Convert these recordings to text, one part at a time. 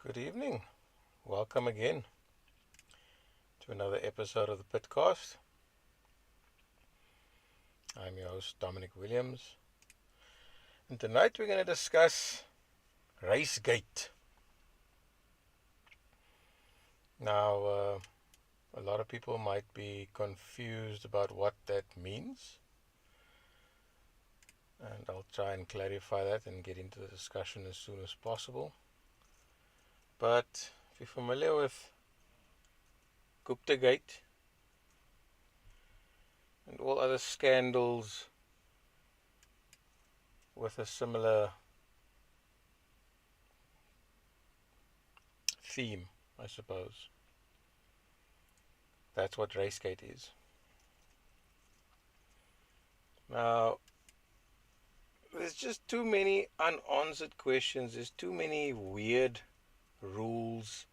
Good evening. Welcome again to another episode of the Pitcast. I'm your host, Dominic Williams. And tonight we're going to discuss Racegate. Now, a lot of people might be confused about what that means. And I'll try and clarify that and get into the discussion as soon as possible. But if you're familiar with Guptagate and all other scandals with a similar theme, I suppose, that's what Racegate is. Now, there's just too many unanswered questions, there's too many weird rules,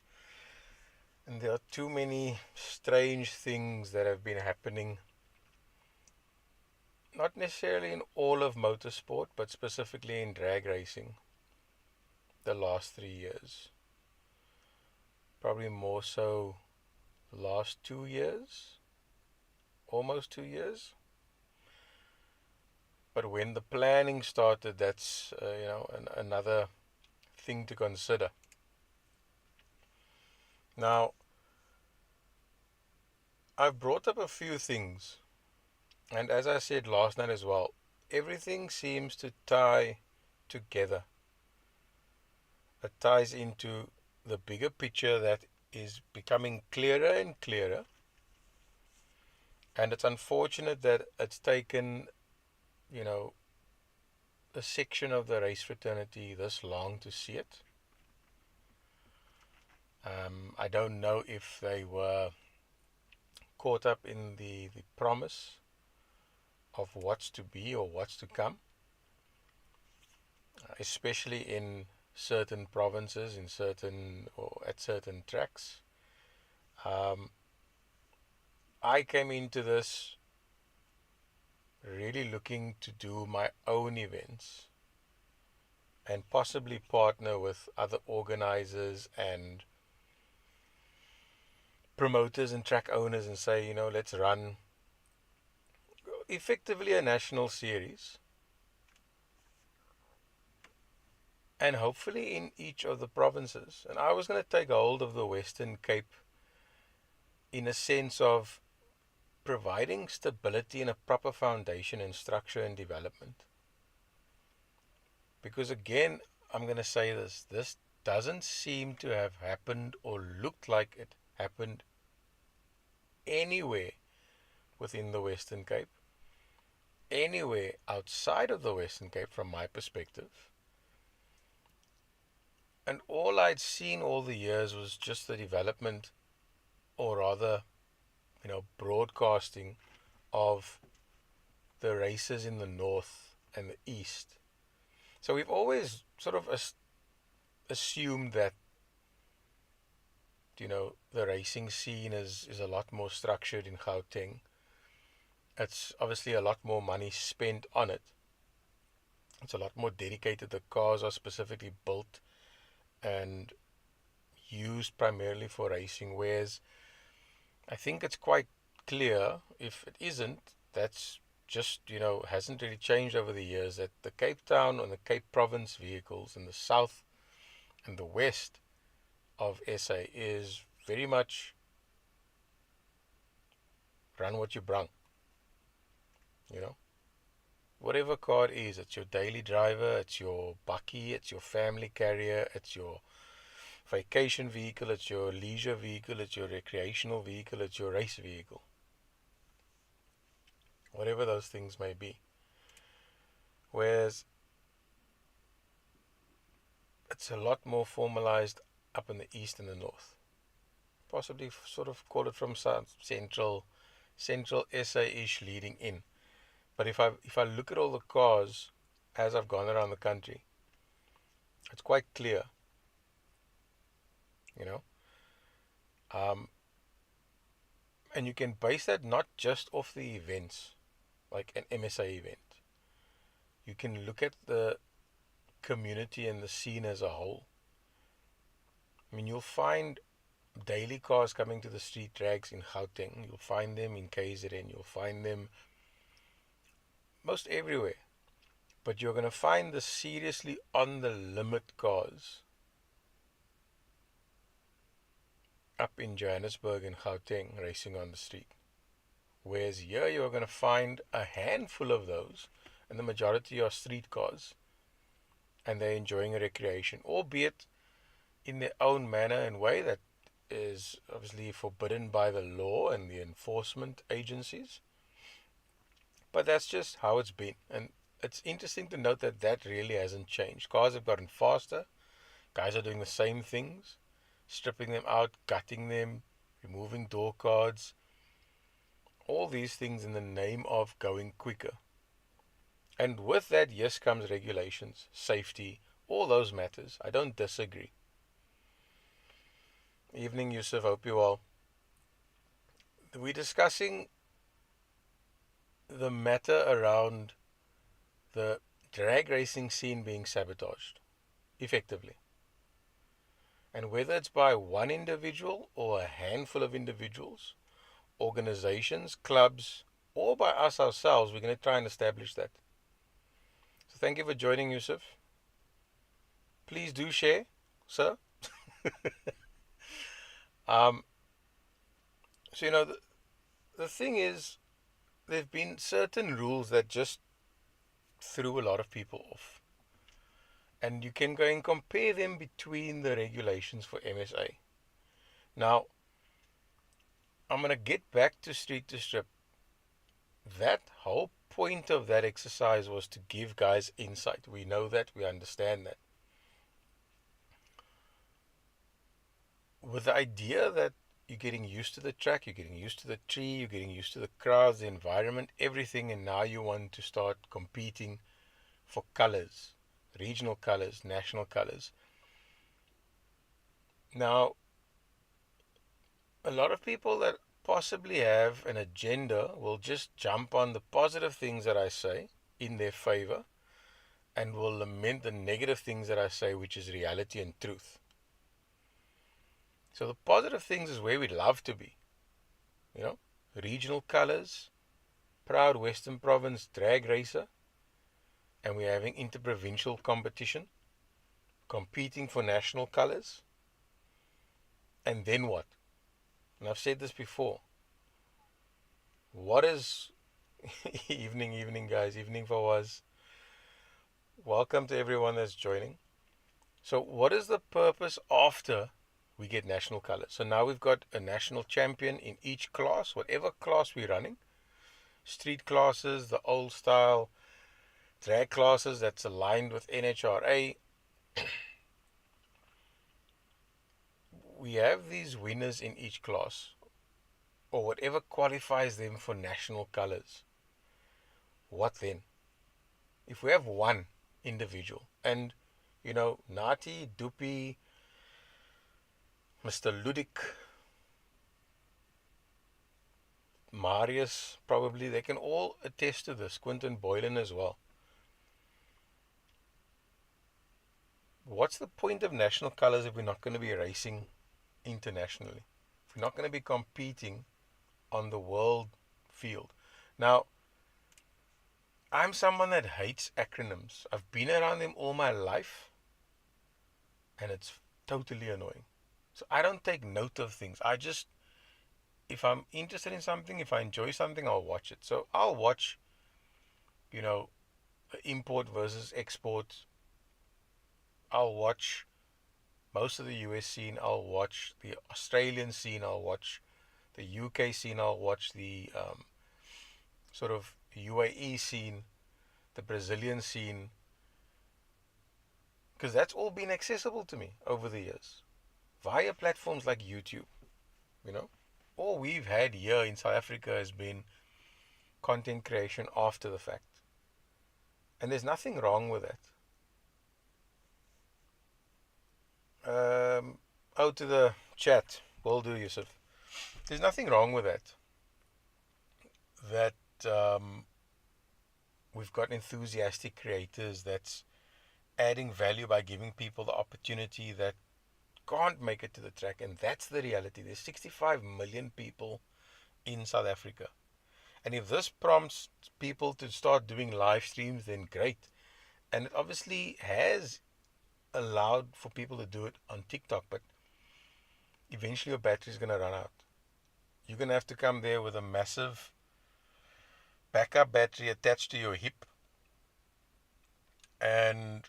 and there are too many strange things that have been happening, not necessarily in all of motorsport, but specifically in drag racing the last 3 years. Probably more so the last 2 years, almost 2 years. But when the planning started, that's another thing to consider. Now, I've brought up a few things, and as I said last night as well, everything seems to tie together. It ties into the bigger picture that is becoming clearer and clearer, and it's unfortunate that it's taken a section of the race fraternity this long to see it. I don't know if they were caught up in the promise of what's to be or what's to come, especially in certain provinces, in certain or at certain tracks. I came into this really looking to do my own events and possibly partner with other organizers and promoters and track owners and say, let's run effectively a national series, and hopefully in each of the provinces. And I was going to take hold of the Western Cape in a sense of providing stability and a proper foundation and structure and development. Because again, I'm going to say this doesn't seem to have happened or looked like it happened anywhere within the Western Cape, anywhere outside of the Western Cape from my perspective. And all I'd seen all the years was just the development, or rather, broadcasting of the races in the north and the east. So we've always sort of assumed that, the racing scene is a lot more structured in Gauteng. It's obviously a lot more money spent on it. It's a lot more dedicated. The cars are specifically built and used primarily for racing, whereas I think it's quite clear, if it isn't, that's just, hasn't really changed over the years, that the Cape Town and the Cape Province vehicles in the south and the west of SA is very much run what you brung. Whatever car it is, it's your daily driver, it's your bakkie, it's your family carrier, it's your vacation vehicle, it's your leisure vehicle, it's your recreational vehicle, it's your race vehicle. Whatever those things may be. Whereas it's a lot more formalized up in the east and the north. Possibly sort of call it from central SA-ish leading in. But if I look at all the cars as I've gone around the country, it's quite clear. And you can base that not just off the events, like an MSA event. You can look at the community and the scene as a whole. I mean, you'll find daily cars coming to the street drags in Gauteng. You'll find them in KZN. You'll find them most everywhere. But you're going to find the seriously on the limit cars up in Johannesburg and Gauteng racing on the street. Whereas here you're going to find a handful of those, and the majority are street cars, and they're enjoying a recreation, albeit in their own manner and way that is obviously forbidden by the law and the enforcement agencies. But that's just how it's been, and it's interesting to note that that really hasn't changed. Cars have gotten faster, guys are doing the same things, stripping them out, gutting them, removing door cards, all these things in the name of going quicker. And with that, yes, comes regulations, safety, all those matters. I don't disagree. Evening, Yusuf, hope you well. We're discussing the matter around the drag racing scene being sabotaged, effectively. And whether it's by one individual or a handful of individuals, organizations, clubs, or by us ourselves, we're going to try and establish that. So thank you for joining, Yusuf. Please do share, sir. So, the thing is, there have been certain rules that just threw a lot of people off. And you can go and compare them between the regulations for MSA. Now, I'm going to get back to Street to Strip. That whole point of that exercise was to give guys insight. We know that, we understand that. With the idea that you're getting used to the track, you're getting used to the tree, you're getting used to the crowds, the environment, everything, and now you want to start competing for colors, regional colors, national colors. Now, a lot of people that possibly have an agenda will just jump on the positive things that I say in their favor and will lament the negative things that I say, which is reality and truth. So the positive things is where we'd love to be. Regional colors, proud Western Province drag racer, and we're having interprovincial competition, competing for national colors. And then what? And I've said this before. What is evening guys, evening for us. Welcome to everyone that's joining. So what is the purpose after we get national colors? So now we've got a national champion in each class, whatever class we're running. Street classes, the old style drag classes that's aligned with NHRA. We have these winners in each class, or whatever qualifies them for national colors. What then? If we have one individual, and Nati, Dupi, Mr. Ludik, Marius, probably, they can all attest to this, Quinton Boylan as well. What's the point of national colors if we're not going to be racing internationally? If we're not going to be competing on the world field? Now, I'm someone that hates acronyms. I've been around them all my life, and it's totally annoying. So I don't take note of things. If I'm interested in something, if I enjoy something, I'll watch it. So I'll watch, import versus export. I'll watch most of the US scene. I'll watch the Australian scene. I'll watch the UK scene. I'll watch the sort of UAE scene, the Brazilian scene, because that's all been accessible to me over the years via platforms like YouTube. All we've had here in South Africa has been content creation after the fact, and there's nothing wrong with that. Out to the chat, will do, Yusuf. There's nothing wrong with that. We've got enthusiastic creators that's adding value by giving people the opportunity that can't make it to the track, and that's the reality. There's 65 million people in South Africa. And if this prompts people to start doing live streams, then great. And it obviously has allowed for people to do it on TikTok, but eventually your battery is going to run out. You're going to have to come there with a massive backup battery attached to your hip, and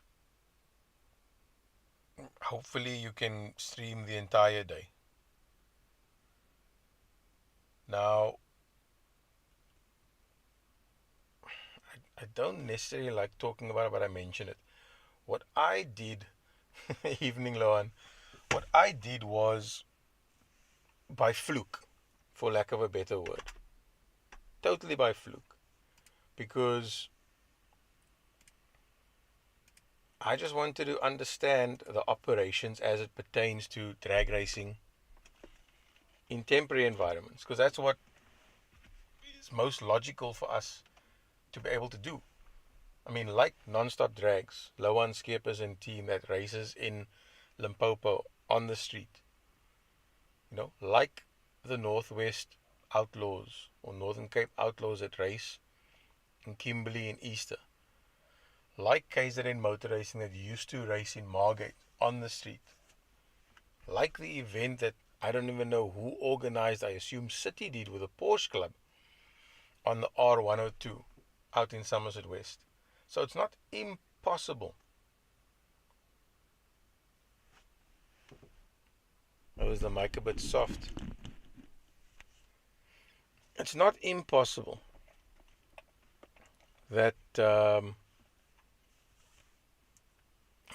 hopefully you can stream the entire day. Now, I don't necessarily like talking about it, but I mention it. What I did, evening Loan, what I did was by fluke, for lack of a better word. Totally by fluke. Because I just wanted to understand the operations as it pertains to drag racing in temporary environments, because that's what is most logical for us to be able to do. I mean, like non-stop drags, Loan Skeepers and team that races in Limpopo on the street. Like the Northwest Outlaws or Northern Cape Outlaws that race in Kimberley and Easter. Like KZN Motor Racing that used to race in Naargheid on the street. Like the event that I don't even know who organized, I assume City did with a Porsche Club on the R102 out in Somerset West. So it's not impossible. Oh, is the mic a bit soft? It's not impossible that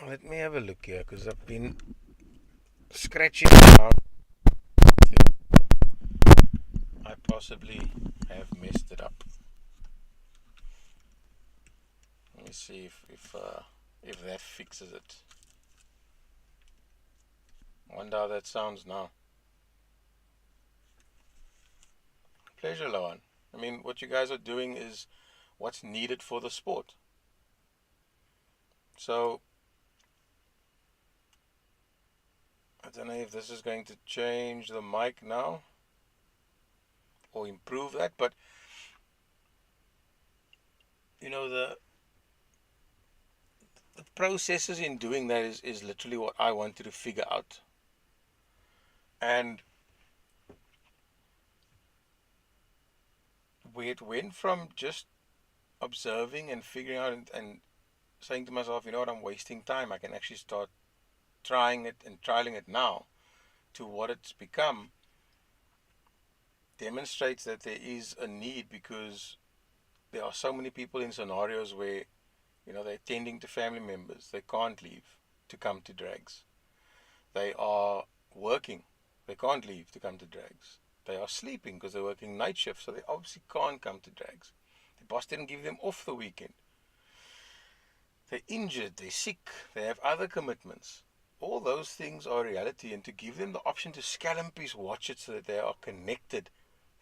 let me have a look here, because I've been scratching around. I possibly have messed it up. Let me see if that fixes it. Wonder how that sounds now. Pleasure, Loan. I mean, what you guys are doing is what's needed for the sport. So, I don't know if this is going to change the mic now or improve that, but the processes in doing that is literally what I wanted to figure out. And where it went from just observing and figuring out and saying to myself, you know what, I'm wasting time, I can actually start trying it and trialing it now, to what it's become, demonstrates that there is a need, because there are so many people in scenarios where they're tending to family members, they can't leave to come to drags. They are working, they can't leave to come to drags. They are sleeping because they're working night shifts, so they obviously can't come to drags. The boss didn't give them off the weekend. They're injured, they're sick, they have other commitments. All those things are reality, and to give them the option to scalumpies watch it so that they are connected,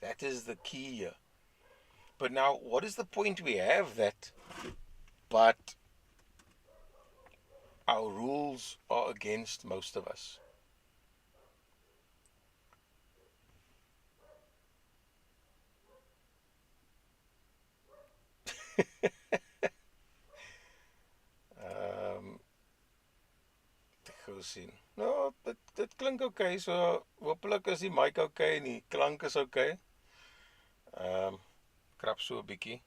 that is the key here. But now, what is the point we have that, but our rules are against most of us? Sien. Nou, dit klink okay, so hopelik is die mic okay en die klank is okay. Krap so 'n bietjie.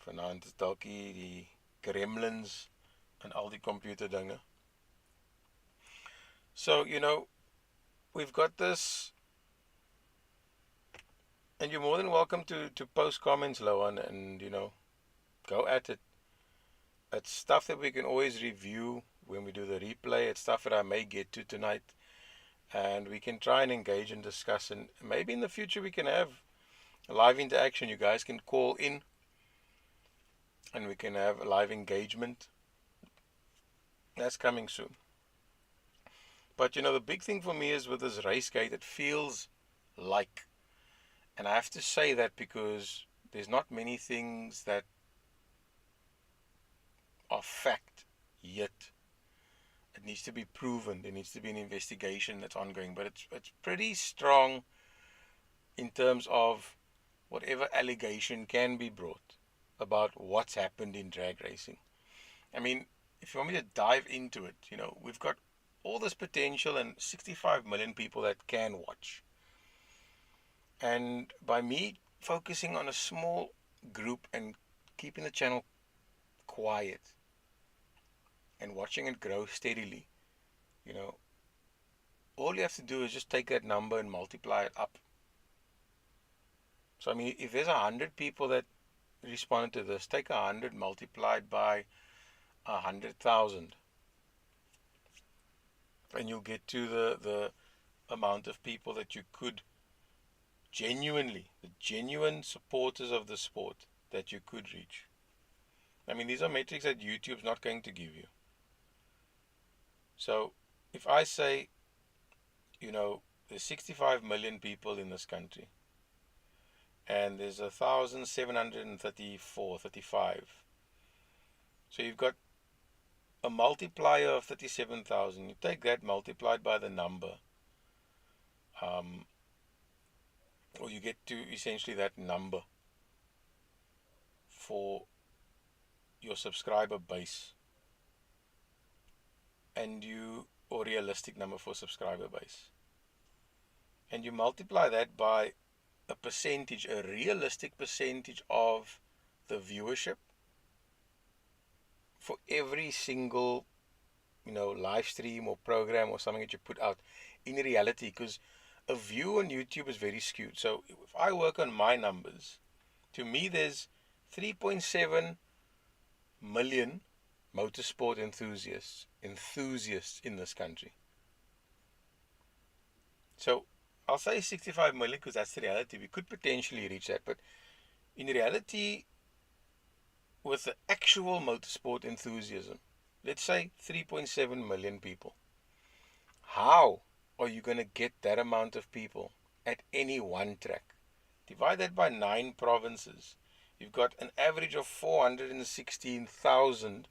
Vanaand is dalk die gremlins en al die computer dinge. So, we've got this, and you're more than welcome to post comments, Loan, and go at it. It's stuff that we can always review when we do the replay. It's stuff that I may get to tonight, and we can try and engage and discuss, and maybe in the future we can have a live interaction. You guys can call in and we can have a live engagement. That's coming soon. But the big thing for me is with this Racegate, it feels like, and I have to say that because there's not many things that are fact yet it needs to be proven. There needs to be an investigation that's ongoing, but it's pretty strong in terms of whatever allegation can be brought about what's happened in drag racing. I mean, if you want me to dive into it, we've got all this potential and 65 million people that can watch. And by me focusing on a small group and keeping the channel quiet and watching it grow steadily, all you have to do is just take that number and multiply it up. So, I mean, if there's 100 people that responded to this, take 100 multiplied by 100,000, and you'll get to the amount of people that you could the genuine supporters of the sport that you could reach. I mean, these are metrics that YouTube's not going to give you. So, if I say, there's 65 million people in this country, and there's 1,735. So you've got a multiplier of 37,000. You take that multiplied by the number, or you get to essentially that number for your subscriber base, or realistic number for subscriber base, and you multiply that by a percentage, a realistic percentage of the viewership for every single, live stream or program or something that you put out in reality, because a view on YouTube is very skewed. So if I work on my numbers, to me there's 3.7 million motorsport enthusiasts in this country. So I'll say 65 million because that's the reality. We could potentially reach that, but in reality, with the actual motorsport enthusiasm, let's say 3.7 million people. How are you going to get that amount of people at any one track? Divide that by 9 provinces. You've got an average of 416,000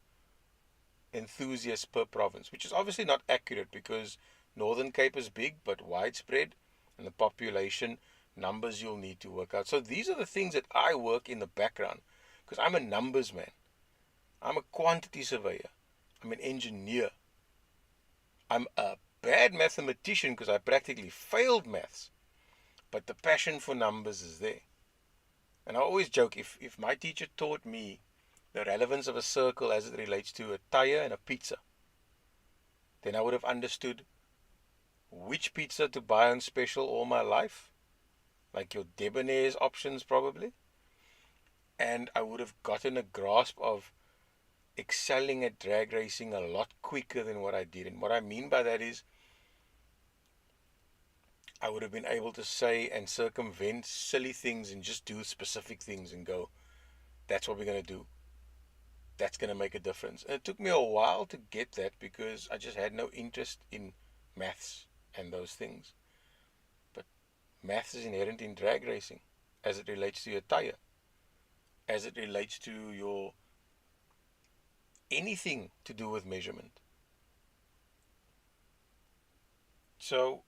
enthusiasts per province, which is obviously not accurate because Northern Cape is big but widespread, and the population numbers you'll need to work out. So these are the things that I work in the background, because I'm a numbers man. I'm a quantity surveyor. I'm an engineer. I'm a bad mathematician because I practically failed maths. But the passion for numbers is there. And I always joke, if my teacher taught me the relevance of a circle as it relates to a tire and a pizza, then I would have understood which pizza to buy on special all my life, like your Debonair's options probably, and I would have gotten a grasp of excelling at drag racing a lot quicker than what I did. And what I mean by that is I would have been able to say and circumvent silly things and just do specific things and go, that's what we're going to do. That's going to make a difference. And it took me a while to get that because I just had no interest in maths and those things. But maths is inherent in drag racing as it relates to your tire, as it relates to your anything to do with measurement. So,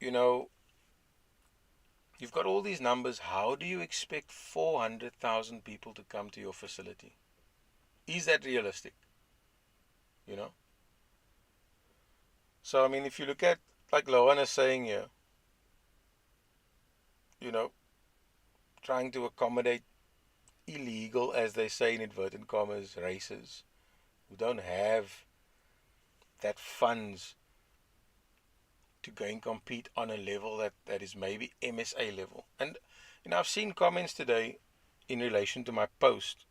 you've got all these numbers. How do you expect 400,000 people to come to your facility? Is that realistic? So, I mean, if you look at, like Lohan is saying here, trying to accommodate illegal, as they say in inverted commas, races who don't have that funds to go and compete on a level that is maybe MSA level. And I've seen comments today in relation to my post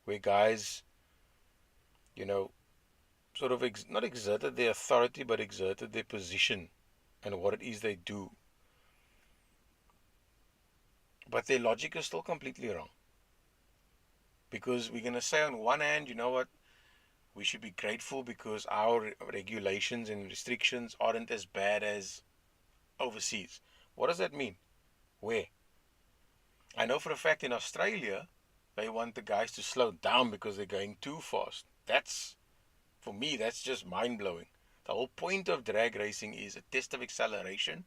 where guys sort of not exerted their authority but exerted their position and what it is they do, but their logic is still completely wrong. Because we're going to say on one hand, you know what, we should be grateful because our regulations and restrictions aren't as bad as overseas. What does that mean? Where? I know for a fact in Australia, they want the guys to slow down because they're going too fast. That's For me, that's just mind-blowing. The whole point of drag racing is a test of acceleration.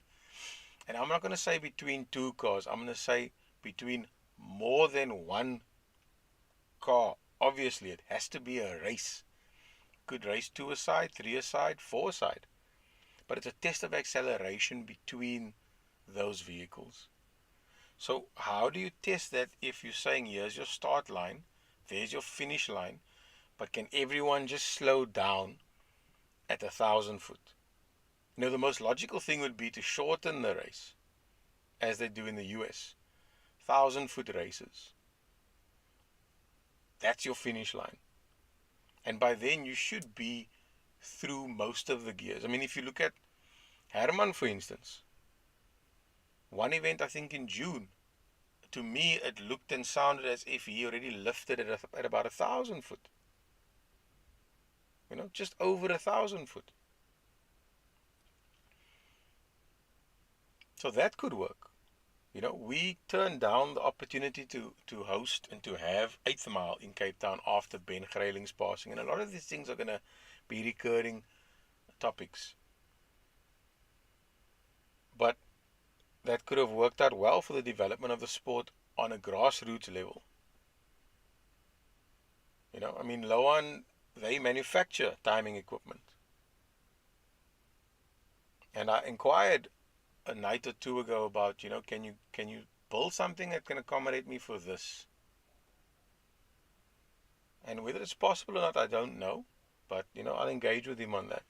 And I'm not going to say between two cars. I'm going to say between more than one car. Obviously, it has to be a race. Could race two aside, three aside, four aside. But it's a test of acceleration between those vehicles. So how do you test that if you're saying here's your start line, there's your finish line, but can everyone just slow down at 1,000 foot? The most logical thing would be to shorten the race, as they do in the US. 1,000-foot races. That's your finish line. And by then you should be through most of the gears. I mean, if you look at Herman, for instance, one event I think in June, to me it looked and sounded as if he already lifted it at about 1,000 foot. Just over 1,000 foot. So that could work. We turned down the opportunity to host and to have 8th Mile in Cape Town after Ben Greiling's passing. And a lot of these things are going to be recurring topics. But that could have worked out well for the development of the sport on a grassroots level. I mean, Loan, they manufacture timing equipment. And I inquired a night or two ago about, can you build something that can accommodate me for this? And whether it's possible or not, I don't know. But, I'll engage with him on that.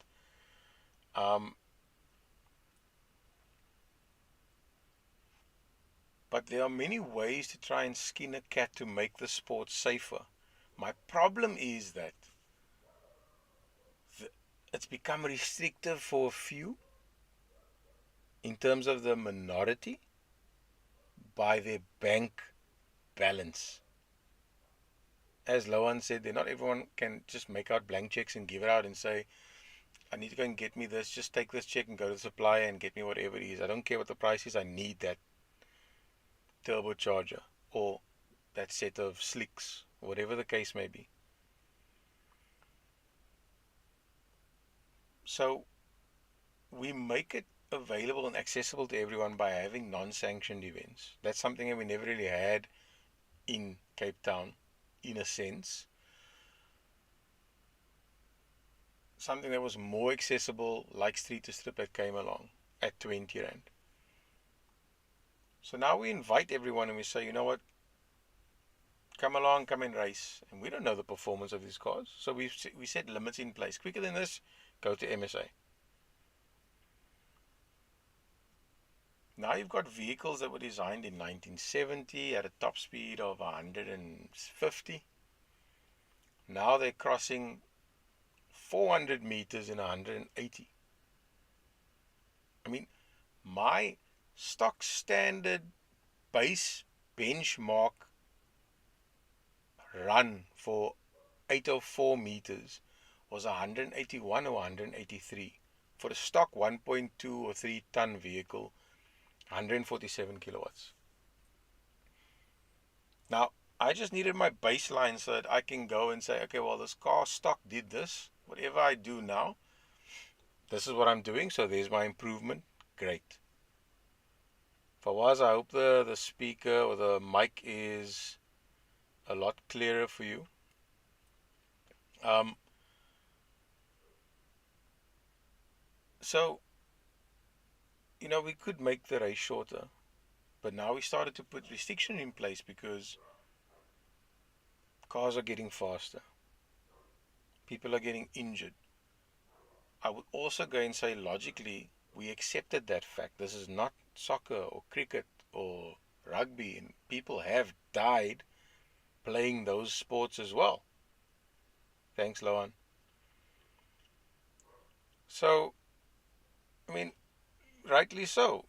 But there are many ways to try and skin a cat to make the sport safer. My problem is that it's become restrictive for a few in terms of the minority by their bank balance. As Loan said, not everyone can just make out blank checks and give it out and say, I need to go and get me this, just take this check and go to the supplier and get me whatever it is. I don't care what the price is, I need that turbocharger or that set of slicks, whatever the case may be. So we make it available and accessible to everyone by having non-sanctioned events. That's something that we never really had in Cape Town, in a sense. Something that was more accessible, like Street to Strip, that came along at 20 Rand. So now we invite everyone and we say, you know what, come along, come and race. And we don't know the performance of these cars. So we set limits in place. Quicker than this, go to MSA. Now you've got vehicles that were designed in 1970 at a top speed of 150. Now they're crossing 400 meters in 180. I mean, my stock standard base benchmark run for 804 meters was 181 or 183. For a stock 1.2 or 3 ton vehicle, 147 kilowatts. Now, I just needed my baseline so that I can go and say, okay, well, this car stock did this. Whatever I do now, this is what I'm doing, so there's my improvement. Great. Fawaz, I hope the speaker or the mic is a lot clearer for you. So, we could make the race shorter, but now we started to put restriction in place because cars are getting faster. People are getting injured. I would also go and say, logically, we accepted that fact. This is not soccer or cricket or rugby, and people have died playing those sports as well. Thanks, Loan. So, I mean, rightly so,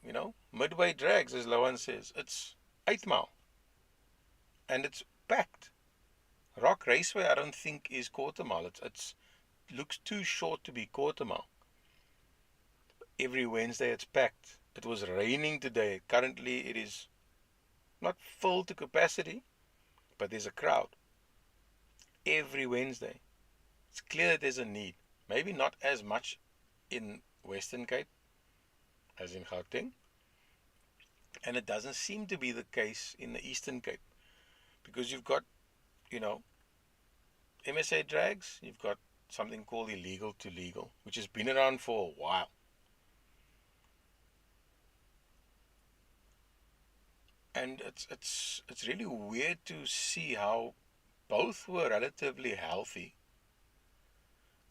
midway drags, as Loan says, it's 8th Mile and it's packed. Rock Raceway I don't think is quarter mile. It looks too short to be quarter mile. Every Wednesday it's packed. It was raining today. Currently it is not full to capacity, but there's a crowd every Wednesday. it's clear that there's a need. Maybe not as much in Western Cape as in Gauteng, and it doesn't seem to be the case in the Eastern Cape, because you've got, you know, MSA drags, you've got something called illegal to legal, which has been around for a while. And it's really weird to see how both were relatively healthy,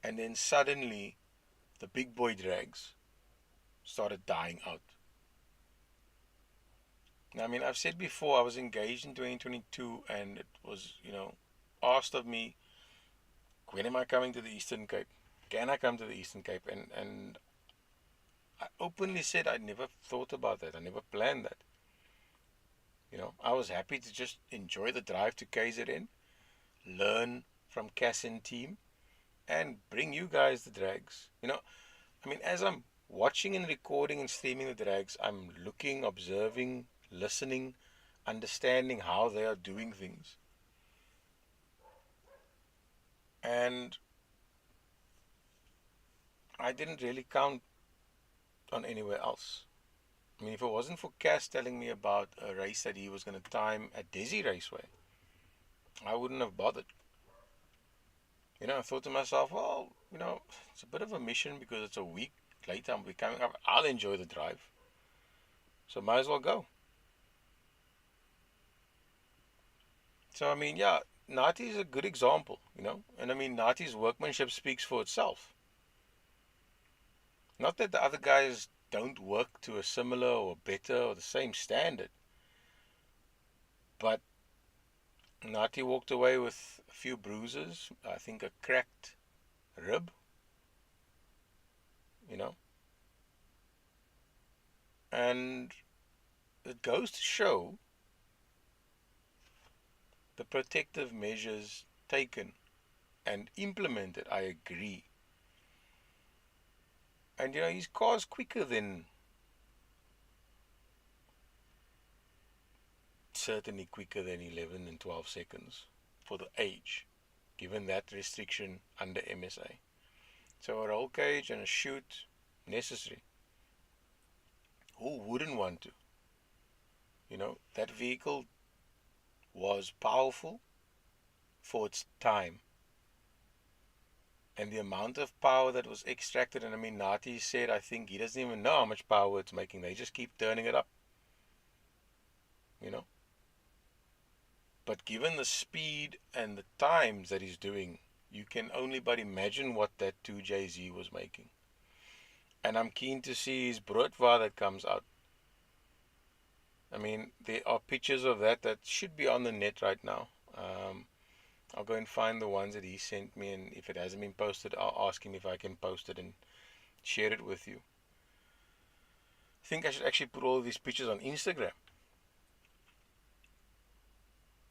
and then suddenly the big boy drags started dying out. Now, I mean, I've said before, I was engaged in 2022, and it was, asked of me, when am I coming to the Eastern Cape? Can I come to the Eastern Cape? And I openly said I never thought about that. I never planned that. I was happy to just enjoy the drive to KZN, learn from Cass and team, and bring you guys the drags. I mean, as I'm watching and recording and streaming the drags, I'm looking, observing, listening, understanding how they are doing things. And I didn't really count on anywhere else. I mean, if it wasn't for Cass telling me about a race that he was going to time at Desi Raceway, I wouldn't have bothered. I thought to myself, well, it's a bit of a mission because it's a week later I'm coming up. I'll enjoy the drive. So might as well go. So, I mean, yeah, Nati is a good example, And I mean, Nati's workmanship speaks for itself. Not that the other guys don't work to a similar or better or the same standard. But Nati walked away with a few bruises, I think a cracked rib, and it goes to show the protective measures taken and implemented. I agree. And his car's quicker than, certainly quicker than 11 and 12 seconds for the age, given that restriction under MSA. So a roll cage and a chute, necessary. Who wouldn't want to? That vehicle was powerful for its time. And the amount of power that was extracted, and I mean, Nati said, I think he doesn't even know how much power it's making. They just keep turning it up. But given the speed and the times that he's doing, you can only but imagine what that 2JZ was making. And I'm keen to see his broodwa that comes out. I mean, there are pictures of that should be on the net right now. I'll go and find the ones that he sent me, and if it hasn't been posted, I'll ask him if I can post it and share it with you. I think I should actually put all of these pictures on Instagram.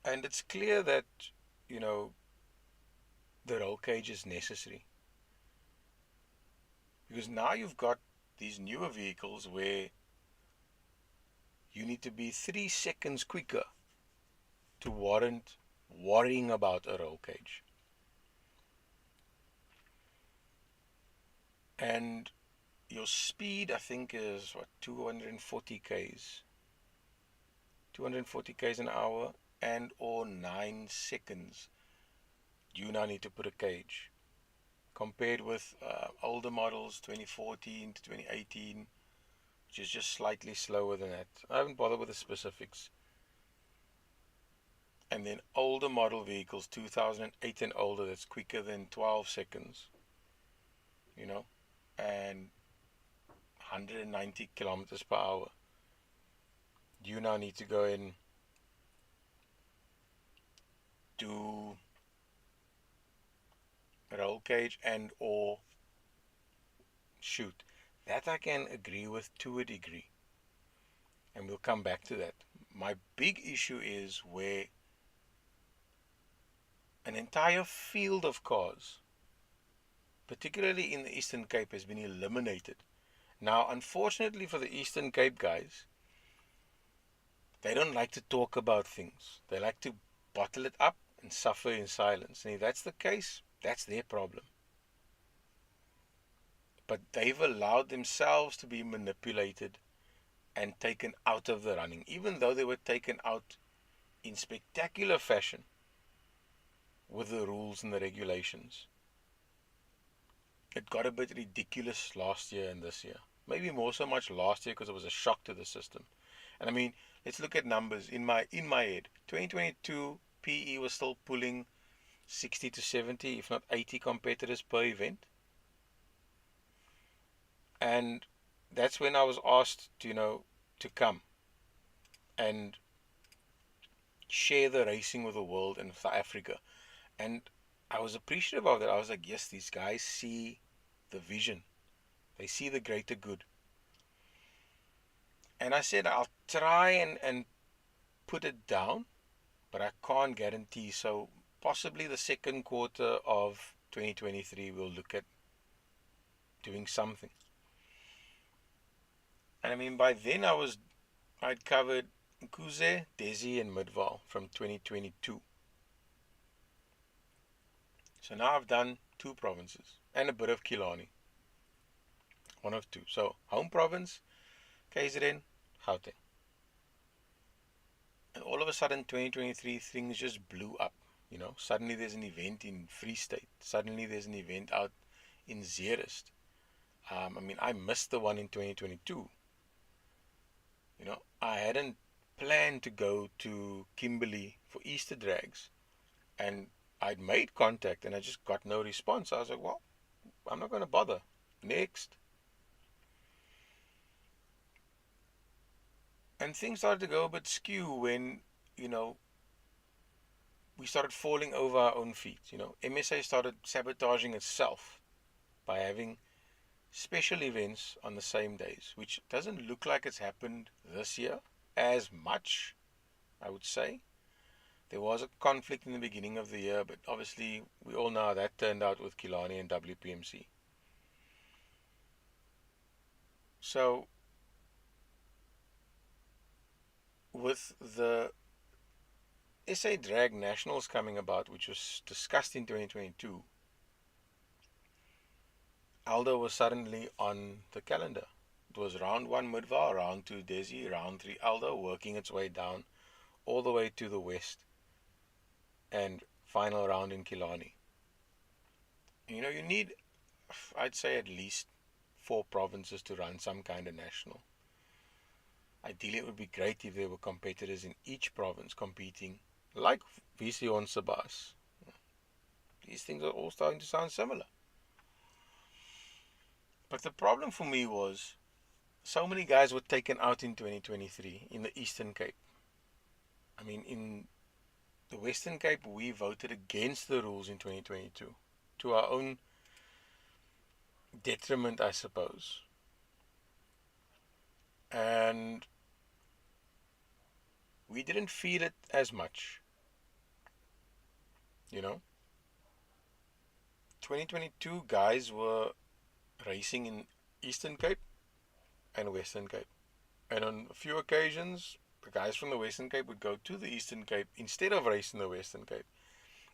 And it's clear that, the roll cage is necessary. Because now you've got these newer vehicles where you need to be 3 seconds quicker to warrant worrying about a roll cage. And your speed, I think, is 240 k's. 240 k's an hour and or 9 seconds. You now need to put a cage. Compared with older models, 2014 to 2018, which is just slightly slower than that. I haven't bothered with the specifics. And then older model vehicles, 2008 and older, that's quicker than 12 seconds, and 190 kilometers per hour. You now need to go in, do roll cage and or chute. That I can agree with to a degree. And we'll come back to that. My big issue is where an entire field of cars, particularly in the Eastern Cape, has been eliminated. Now, unfortunately for the Eastern Cape guys, they don't like to talk about things. They like to bottle it up and suffer in silence. And if that's the case, That's their problem. But they've allowed themselves to be manipulated and taken out of the running, even though they were taken out in spectacular fashion with the rules and the regulations. It got a bit ridiculous last year and this year. Maybe more so much last year because it was a shock to the system. And I mean, let's look at numbers. In my head, 2022 PE was still pulling 60 to 70, if not 80 competitors per event. And that's when I was asked to come and share the racing with the world in South Africa. And I was appreciative of that. I was like, yes, these guys see the vision. They see the greater good. And I said, I'll try and put it down, but I can't guarantee. So possibly the second quarter of 2023, we'll look at doing something. And I mean, by then I'd covered Nkuze, Desi, and Midvaal from 2022. So now I've done 2 provinces and a bit of Killarney. 1 of 2. So home province, KZN, Gauteng. And all of a sudden, 2023, things just blew up. Suddenly there's an event in Free State. Suddenly there's an event out in Zeerust. I mean, I missed the one in 2022. I hadn't planned to go to Kimberley for Easter drags. And I'd made contact and I just got no response. I was like, well, I'm not going to bother. Next. And things started to go a bit skew when, we started falling over our own feet. MSA started sabotaging itself by having special events on the same days, which doesn't look like it's happened this year as much, I would say. There was a conflict in the beginning of the year, but obviously we all know how that turned out with Killarney and WPMC. So, with the SA Drag Nationals coming about, which was discussed in 2022, Aldo was suddenly on the calendar. It was round 1 Midvaal, round 2 Desi, round 3 Aldo, working its way down all the way to the west, and final round in Killarney. You need, I'd say, at least 4 provinces to run some kind of national. Ideally, it would be great if there were competitors in each province competing, like VC on Sabas. These things are all starting to sound similar. But the problem for me was so many guys were taken out in 2023 in the Eastern Cape. I mean, in the Western Cape, we voted against the rules in 2022 to our own detriment, I suppose. And we didn't feel it as much. 2022 guys were racing in Eastern Cape and Western Cape. And on a few occasions, the guys from the Western Cape would go to the Eastern Cape instead of racing the Western Cape.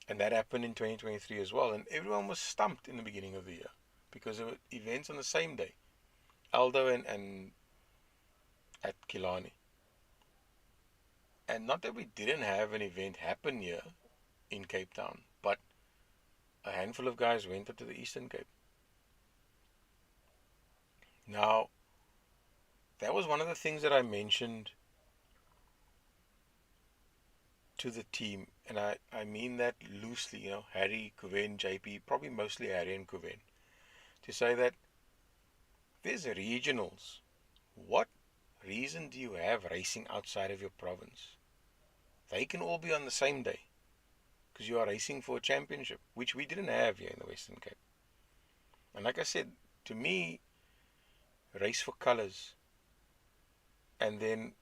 And that happened in 2023 as well. And everyone was stumped in the beginning of the year because there were events on the same day. Aldo and at Killarney. And not that we didn't have an event happen here in Cape Town, but a handful of guys went up to the Eastern Cape. Now, that was one of the things that I mentioned to the team, and I mean that loosely, Harry, Kuven, JP, probably mostly Harry and Kuven, to say that there's regionals. What reason do you have racing outside of your province? They can all be on the same day because you are racing for a championship, which we didn't have here in the Western Cape. And like I said, to me, race for colors. And then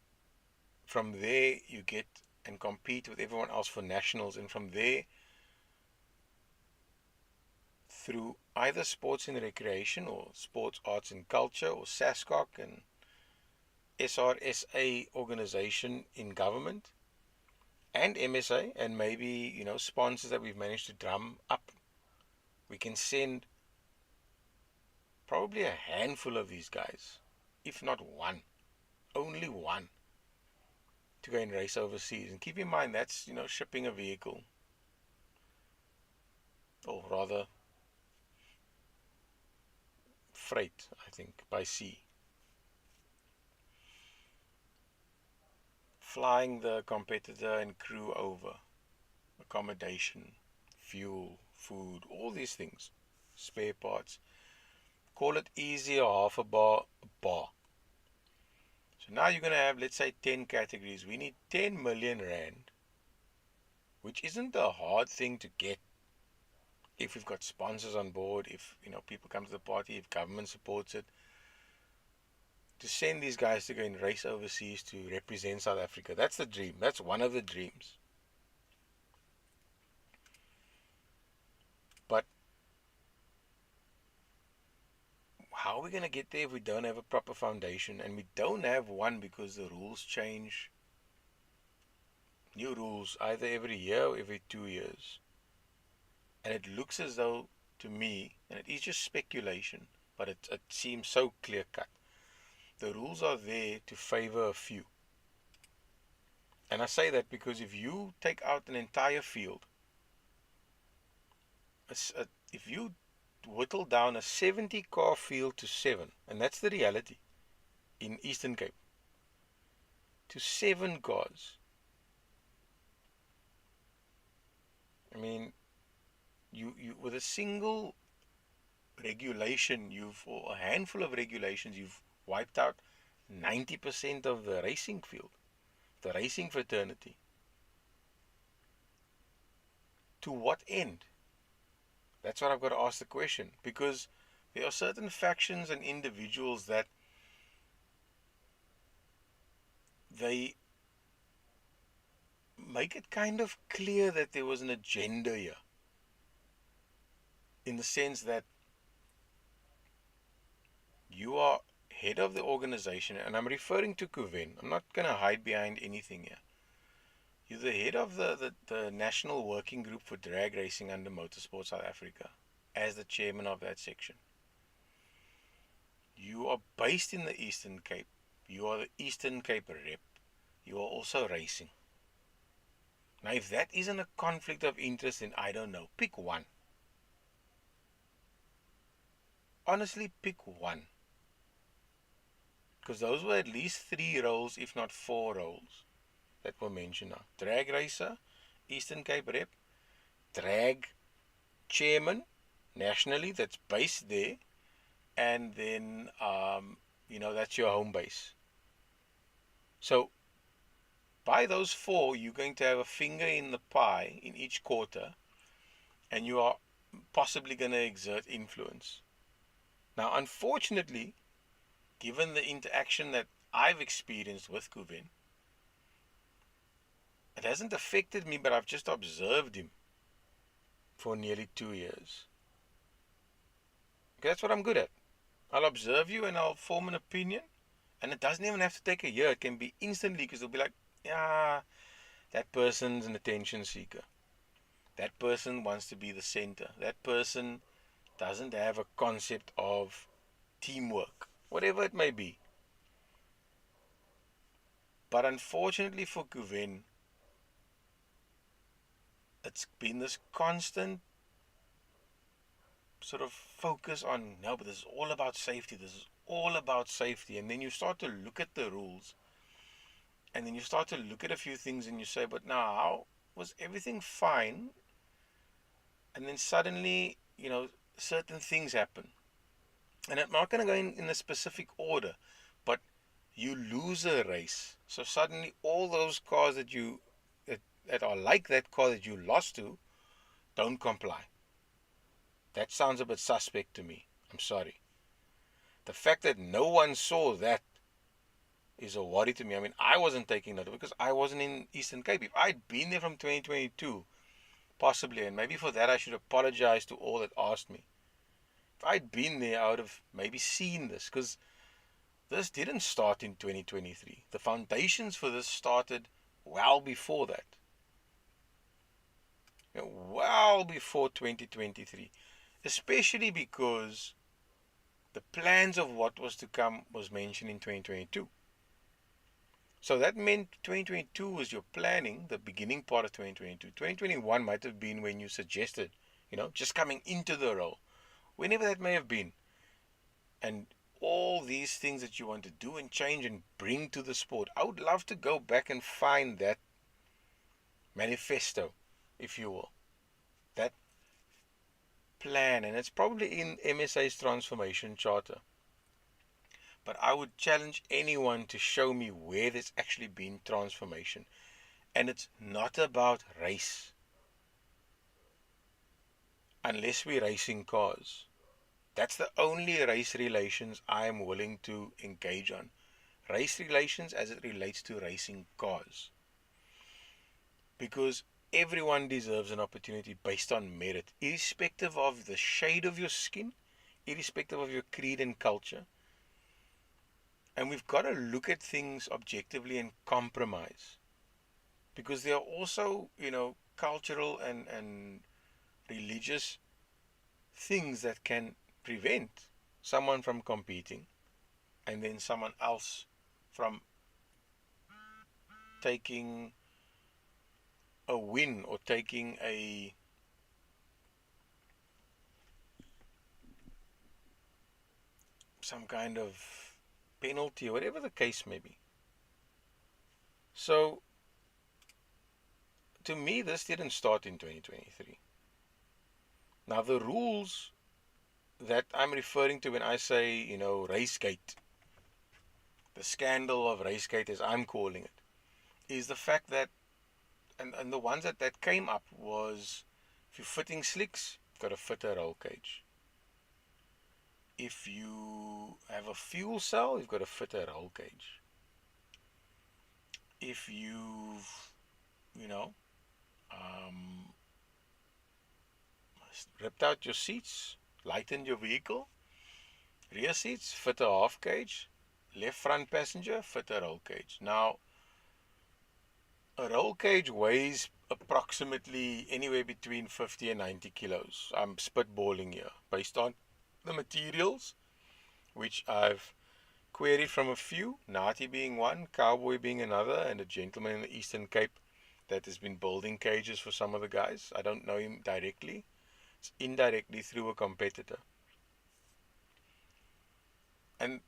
from there you get and compete with everyone else for nationals. And from there, through either sports and recreation or sports, arts and culture or SASCOC and SRSA organization in government and MSA and maybe, sponsors that we've managed to drum up we can send probably a handful of these guys, if not one, only one, to go and race overseas. And keep in mind, that's, shipping a vehicle, or rather freight, I think, by sea. Flying the competitor and crew over, accommodation, fuel, food, all these things, spare parts. Call it easy or half a bar, So now you're going to have, let's say, 10 categories. We need 10 million rand, which isn't a hard thing to get if we've got sponsors on board, if people come to the party, if government supports it. To send these guys to go and race overseas to represent South Africa. That's the dream. That's one of the dreams. But how are we going to get there if we don't have a proper foundation? And we don't have one because the rules change. New rules either every year or every 2 years. And it looks as though, to me, and it is just speculation, but it seems so clear-cut. The rules are there to favor a few. And I say that because if you take out an entire field, if you whittle down a 70-car field to 7, and that's the reality in Eastern Cape, to 7 cars, I mean, you with a single regulation, or a handful of regulations, you've wiped out 90% of the racing field, the racing fraternity. To what end? That's what I've got to ask the question, because there are certain factions and individuals that they make it kind of clear that there was an agenda here, in the sense that you are head of the organization, and I'm referring to Kuven. I'm not going to hide behind anything here. You're the head of the National Working Group for Drag Racing under Motorsport South Africa, as the chairman of that section. You are based in the Eastern Cape. You are the Eastern Cape rep. You are also racing. Now, if that isn't a conflict of interest, then I don't know. Pick one. Honestly, pick one. Because those were at least 3 roles, if not 4 roles, that were mentioned now. Drag racer, Eastern Cape rep, drag chairman, nationally, that's based there, and then, that's your home base. So, by those 4, you're going to have a finger in the pie in each quarter, and you are possibly going to exert influence. Now, unfortunately, given the interaction that I've experienced with Kuven, it hasn't affected me, but I've just observed him for nearly 2 years. Okay, that's what I'm good at. I'll observe you and I'll form an opinion, and it doesn't even have to take a year. It can be instantly, because they'll be like, yeah, that person's an attention seeker. That person wants to be the center. That person doesn't have a concept of teamwork, whatever it may be. But unfortunately for Kuven, it's been this constant sort of focus on, no, but this is all about safety. This is all about safety. And then you start to look at the rules, and then you start to look at a few things, and you say, but now, was everything fine? And then suddenly, certain things happen. And I'm not going to go in a specific order, but you lose a race. So suddenly all those cars that are like that car that you lost to don't comply. That sounds a bit suspect to me. I'm sorry. The fact that no one saw that is a worry to me. I mean, I wasn't taking note because I wasn't in Eastern Cape. If I'd been there from 2022, possibly, and maybe for that I should apologize to all that asked me. If I'd been there, I would have maybe seen this, because this didn't start in 2023. The foundations for this started well before that. Well before 2023. especially because the plans of what was to come was mentioned in 2022. So that meant 2022 was your planning, the beginning part of 2022. 2021 might have been when you suggested, just coming into the role, whenever that may have been. And all these things that you want to do and change and bring to the sport. I would love to go back and find that manifesto, if you will, that plan, and it's probably in MSA's transformation charter. But I would challenge anyone to show me where there's actually been transformation. And it's not about race, unless we're racing cars. That's the only race relations I am willing to engage on. Race relations as it relates to racing cars. Because everyone deserves an opportunity based on merit, irrespective of the shade of your skin, irrespective of your creed and culture. And we've got to look at things objectively and compromise. Because there are also, cultural and religious things that can prevent someone from competing and then someone else from taking a win or taking some kind of penalty or whatever the case may be. So to me, this didn't start in 2023. Now the rules that I'm referring to when I say, Racegate, the scandal of Racegate as I'm calling it, is the fact that, and the ones that came up was, if you're fitting slicks, you've got to fit a roll cage. If you have a fuel cell, you've got to fit a roll cage. If you've, ripped out your seats, lightened your vehicle, rear seats, fit a half cage, left front passenger, fit a roll cage. Now, a roll cage weighs approximately anywhere between 50 and 90 kilos. I'm spitballing here based on the materials, which I've queried from a few, Naargheid being one, Cowboy being another, and a gentleman in the Eastern Cape that has been building cages for some of the guys. I don't know him directly. It's indirectly through a competitor. And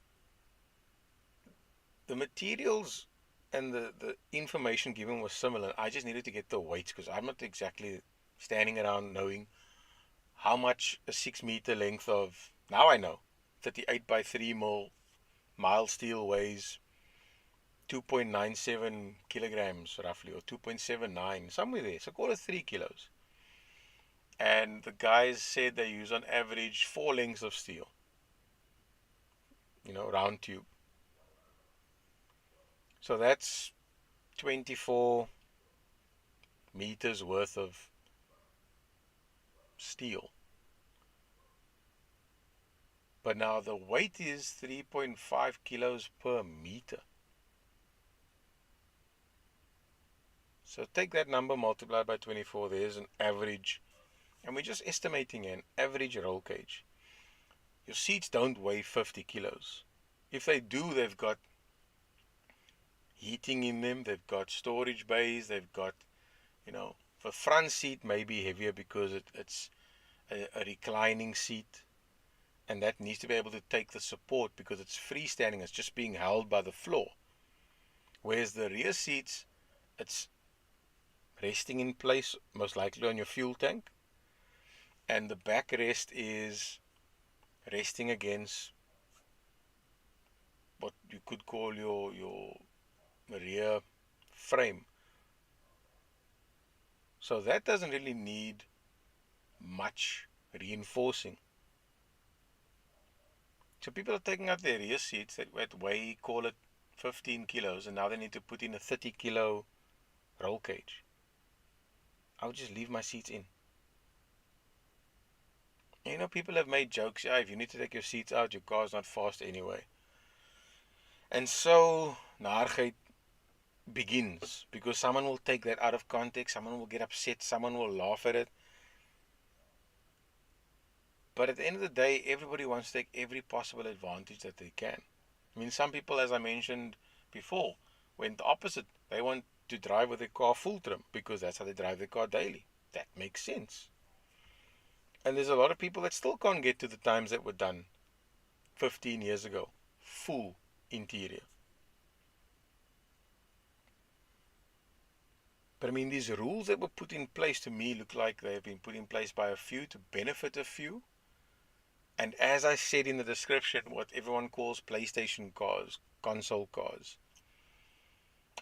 the materials and the information given was similar. I just needed to get the weights because I'm not exactly standing around knowing how much a 6 meter length of, now I know, 38 by 3 mild steel weighs 2.97 kilograms roughly, or 2.79, somewhere there. So call it 3 kilos. And the guys said they use on average 4 lengths of steel, round tube. So that's 24 meters worth of steel. But now the weight is 3.5 kilos per meter. So take that number, multiplied by 24, there's an average. And we're just estimating an average roll cage. Your seats don't weigh 50 kilos. If they do, they've got heating in them, they've got storage bays, they've got, the front seat may be heavier because it's a reclining seat, and that needs to be able to take the support because it's freestanding, it's just being held by the floor. Whereas the rear seats, it's resting in place, most likely on your fuel tank, and the backrest is resting against what you could call your rear frame. So that doesn't really need much reinforcing. So people are taking out their rear seats that weigh, call it 15 kilos, and now they need to put in a 30 kilo roll cage. I would just leave my seats in. People have made jokes, if you need to take your seats out, your car's not fast anyway. And so naargheid begins, because someone will take that out of context, someone will get upset, someone will laugh at it. But at the end of the day, everybody wants to take every possible advantage that they can. I mean, some people, as I mentioned before, went the opposite. They want to drive with their car full trim because that's how they drive their car daily. That makes sense. And there's a lot of people that still can't get to the times that were done 15 years ago. Full interior. But I mean, these rules that were put in place to me look like they have been put in place by a few to benefit a few. And as I said in the description, what everyone calls PlayStation cars, console cars.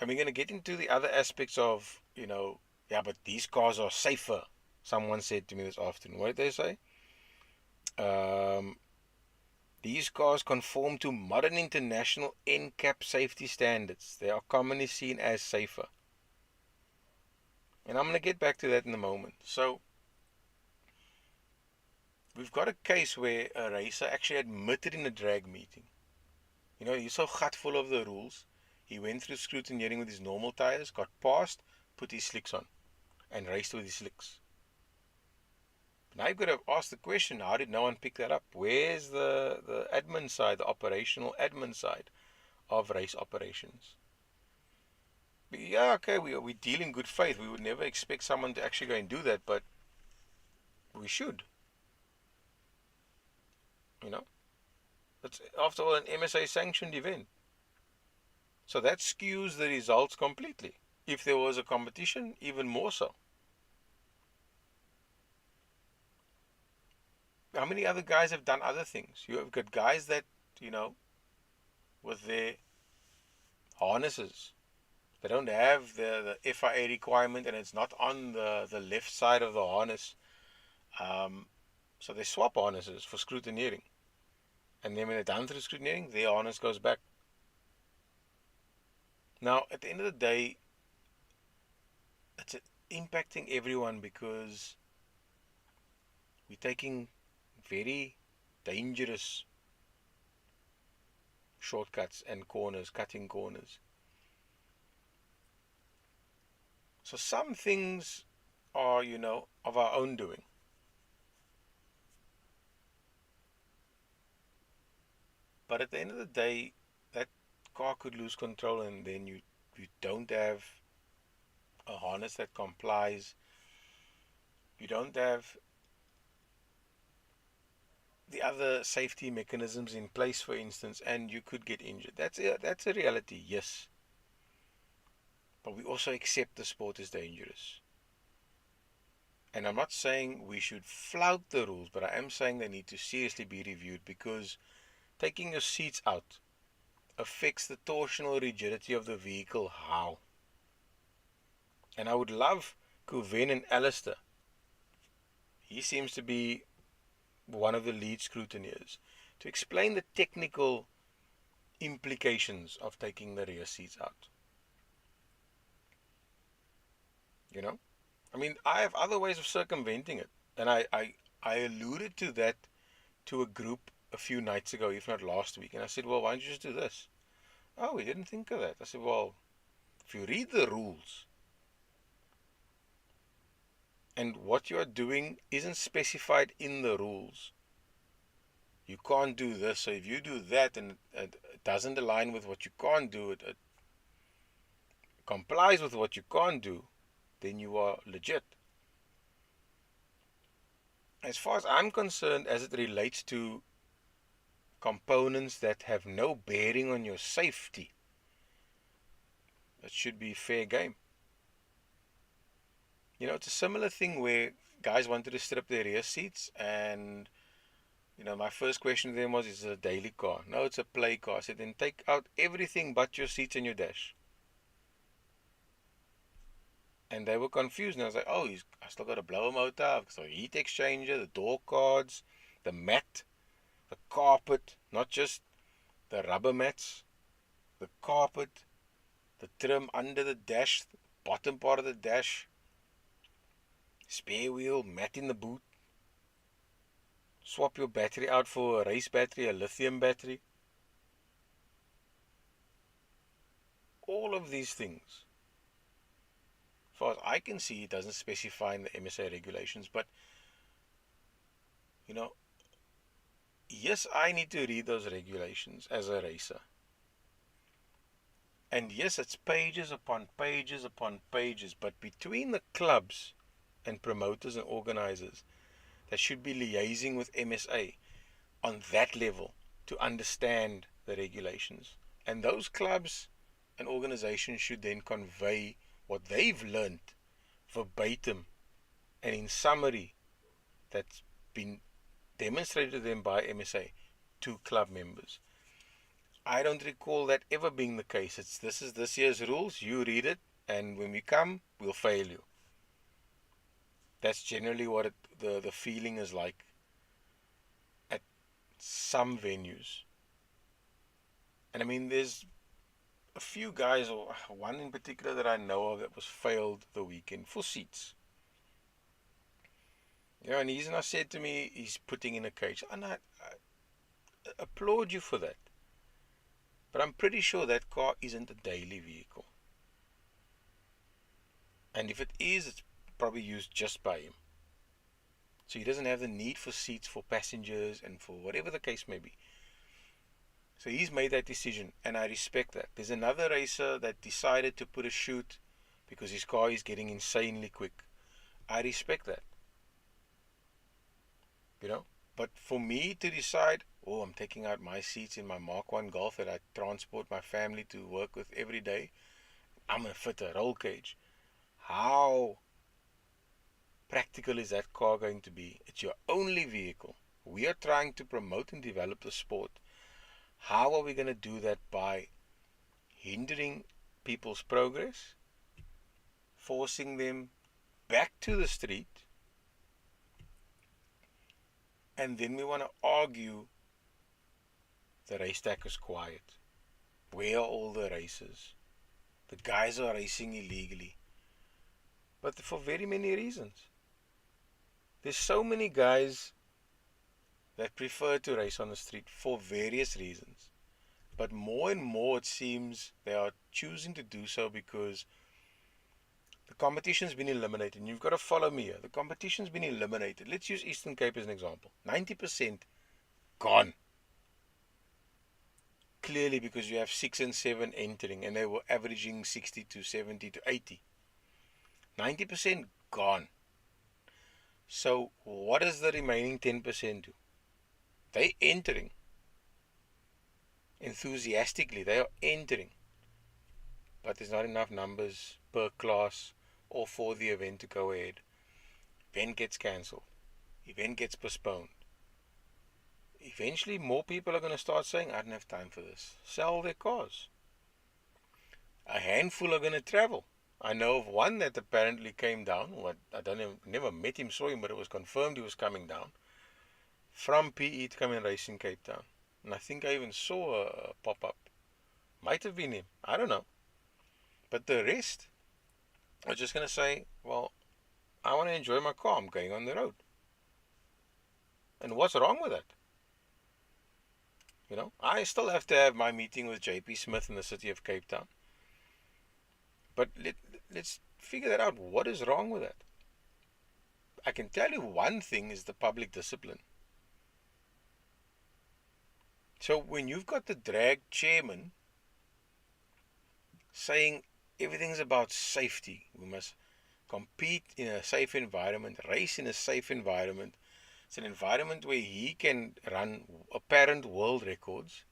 And we're going to get into the other aspects of, yeah, but these cars are safer. Someone said to me this afternoon. What did they say? These cars conform to modern international NCAP safety standards. They are commonly seen as safer. And I'm going to get back to that in a moment. So, we've got a case where a racer actually admitted in a drag meeting. He's so gut full of the rules. He went through scrutineering with his normal tires, got passed, put his slicks on, and raced with his slicks. Now you've got to ask the question, how did no one pick that up? Where's the admin side, the operational admin side of race operations? Yeah, okay, we deal in good faith. We would never expect someone to actually go and do that, but we should. It's after all an MSA sanctioned event. So that skews the results completely. If there was a competition, even more so. How many other guys have done other things? You have got guys that, with their harnesses, they don't have the FIA requirement and it's not on the left side of the harness. So they swap harnesses for scrutineering. And then when they're done through scrutineering, their harness goes back. Now, at the end of the day, it's impacting everyone because we're taking very dangerous shortcuts and corners, cutting corners. So some things are, of our own doing. But at the end of the day, that car could lose control and then you don't have a harness that complies. You don't have the other safety mechanisms in place, for instance, and you could get injured. That's a reality, yes. But we also accept the sport is dangerous. And I'm not saying we should flout the rules, but I am saying they need to seriously be reviewed because taking your seats out affects the torsional rigidity of the vehicle. How? And I would love Kuven and Alistair. He seems to be one of the lead scrutineers to explain the technical implications of taking the rear seats out. I mean, I have other ways of circumventing it. And I alluded to that to a group a few nights ago, if not last week. And I said, well, why don't you just do this? Oh, we didn't think of that. I said, well, if you read the rules and what you are doing isn't specified in the rules, you can't do this. So if you do that and it doesn't align with what you can't do, it complies with what you can't do, then you are legit. As far as I'm concerned, as it relates to components that have no bearing on your safety, it should be fair game. It's a similar thing where guys wanted to strip their rear seats and my first question to them was, is it a daily car? No, it's a play car. I said, then take out everything but your seats and your dash. And they were confused. And I was like, oh, I still got a blower motor, I've got a heat exchanger, the door cards, the mat, the carpet, not just the rubber mats, the carpet, the trim under the dash, the bottom part of the dash, spare wheel, mat in the boot. Swap your battery out for a race battery, a lithium battery. All of these things, as far as I can see, it doesn't specify in the MSA regulations, but yes, I need to read those regulations as a racer. And yes, it's pages upon pages upon pages, but between the clubs and promoters and organizers that should be liaising with MSA on that level to understand the regulations. And those clubs and organizations should then convey what they've learned verbatim and in summary that's been demonstrated to them by MSA to club members. I don't recall that ever being the case. This is this year's rules, you read it, and when we come, we'll fail you. That's generally what the feeling is like at some venues. And I mean, there's a few guys, or one in particular that I know of that was failed the weekend for seats. And he's not said to me he's putting in a cage. And I applaud you for that. But I'm pretty sure that car isn't a daily vehicle. And if it is, it's probably used just by him. So he doesn't have the need for seats for passengers and for whatever the case may be. So he's made that decision, and I respect that. There's another racer that decided to put a chute because his car is getting insanely quick. I respect that. But for me to decide, I'm taking out my seats in my Mark 1 Golf that I transport my family to work with every day, I'm going to fit a roll cage. How practical is that car going to be? It's your only vehicle. We are trying to promote and develop the sport. How are we going to do that by hindering people's progress, forcing them back to the street, and then we want to argue the racetrack is quiet? Where are all the races? The guys are racing illegally. But for very many reasons. There's so many guys that prefer to race on the street for various reasons. But more and more it seems they are choosing to do so because the competition's been eliminated. And you've got to follow me here. The competition's been eliminated. Let's use Eastern Cape as an example. 90% gone. Clearly because you have 6 and 7 entering and they were averaging 60 to 70 to 80. 90% gone. So what does the remaining 10% do? They entering. Enthusiastically, they are entering. But there's not enough numbers per class or for the event to go ahead. Event gets cancelled. Event gets postponed. Eventually, more people are going to start saying, I don't have time for this. Sell their cars. A handful are going to travel. I know of one that apparently came down. Never met him, saw him, but it was confirmed he was coming down from PE to come and race in Cape Town. And I think I even saw a pop-up. Might have been him. I don't know. But the rest are just going to say, well, I want to enjoy my car. I'm going on the road. And what's wrong with that? I still have to have my meeting with JP Smith in the city of Cape Town. But let's figure that out. What is wrong with that? I can tell you one thing is the public discipline. So when you've got the drag chairman saying everything's about safety, we must compete in a safe environment, race in a safe environment. It's an environment where he can run apparent world records.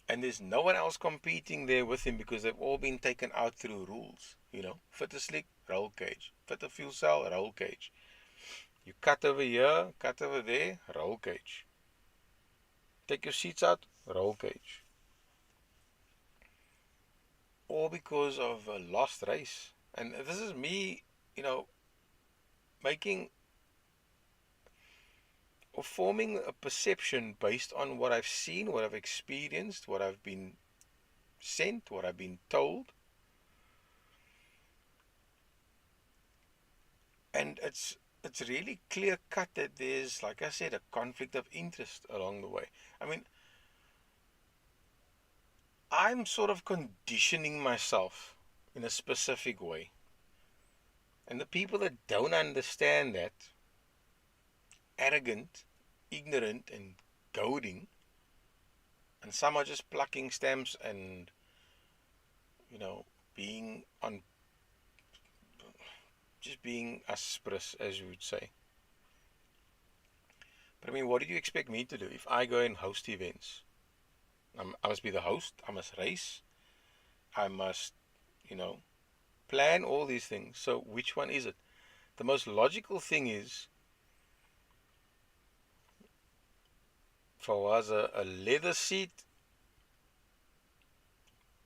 And there's no one else competing there with him because they've all been taken out through rules. Fit a slick, roll cage. Fit a fuel cell, roll cage. You cut over here, cut over there, roll cage. Take your seats out, roll cage. All because of a lost race. And this is me, making or forming a perception based on what I've seen, what I've experienced, what I've been sent, what I've been told. And it's really clear cut that there's, like I said, a conflict of interest along the way. I mean, I'm sort of conditioning myself in a specific way. And the people that don't understand that, arrogant, ignorant and goading, and some are just plucking stamps and, being on, just being asperous, as you would say. But I mean, what do you expect me to do if I go and host events? I must be the host, I must race, I must, plan all these things. So which one is it? The most logical thing is, for us, a leather seat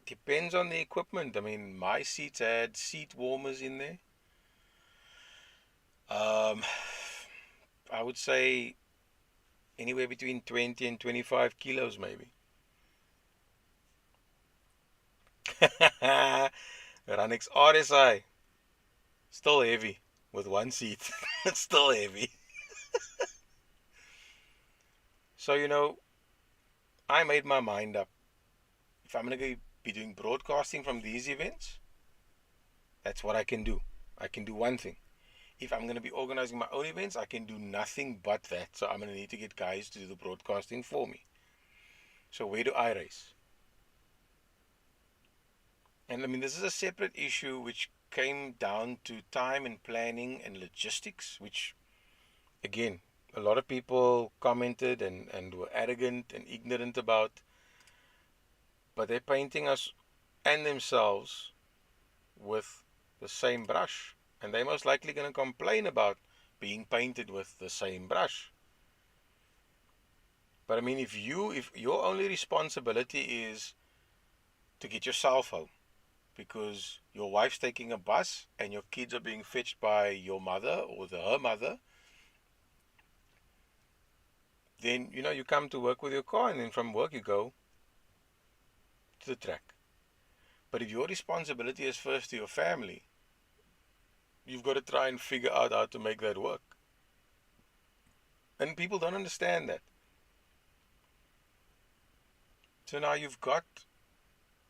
depends on the equipment. I mean, my seats had seat warmers in there. I would say anywhere between 20 and 25 kilos, maybe. Ranix RSI, still heavy with one seat. It's still heavy. So, I made my mind up. If I'm going to be doing broadcasting from these events, that's what I can do. I can do one thing. If I'm going to be organizing my own events, I can do nothing but that. So I'm going to need to get guys to do the broadcasting for me. So where do I race? And I mean, this is a separate issue which came down to time and planning and logistics, which, again, a lot of people commented and were arrogant and ignorant about. But they're painting us and themselves with the same brush. And they're most likely going to complain about being painted with the same brush. But I mean, if your only responsibility is to get yourself home, because your wife's taking a bus and your kids are being fetched by your mother or her mother, then, you come to work with your car, and then from work you go to the track. But if your responsibility is first to your family, you've got to try and figure out how to make that work. And people don't understand that. So now you've got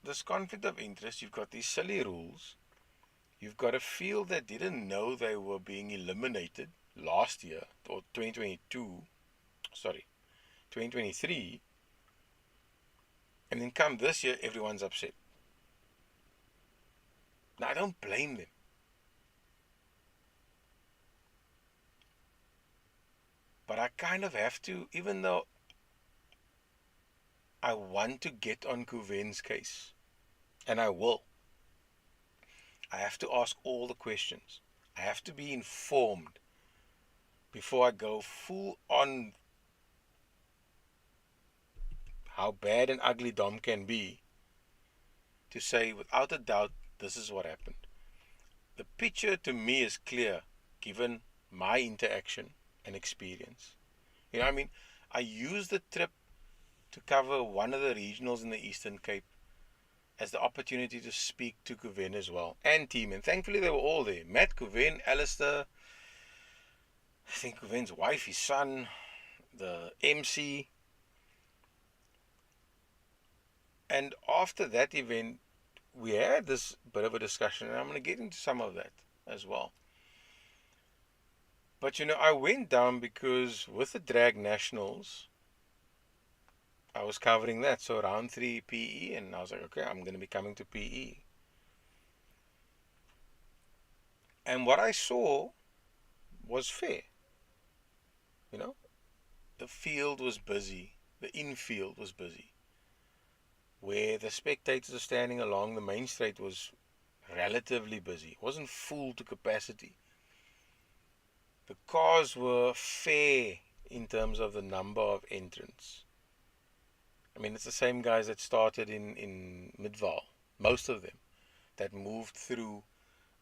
this conflict of interest, you've got these silly rules, you've got a field that didn't know they were being eliminated last year, or 2023, and then come this year, everyone's upset. Now, I don't blame them. But I kind of have to, even though I want to get on Kuven's case, and I will. I have to ask all the questions. I have to be informed before I go full on how bad and ugly Dom can be, to say without a doubt, this is what happened. The picture to me is clear, given my interaction and experience. I mean, I used the trip to cover one of the regionals in the Eastern Cape as the opportunity to speak to Kuven as well, and team. And thankfully they were all there. Matt, Kuven, Alistair, I think Kuven's wife, his son, the MC. And after that event, we had this bit of a discussion, and I'm going to get into some of that as well. But I went down because with the drag nationals, I was covering that. So round 3 PE, and I was like, okay, I'm going to be coming to PE. And what I saw was fair. The field was busy. The infield was busy. Where the spectators are standing along the main straight was relatively busy. It wasn't full to capacity. The cars were fair in terms of the number of entrants. I mean, it's the same guys that started in Midvaal, most of them, that moved through.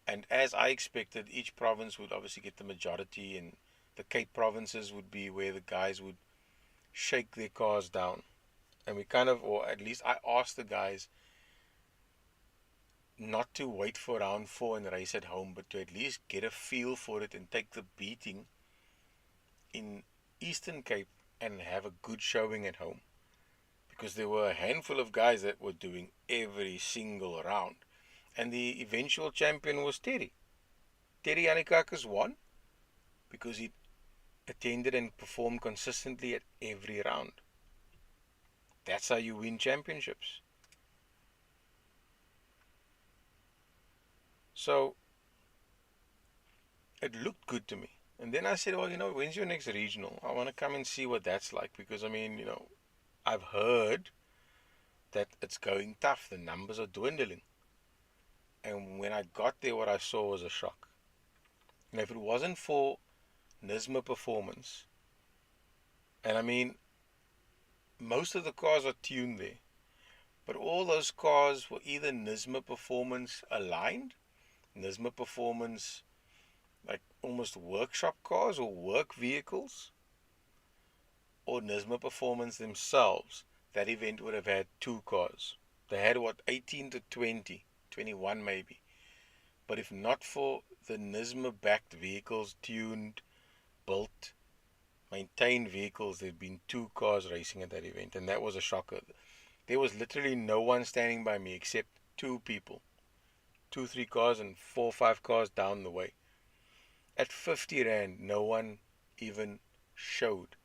And as I expected, each province would obviously get the majority, and the Cape provinces would be where the guys would shake their cars down. And we kind of, or at least I asked the guys not to wait for round 4 and race at home, but to at least get a feel for it and take the beating in Eastern Cape and have a good showing at home. Because there were a handful of guys that were doing every single round. And the eventual champion was Terry. Terry Yanikakis won because he attended and performed consistently at every round. That's how you win championships. So it looked good to me. And then I said, well, when's your next regional? I want to come and see what that's like, because I've heard that it's going tough. The numbers are dwindling. And when I got there, what I saw was a shock. And if it wasn't for NISMA performance, and most of the cars are tuned there, but all those cars were either NISMA performance aligned, NISMA performance like almost workshop cars or work vehicles, or NISMA performance themselves. That event would have had two cars. They had 18 to 20, 21 maybe. But if not for the NISMA backed vehicles, tuned, built, maintained vehicles, there'd been two cars racing at that event, and that was a shocker. There was literally no one standing by me except two people, 2-3 cars and 4-5 cars down the way. At 50 Rand, no one even showed.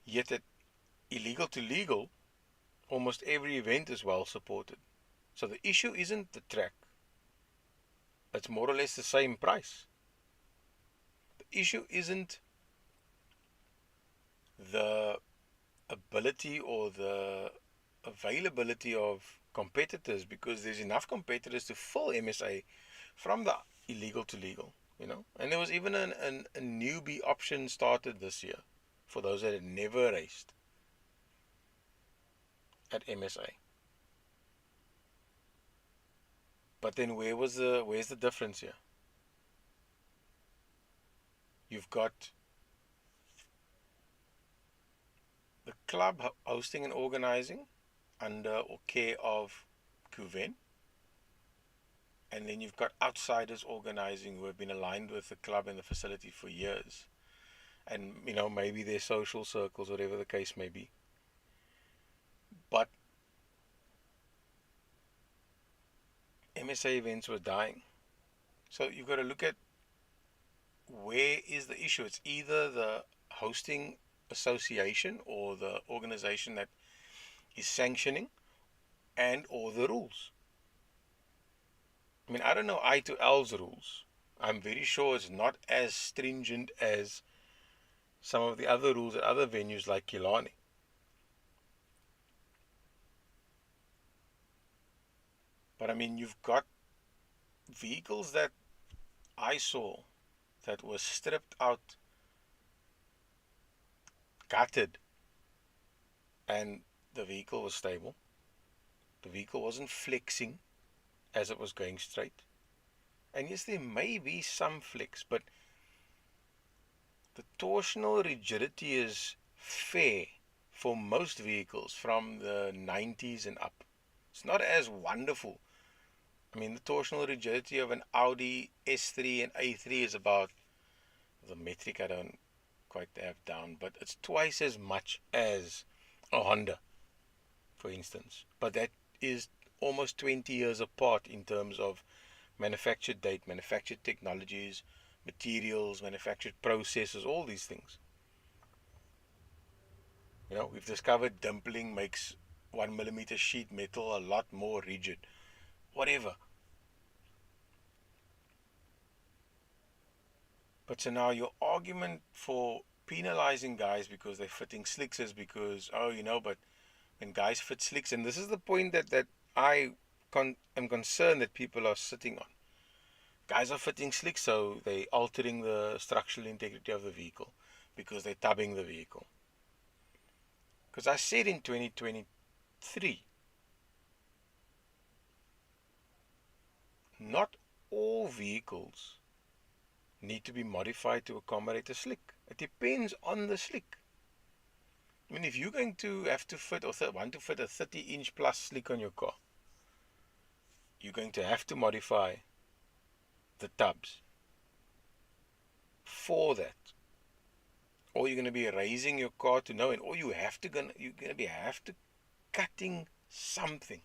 Yet at illegal to legal, almost every event is well supported. So the issue isn't the track. It's more or less the same price. The issue isn't the ability or the availability of competitors, because there's enough competitors to fill MSA from the illegal to legal, And there was even a newbie option started this year for those that had never raced at MSA. But then where's the difference here? You've got the club hosting and organizing under or care of Kuven. And then you've got outsiders organizing who have been aligned with the club and the facility for years. And, maybe their social circles, whatever the case may be. But MSA events were dying. So you've got to look at where is the issue. It's either the hosting association or the organization that is sanctioning, and or the rules. I don't know I to L's rules. I'm very sure it's not as stringent as some of the other rules at other venues like Killarney. But you've got vehicles that I saw that were stripped out, gutted, and the vehicle was stable. The vehicle wasn't flexing as it was going straight. And yes, there may be some flex, but the torsional rigidity is fair for most vehicles from the 90s and up. It's not as wonderful. The torsional rigidity of an Audi S3 and A3 is about, the metric I don't quite have down, but it's twice as much as a Honda, for instance. But that is almost 20 years apart in terms of manufactured date, manufactured technologies, materials, manufactured processes, all these things. We've discovered dimpling makes 1mm sheet metal a lot more rigid. Whatever. But so now your argument for penalizing guys because they're fitting slicks is because, but when guys fit slicks, and this is the point that I am concerned that people are sitting on. Guys are fitting slicks, so they're altering the structural integrity of the vehicle because they're tubbing the vehicle. Because I said in 2023, not all vehicles need to be modified to accommodate a slick. It depends on the slick. If you're going to have to fit or want to fit a 30-inch plus slick on your car, you're going to have to modify the tubs for that. Or you're going to be raising your car to no end, or you're going to have to cutting something.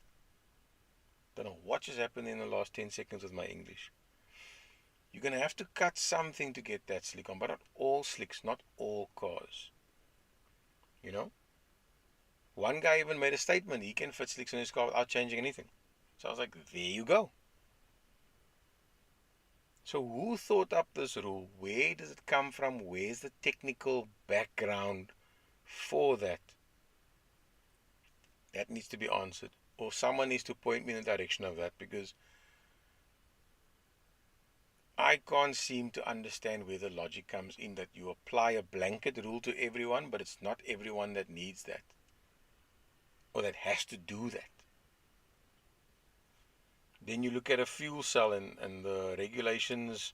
Don't know what just happened in the last 10 seconds with my English. You're going to have to cut something to get that slick on, but not all slicks, not all cars. You know? One guy even made a statement, he can fit slicks on his car without changing anything. So I was like, there you go. So who thought up this rule? Where does it come from? Where's the technical background for that? That needs to be answered. Or someone needs to point me in the direction of that, because I can't seem to understand where the logic comes in that you apply a blanket rule to everyone, but it's not everyone that needs that or that has to do that. Then you look at a fuel cell and the regulations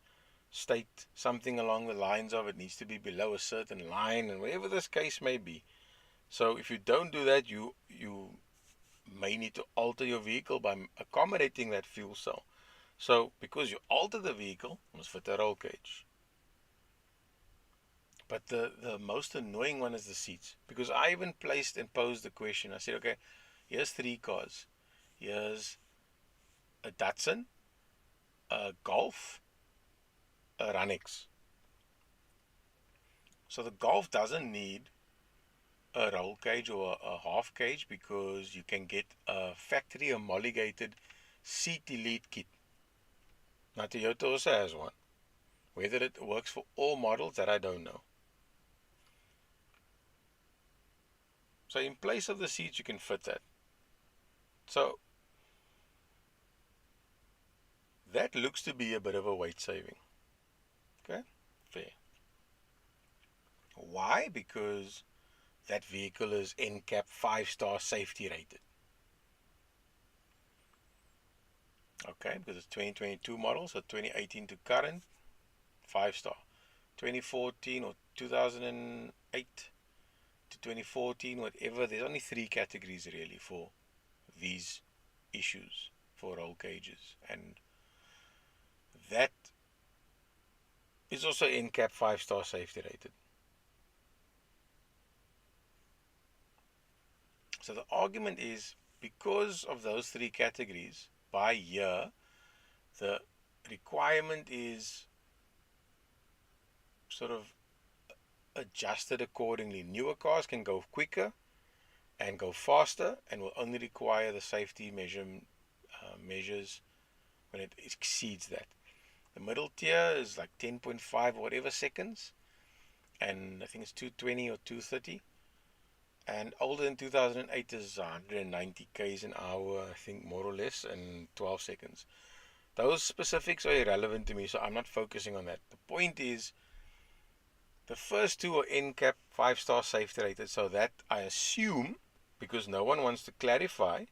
state something along the lines of it needs to be below a certain line, and whatever this case may be. So if you don't do that, you may need to alter your vehicle by accommodating that fuel cell. So because you alter the vehicle, you must fit a roll cage. But the most annoying one is the seats, because I even placed and posed the question. I said, okay, here's 3 cars. Here's a Datsun, a Golf, a Runx. So the Golf doesn't need a roll cage or a half cage, because you can get a factory homologated seat elite kit. Now Toyota also has one. Whether it works for all models, that I don't know. So in place of the seats, you can fit that. So that looks to be a bit of a weight saving. Okay, fair. Why? Because that vehicle is NCAP 5-star safety rated. Okay, because it's 2022 model, so 2018 to current, 5-star. 2014 or 2008 to 2014, whatever, there's only 3 categories really for these issues for roll cages, and that is also NCAP 5-star safety rated. So the argument is, because of those 3 categories, by year, the requirement is sort of adjusted accordingly. Newer cars can go quicker and go faster, and will only require the safety measures when it exceeds that. The middle tier is like 10.5 or whatever seconds, and I think it's 220 or 230. And older than 2008 is 190 k's an hour, I think, more or less, and 12 seconds. Those specifics are irrelevant to me, so I'm not focusing on that. The point is, the first 2 are NCAP 5-star safety rated, so that, I assume, because no one wants to clarify,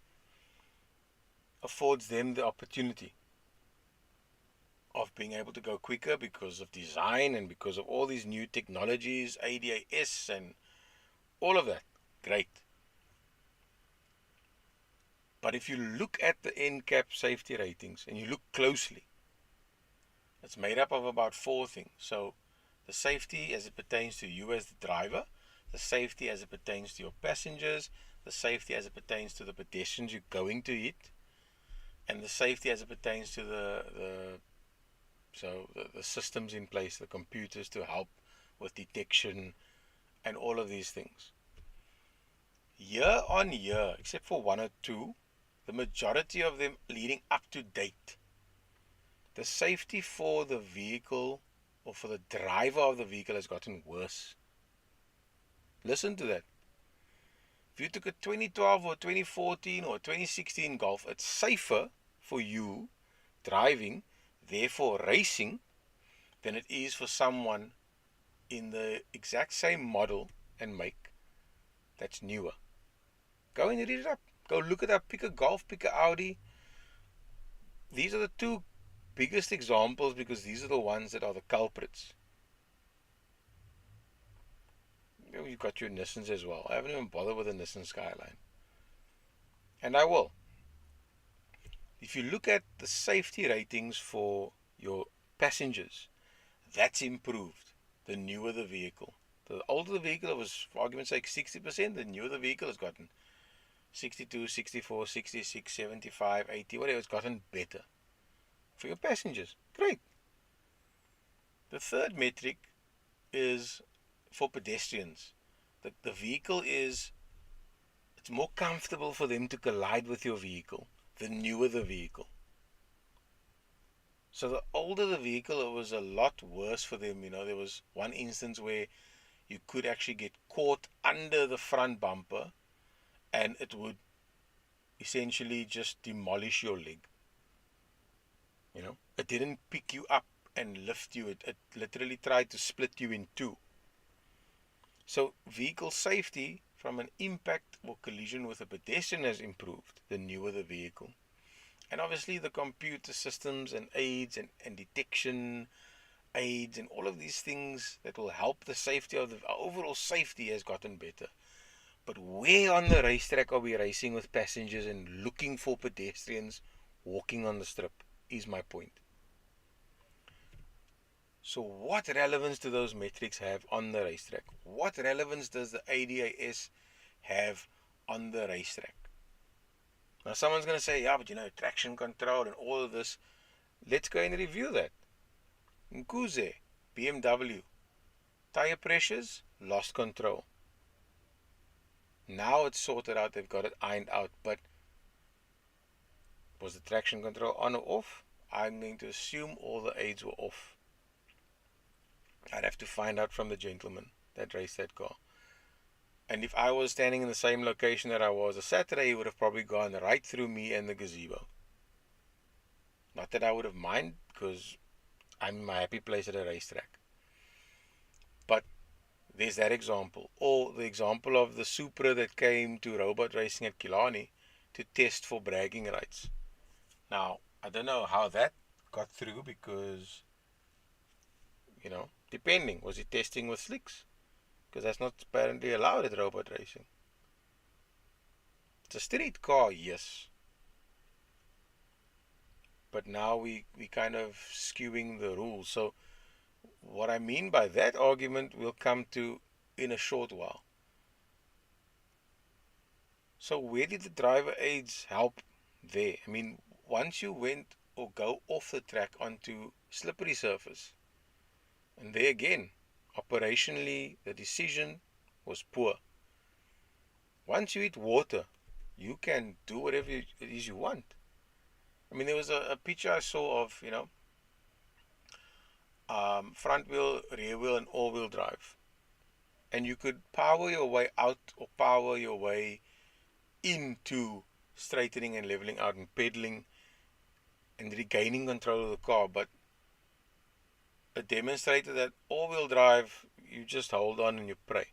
affords them the opportunity of being able to go quicker because of design and because of all these new technologies, ADAS and all of that. Great. But if you look at the NCAP safety ratings and you look closely, it's made up of about 4 things. So the safety as it pertains to you as the driver, the safety as it pertains to your passengers, the safety as it pertains to the pedestrians you're going to hit, and the safety as it pertains to the systems in place, the computers to help with detection and all of these things. Year on year, except for 1 or 2, the majority of them leading up to date, the safety for the vehicle or for the driver of the vehicle has gotten worse. Listen to that. If you took a 2012 or 2014 or 2016 Golf, it's safer for you driving, therefore racing, than it is for someone in the exact same model and make that's newer. Go and read it up. Go look it up. Pick a Golf, pick a Audi. These are the 2 biggest examples, because these are the ones that are the culprits. You've got your Nissans as well. I haven't even bothered with the Nissan Skyline. And I will. If you look at the safety ratings for your passengers, that's improved the newer the vehicle. The older the vehicle was, for argument's sake, 60%, the newer the vehicle has gotten 62, 64, 66, 75, 80, whatever. It's gotten better. For your passengers, great. The third metric is for pedestrians. The vehicle is, it's more comfortable for them to collide with your vehicle, the newer the vehicle. So the older the vehicle, it was a lot worse for them. There was one instance where you could actually get caught under the front bumper and it would essentially just demolish your leg. It didn't pick you up and lift you. It literally tried to split you in two. So vehicle safety from an impact or collision with a pedestrian has improved the newer the vehicle. And obviously the computer systems and aids and detection aids and all of these things that will help the safety of the overall safety has gotten better. But where on the racetrack are we racing with passengers and looking for pedestrians walking on the strip is my point. So what relevance do those metrics have on the racetrack? What relevance does the ADAS have on the racetrack? Now someone's going to say, yeah, but traction control and all of this. Let's go and review that. Nkuze, BMW, tire pressures, lost control. Now it's sorted out, they've got it ironed out, but was the traction control on or off? I'm going to assume all the aids were off. I'd have to find out from the gentleman that raced that car. And if I was standing in the same location that I was a Saturday, he would have probably gone right through me and the gazebo. Not that I would have minded, because I'm in my happy place at a racetrack. But there's that example. Or the example of the Supra that came to robot racing at Killarney to test for bragging rights. Now, I don't know how that got through because, depending. Was he testing with slicks? Because that's not apparently allowed at robot racing. It's a street car, yes. But now we kind of skewing the rules. So what I mean by that argument we'll come to in a short while. So where did the driver aids help there? I mean, once you went or go off the track onto slippery surface, and there again, operationally the decision was poor. Once you hit water, you can do whatever it is you want. I mean, there was a picture I saw of, front wheel, rear wheel, and all wheel drive. And you could power your way out or power your way into straightening and leveling out and pedaling and regaining control of the car. But it demonstrated that all wheel drive, you just hold on and you pray.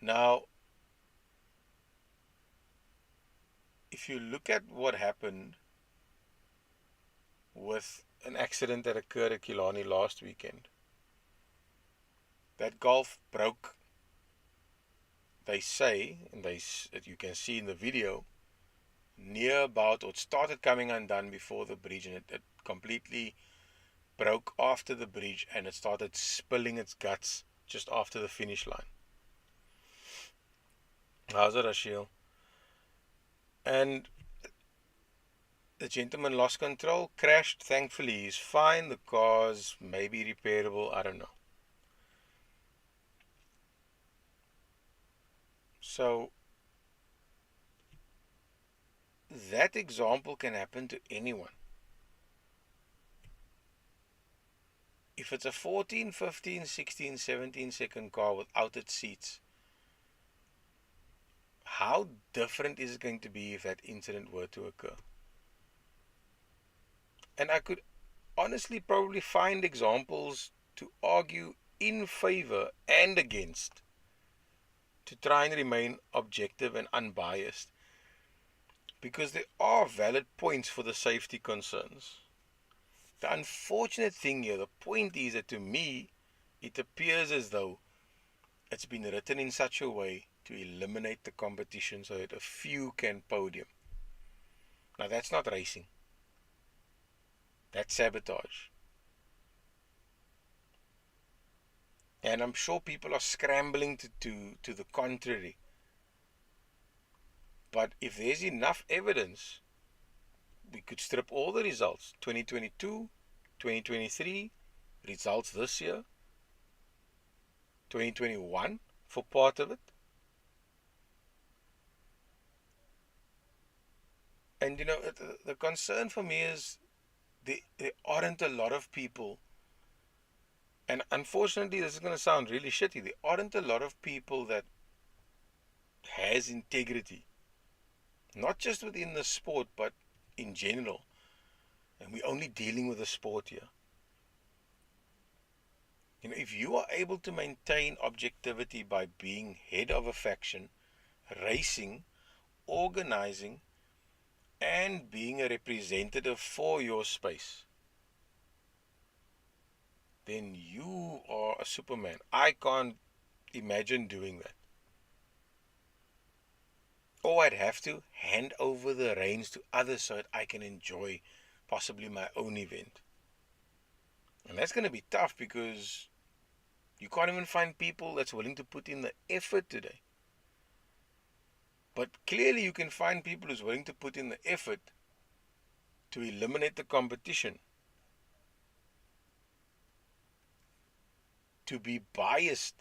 Now, if you look at what happened with an accident that occurred at Killarney last weekend, that Golf broke, they say, and you can see in the video, near about, or it started coming undone before the bridge, and it completely broke after the bridge, and it started spilling its guts just after the finish line. How's it, Rachel? And the gentleman lost control, crashed. Thankfully, he's fine. The car's maybe repairable. I don't know. So, that example can happen to anyone. If it's a 14, 15, 16, 17 second car without its seats, how different is it going to be if that incident were to occur? And I could honestly probably find examples to argue in favor and against, to try and remain objective and unbiased, because there are valid points for the safety concerns. The unfortunate thing here, the point is that to me, it appears as though it's been written in such a way to eliminate the competition so that a few can podium. Now that's not racing. That's sabotage. And I'm sure people are scrambling to the contrary. But if there's enough evidence we could strip all the results, 2022, 2023, results this year, 2021 for part of it. And the concern for me is there aren't a lot of people, and unfortunately this is going to sound really shitty, there aren't a lot of people that has integrity, not just within the sport but in general. And we're only dealing with the sport here. If you are able to maintain objectivity by being head of a faction, racing, organizing, and being a representative for your space, then you are a Superman. I can't imagine doing that. Or I'd have to hand over the reins to others so that I can enjoy possibly my own event. And that's going to be tough because you can't even find people that's willing to put in the effort today. But clearly you can find people who's willing to put in the effort to eliminate the competition, to be biased,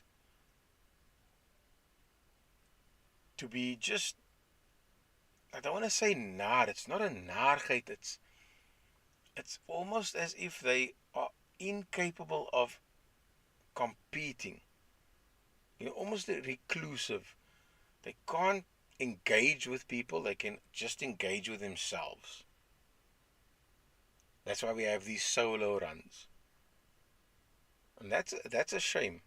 to be just, I don't want to say naar, it's not a naargheid, it's almost as if they are incapable of competing. Almost reclusive. They can't engage with people, they can just engage with themselves. That's why we have these solo runs. And that's a shame.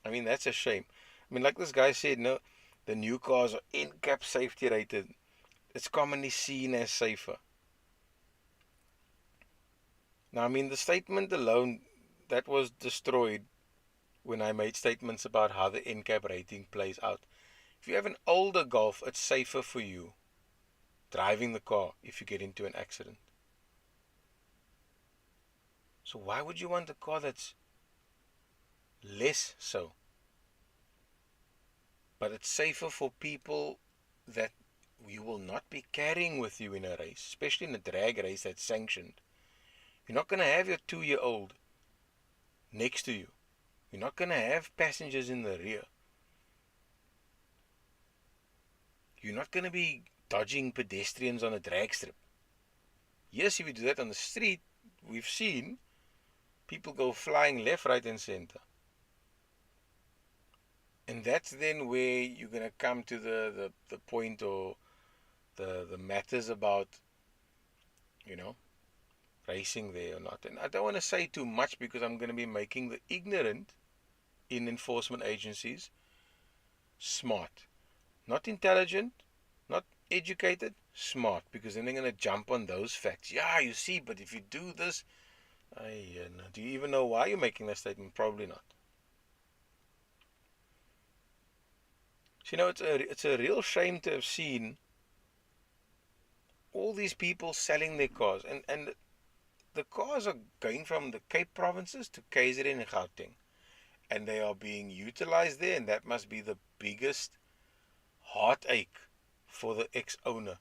That's a shame. Like this guy said, no, the new cars are NCAP safety rated. It's commonly seen as safer. Now, the statement alone, that was destroyed when I made statements about how the NCAP rating plays out. If you have an older Golf, it's safer for you driving the car if you get into an accident. So why would you want a car that's less so? But it's safer for people that you will not be carrying with you in a race, especially in a drag race that's sanctioned. You're not going to have your 2-year-old next to you. You're not going to have passengers in the rear. You're not going to be dodging pedestrians on a drag strip. Yes, if you do that on the street, we've seen people go flying left, right, and center. And that's then where you're going to come to the point or the matters about, racing there or not. And I don't want to say too much because I'm going to be making the ignorant in enforcement agencies smart. Not intelligent, not educated, smart. Because then they're going to jump on those facts. Yeah, you see, but if you do this, do you even know why you're making that statement? Probably not. So, it's a real shame to have seen all these people selling their cars. And the cars are going from the Cape provinces to KZN and Gauteng. And they are being utilized there. And that must be the biggest heartache for the ex-owner.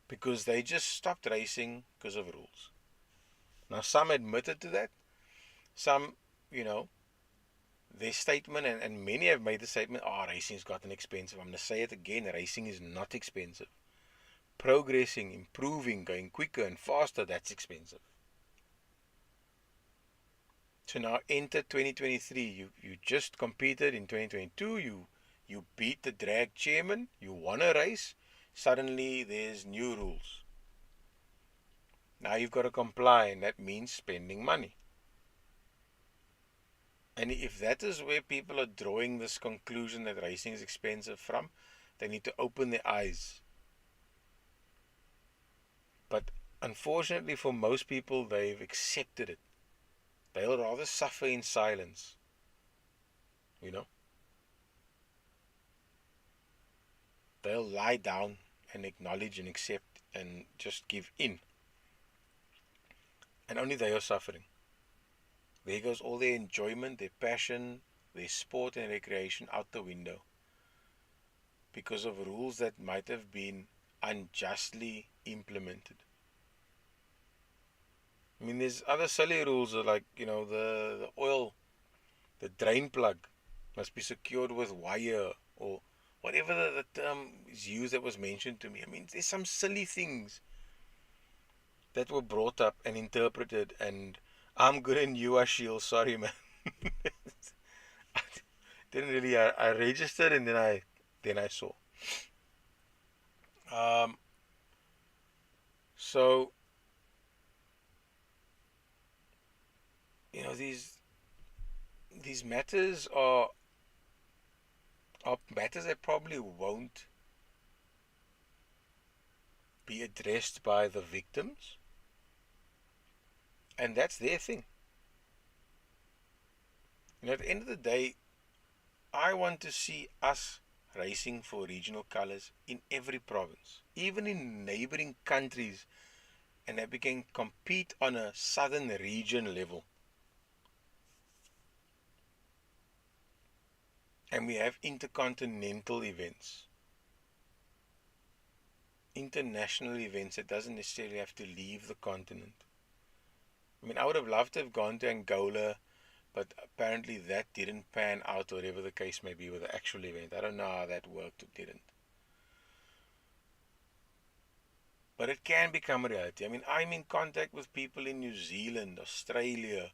Because they just stopped racing because of rules. Now, some admitted to that. Some, their statement, and many have made the statement, racing's gotten expensive. I'm going to say it again, racing is not expensive. Progressing, improving, going quicker and faster, that's expensive. So now enter 2023. You just competed in 2022. You beat the drag chairman. You won a race. Suddenly there's new rules. Now you've got to comply, and that means spending money. And if that is where people are drawing this conclusion that racing is expensive from, they need to open their eyes. But unfortunately for most people, they've accepted it. They'll rather suffer in silence. They'll lie down and acknowledge and accept and just give in. And only they are suffering. There goes all their enjoyment, their passion, their sport and recreation out the window. Because of rules that might have been unjustly implemented. I mean, there's other silly rules like, the oil, the drain plug must be secured with wire or whatever the term is used that was mentioned to me. I mean, there's some silly things that were brought up and interpreted, and I'm good and you are shield. Sorry, man. I didn't really. I registered and then I saw. Um, so these matters are matters that probably won't be addressed by the victims, and that's their thing. At the end of the day, I want to see us racing for regional colors in every province, even in neighboring countries, and that we can compete on a southern region level. And we have intercontinental events, international events that doesn't necessarily have to leave the continent. I mean, I would have loved to have gone to Angola, but apparently that didn't pan out, whatever the case may be with the actual event. I don't know how that worked or didn't. But it can become a reality. I mean, I'm in contact with people in New Zealand, Australia,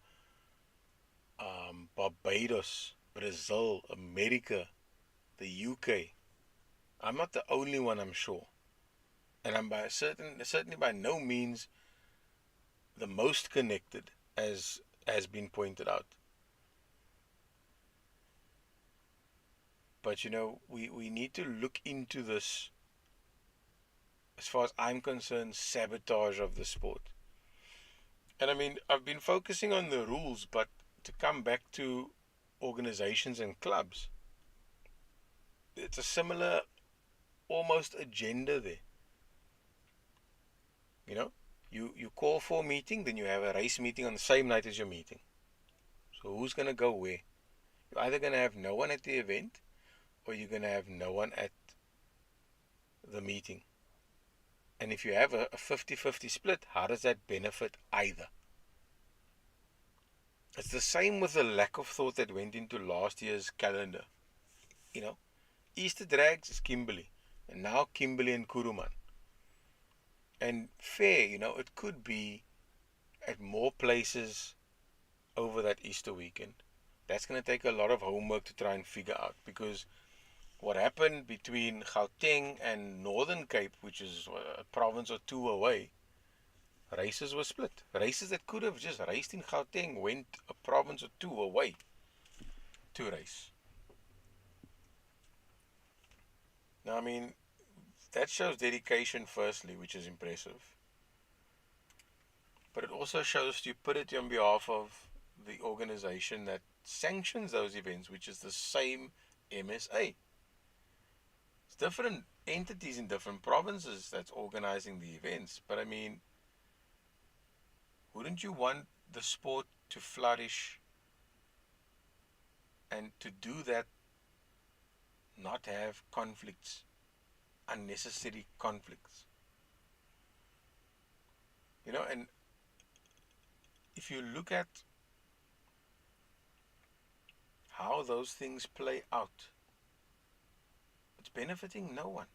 Barbados, Brazil, America, the UK. I'm not the only one, I'm sure. And I'm certainly by no means the most connected, as has been pointed out. But we need to look into this, as far as I'm concerned, sabotage of the sport. And I mean, I've been focusing on the rules, but to come back to organizations and clubs, it's a similar almost agenda there. You call for a meeting, then you have a race meeting on the same night as your meeting. So who's going to go where? You're either going to have no one at the event, or you're going to have no one at the meeting. And if you have a 50-50 split, how does that benefit either? It's the same with the lack of thought that went into last year's calendar. Easter Drags is Kimberley, and now Kimberley and Kuruman. And fair, it could be at more places over that Easter weekend. That's going to take a lot of homework to try and figure out, because what happened between Gauteng and Northern Cape, which is a province or two away, races were split. Races that could have just raced in Gauteng went a province or two away to race. Now, I mean, that shows dedication, firstly, which is impressive. But it also shows stupidity on behalf of the organization that sanctions those events, which is the same MSA. It's different entities in different provinces that's organizing the events. But I mean, wouldn't you want the sport to flourish, and to do that, not have conflicts, unnecessary conflicts? And if you look at how those things play out, it's benefiting no one.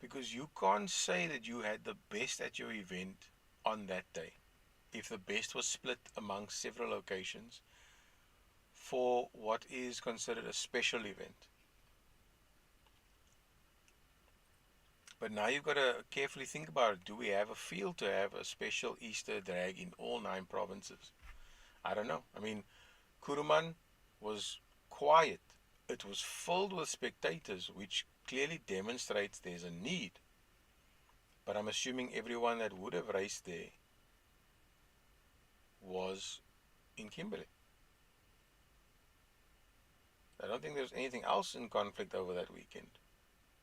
Because you can't say that you had the best at your event on that day, if the best was split among several locations for what is considered a special event. But now you've got to carefully think about it. Do we have a field to have a special Easter drag in all 9 provinces? I don't know. I mean, Kuruman was quiet. It was filled with spectators, which clearly demonstrates there's a need. But I'm assuming everyone that would have raced there was in Kimberley. I don't think there was anything else in conflict over that weekend.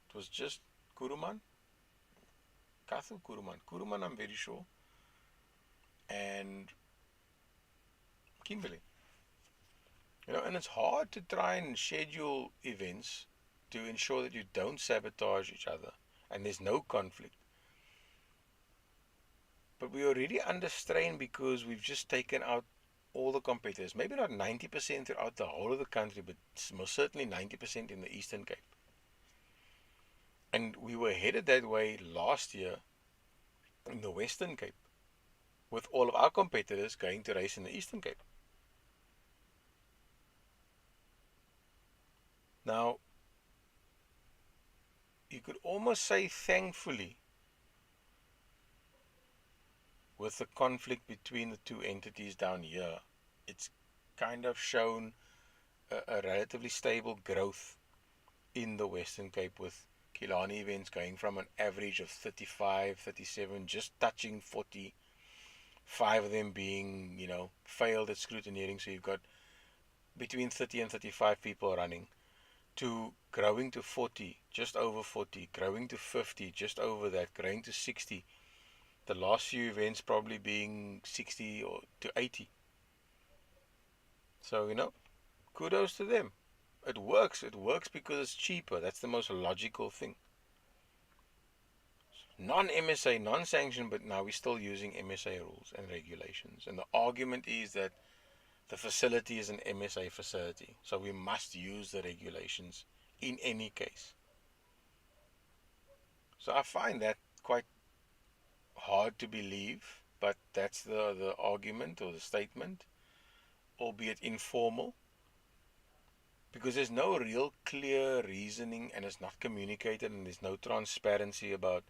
It was just Kuruman, Kathu Kuruman, I'm very sure, and Kimberley. And it's hard to try and schedule events to ensure that you don't sabotage each other and there's no conflict. But we are already under strain because we've just taken out all the competitors. Maybe not 90% throughout the whole of the country, but most certainly 90% in the Eastern Cape. And we were headed that way last year in the Western Cape, with all of our competitors going to race in the Eastern Cape. Now, you could almost say thankfully, with the conflict between the two entities down here, it's kind of shown a relatively stable growth in the Western Cape, with Killarney events going from an average of 35, 37, just touching 40, 5 of them being, failed at scrutineering, so you've got between 30 and 35 people running, to growing to 40, just over 40, growing to 50, just over that, growing to 60. The last few events probably being 60 or to 80. So, kudos to them. It works. It works because it's cheaper. That's the most logical thing. Non-MSA, non-sanctioned, but now we're still using MSA rules and regulations. And the argument is that the facility is an MSA facility, so we must use the regulations in any case. So I find that quite hard to believe, but that's the argument or the statement, albeit informal, because there's no real clear reasoning and it's not communicated and there's no transparency about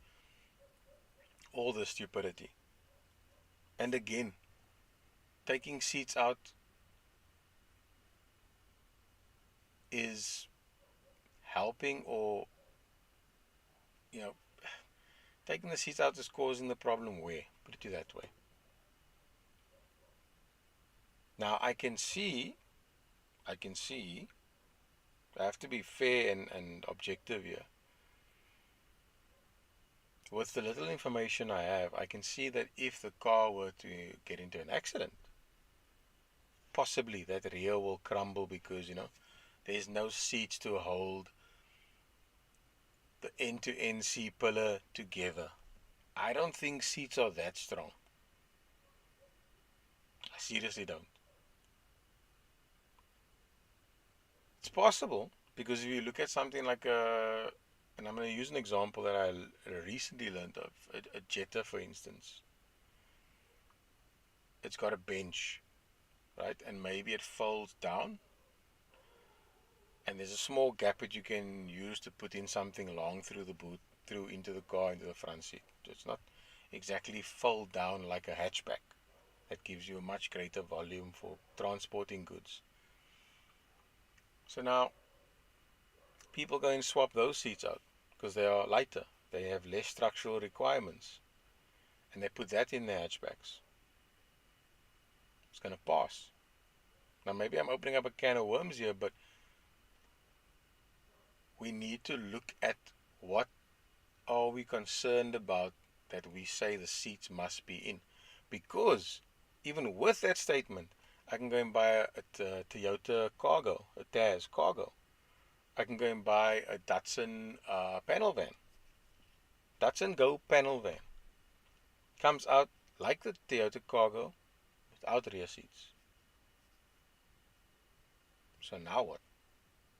all the stupidity. And again, taking seats out is helping, or taking the seats out is causing the problem where? Put it that way. Now I can see, I have to be fair and objective here. With the little information I have, I can see that if the car were to get into an accident, possibly that rear will crumble because, there's no seats to hold the end-to-end C-pillar together. I don't think seats are that strong. I seriously don't. It's possible, because if you look at something like and I'm going to use an example that I recently learned of, a Jetta, for instance. It's got a bench, right? And maybe it folds down, and there's a small gap that you can use to put in something long through the boot, through into the car, into the front seat. So it's not exactly fold down like a hatchback. That gives you a much greater volume for transporting goods. So now, people go and swap those seats out because they are lighter. They have less structural requirements. And they put that in their hatchbacks. It's going to pass. Now maybe I'm opening up a can of worms here, but we need to look at what are we concerned about that we say the seats must be in. Because even with that statement, I can go and buy a Toyota Cargo, a Taz Cargo. I can go and buy a Datsun panel van. Datsun Go panel van. Comes out like the Toyota Cargo without rear seats. So now what?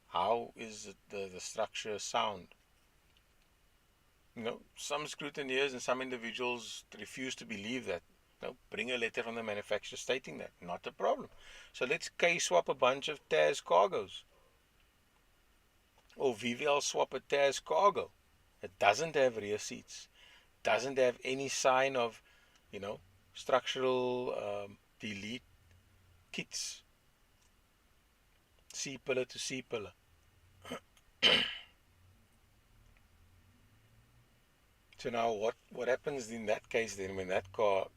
How is the structure sound? Some scrutineers and some individuals refuse to believe that. Bring a letter from the manufacturer stating that. Not a problem. So let's K-swap a bunch of Taz Cargos. Or VVL swap a Taz Cargo. It doesn't have rear seats. Doesn't have any sign of, structural delete kits. C-pillar to C-pillar. So now what happens in that case then when that car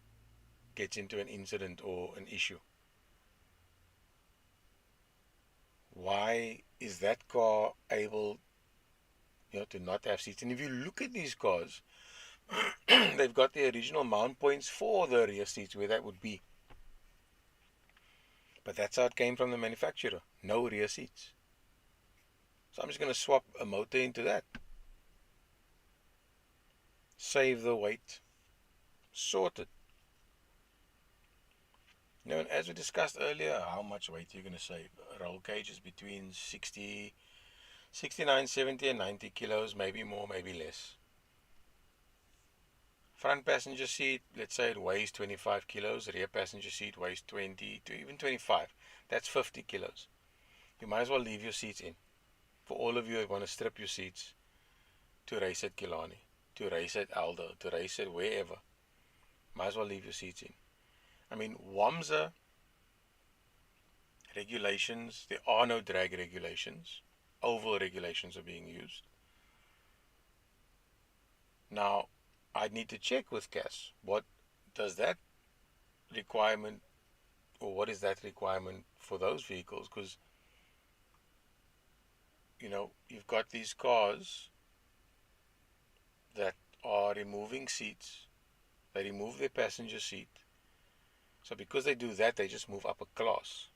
gets into an incident or an issue? Why is that car able to not have seats? And if you look at these cars, they've got the original mount points for the rear seats where that would be. But that's how it came from the manufacturer. No rear seats. So I'm just going to swap a motor into that. Save the weight. Sorted. And as we discussed earlier, how much weight you're going to save. A roll cage is between 69, 70 and 90 kilos, maybe more, maybe less. Front passenger seat, let's say it weighs 25 kilos. Rear passenger seat weighs 20 to even 25. That's 50 kilos. You might as well leave your seats in. For all of you who want to strip your seats to race at Killarney, to race at Aldo, to race at wherever, might as well leave your seats in. I mean, WAMSA regulations, there are no drag regulations. Oval regulations are being used. Now, I'd need to check with CAS. What does that requirement, or what is that requirement for those vehicles? Because, you've got these cars that are removing seats. They remove their passenger seat. So because they do that, they just move up a class.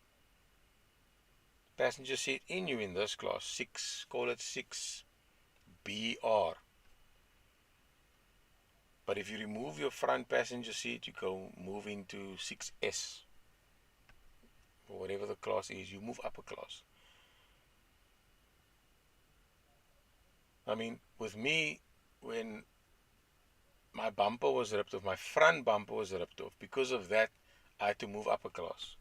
Passenger seat in, you in this class, 6, call it 6BR. But if you remove your front passenger seat, you go move into 6S. Or whatever the class is, you move up a class. I mean, with me, when my bumper was ripped off, my front bumper was ripped off, because of that, I had to move up a class.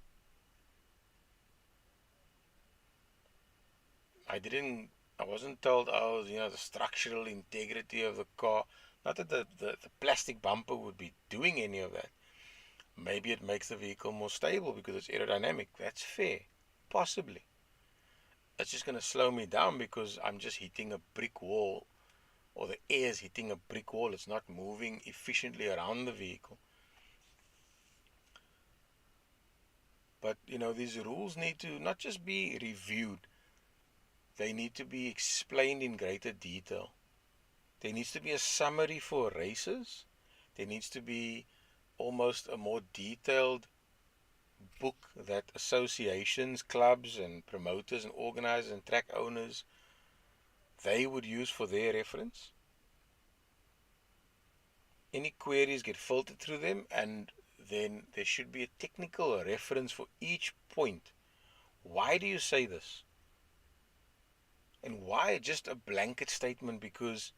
I wasn't told, the structural integrity of the car. Not that the plastic bumper would be doing any of that. Maybe it makes the vehicle more stable because it's aerodynamic. That's fair. Possibly. It's just going to slow me down because I'm just hitting a brick wall, or the air is hitting a brick wall. It's not moving efficiently around the vehicle. But, these rules need to not just be reviewed. They need to be explained in greater detail. There needs to be a summary for races. There needs to be almost a more detailed book that associations, clubs and promoters and organizers and track owners, they would use for their reference. Any queries get filtered through them, and then there should be a technical reference for each point. Why do you say this? And why just a blanket statement? Because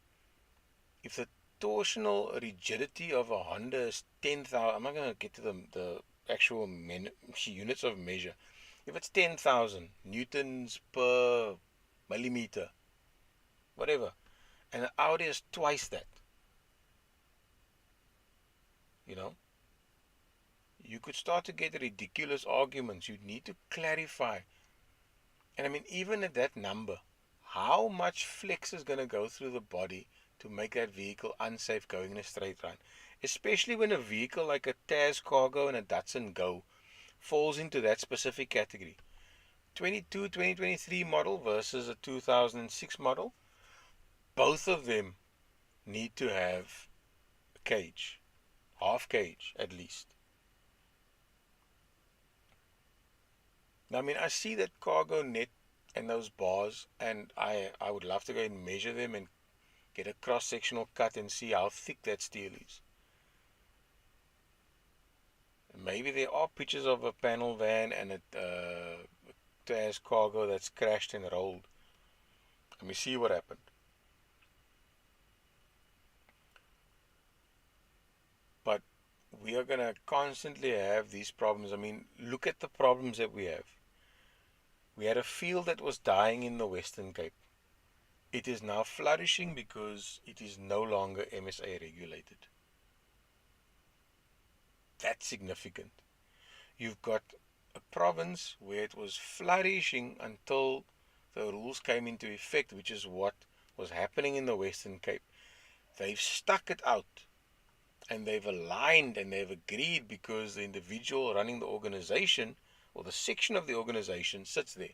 if the torsional rigidity of a Honda is 10,000, I'm not going to get to the actual units of measure. If it's 10,000 newtons per millimeter, whatever, and an Audi is twice that, you could start to get ridiculous arguments. You need to clarify. And I mean, even at that number, how much flex is going to go through the body to make that vehicle unsafe going in a straight line? Especially when a vehicle like a Taz Cargo and a Datsun Go falls into that specific category. 2023 model versus a 2006 model, both of them need to have a cage, half cage at least. Now, I mean, I see that cargo net and those bars, and I would love to go and measure them and get a cross-sectional cut and see how thick that steel is. Maybe there are pictures of a panel van and a Taz Cargo that's crashed and rolled. Let me see what happened. But we are going to constantly have these problems. I mean, look at the problems that we have. We had a field that was dying in the Western Cape. It is now flourishing because it is no longer MSA regulated. That's significant. You've got a province where it was flourishing until the rules came into effect, which is what was happening in the Western Cape. They've stuck it out, and they've aligned and they've agreed because the individual running the organization or the section of the organization sits there.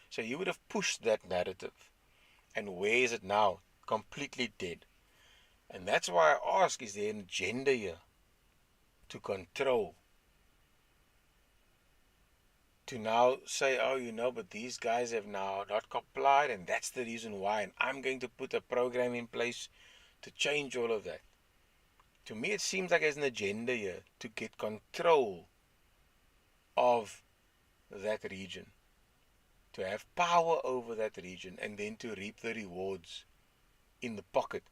So you would have pushed that narrative. And where is it now? Completely dead. And that's why I ask, is there an agenda here to control? to now say, oh, but these guys have now not complied, and that's the reason why, and I'm going to put a program in place to change all of that. To me, it seems like there's an agenda here to get control of that region, to have power over that region, and then to reap the rewards in the pocket.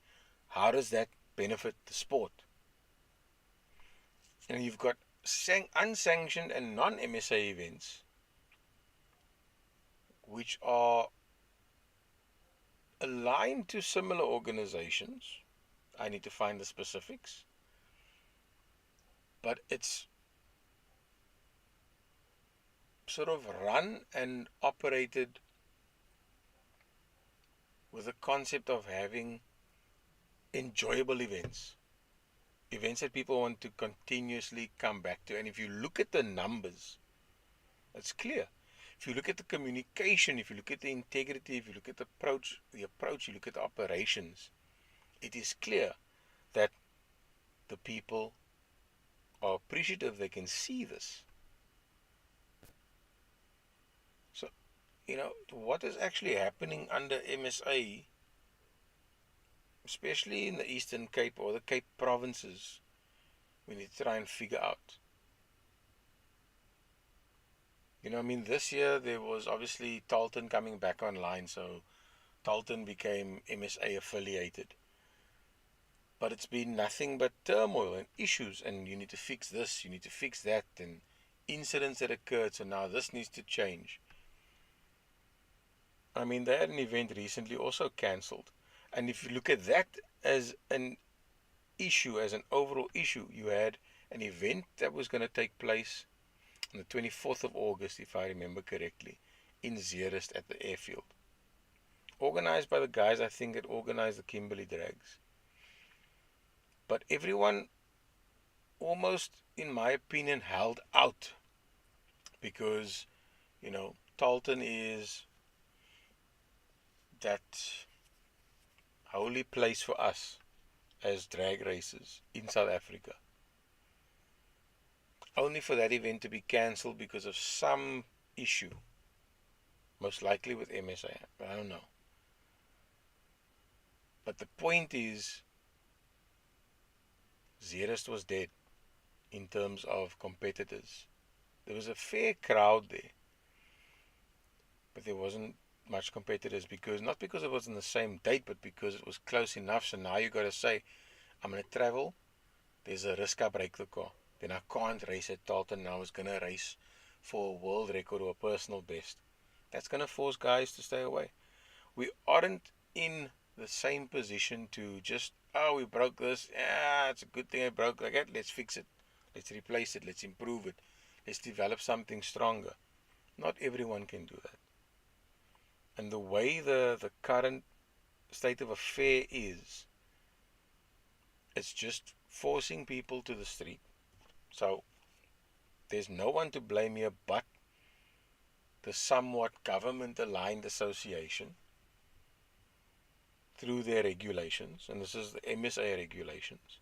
How does that benefit the sport? And you've got unsanctioned and non-MSA events, which are aligned to similar organizations. I need to find the specifics, but it's sort of run and operated with the concept of having enjoyable events that people want to continuously come back to. And if you look at the numbers, it's clear. If you look at the communication, if you look at the integrity, if you look at the approach, you look at the operations, it is clear that the people are appreciative. They can see this. So, what is actually happening under MSA, especially in the Eastern Cape or the Cape provinces, we need to try and figure out. This year there was obviously Talton coming back online, so Talton became MSA affiliated. But it's been nothing but turmoil and issues, and you need to fix this, you need to fix that, and incidents that occurred, so now this needs to change. They had an event recently also cancelled. And if you look at that as an issue, as an overall issue, you had an event that was going to take place on the 24th of August, if I remember correctly, in Zeerust at the airfield. Organized by the guys, I think, that organized the Kimberley Drags. But everyone almost, in my opinion, held out because, Talton is that holy place for us as drag racers in South Africa. Only for that event to be cancelled because of some issue, most likely with MSA, I don't know. But the point is, Zeerust was dead in terms of competitors. There was a fair crowd there, but there wasn't much competitors not because it was on the same date, but because it was close enough. So now you got to say, I'm going to travel, there's a risk I break the car, then I can't race at Talton. Now I was going to race for a world record or a personal best. That's going to force guys to stay away. We aren't in the same position to just, we broke this, it's a good thing I broke like that, let's fix it, let's replace it, let's improve it, let's develop something stronger. Not everyone can do that. And the way the current state of affair is, it's just forcing people to the street. So there's no one to blame here but the somewhat government-aligned association through their regulations, and this is the MSA regulations.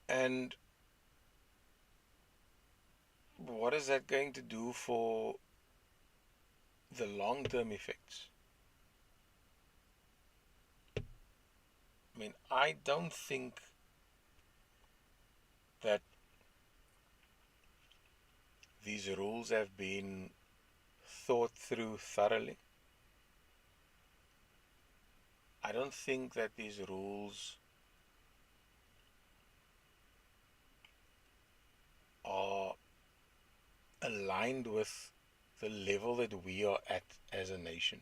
And what is that going to do for the long-term effects? I don't think that these rules have been thought through thoroughly. I don't think that these rules are aligned with the level that we are at as a nation.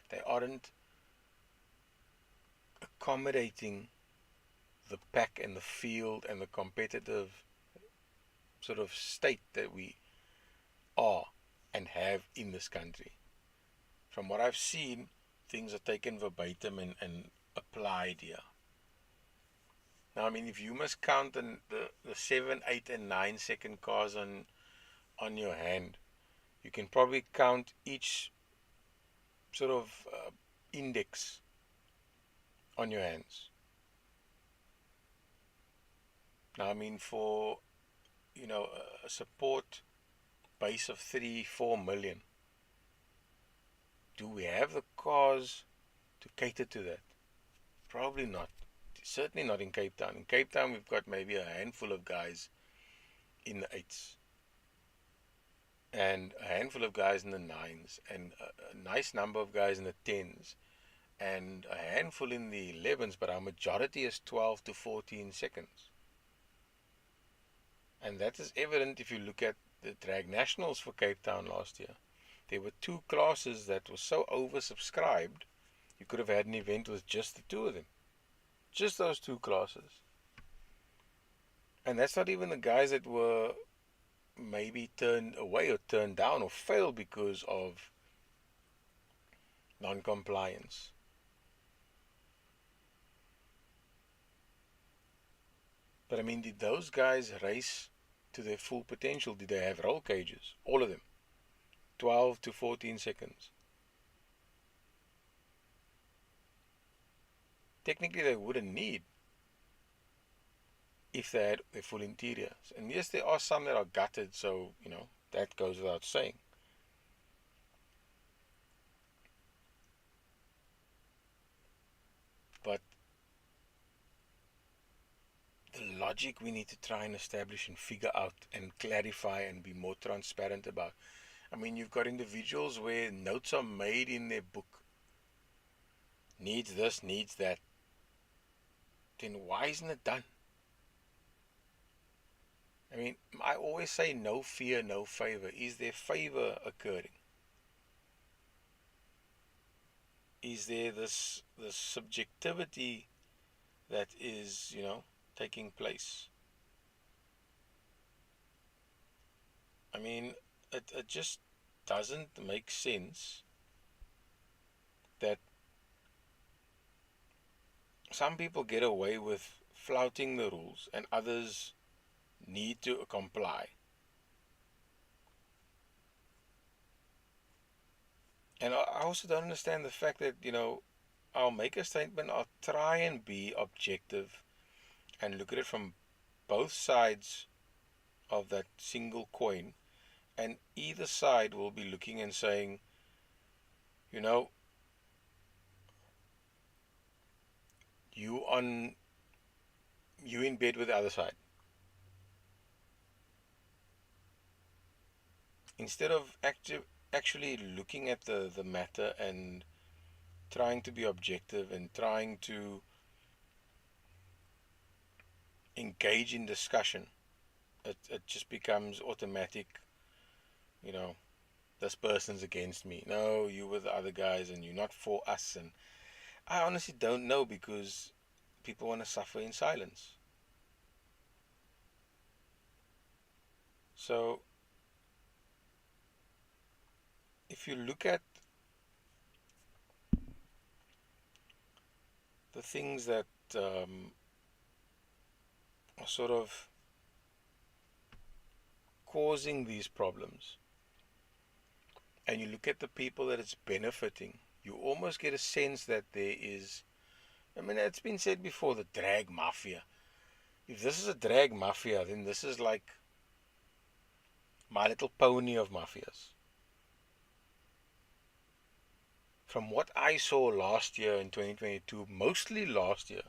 They aren't accommodating the pack and the field and the competitive sort of state that we are and have in this country. From what I've seen, things are taken verbatim and applied here. Now, if you must count the 7, 8, and 9 second cars on your hand, you can probably count each sort of index on your hands. Now, for a support base of 3-4 million. Do we have the cars to cater to that? Probably not. Certainly not in Cape Town. In Cape Town, we've got maybe a handful of guys in the 8s, and a handful of guys in the 9s, and a nice number of guys in the 10s, and a handful in the 11s, but our majority is 12 to 14 seconds. And that is evident if you look at the drag nationals for Cape Town last year. There were 2 classes that were so oversubscribed, you could have had an event with just the 2 of them. Just those 2 classes. And that's not even the guys that were maybe turned away or turned down or failed because of non-compliance. But I mean, did those guys race to their full potential? Did they have roll cages? All of them. 12 to 14 seconds. Technically, they wouldn't need if they had their full interiors. And yes, there are some that are gutted, so, that goes without saying. But the logic we need to try and establish and figure out and clarify and be more transparent about. I mean, you've got individuals where notes are made in their book. Needs this, needs that. Then why isn't it done? I mean, I always say no fear, no favor. Is there favor occurring? Is there this subjectivity that is, taking place? I mean, it just doesn't make sense that some people get away with flouting the rules and others need to comply. And I also don't understand the fact that, I'll make a statement, I'll try and be objective and look at it from both sides of that single coin, and either side will be looking and saying, you in bed with the other side. Instead of actually looking at the matter and trying to be objective and trying to engage in discussion, it just becomes automatic. This person's against me. No, you were the other guys and you're not for us. And I honestly don't know, because people want to suffer in silence. So if you look at the things that are sort of causing these problems, and you look at the people that it's benefiting, you almost get a sense that there is, it's been said before, the drag mafia. If this is a drag mafia, then this is like My Little Pony of mafias. From what I saw last year in 2022, mostly last year,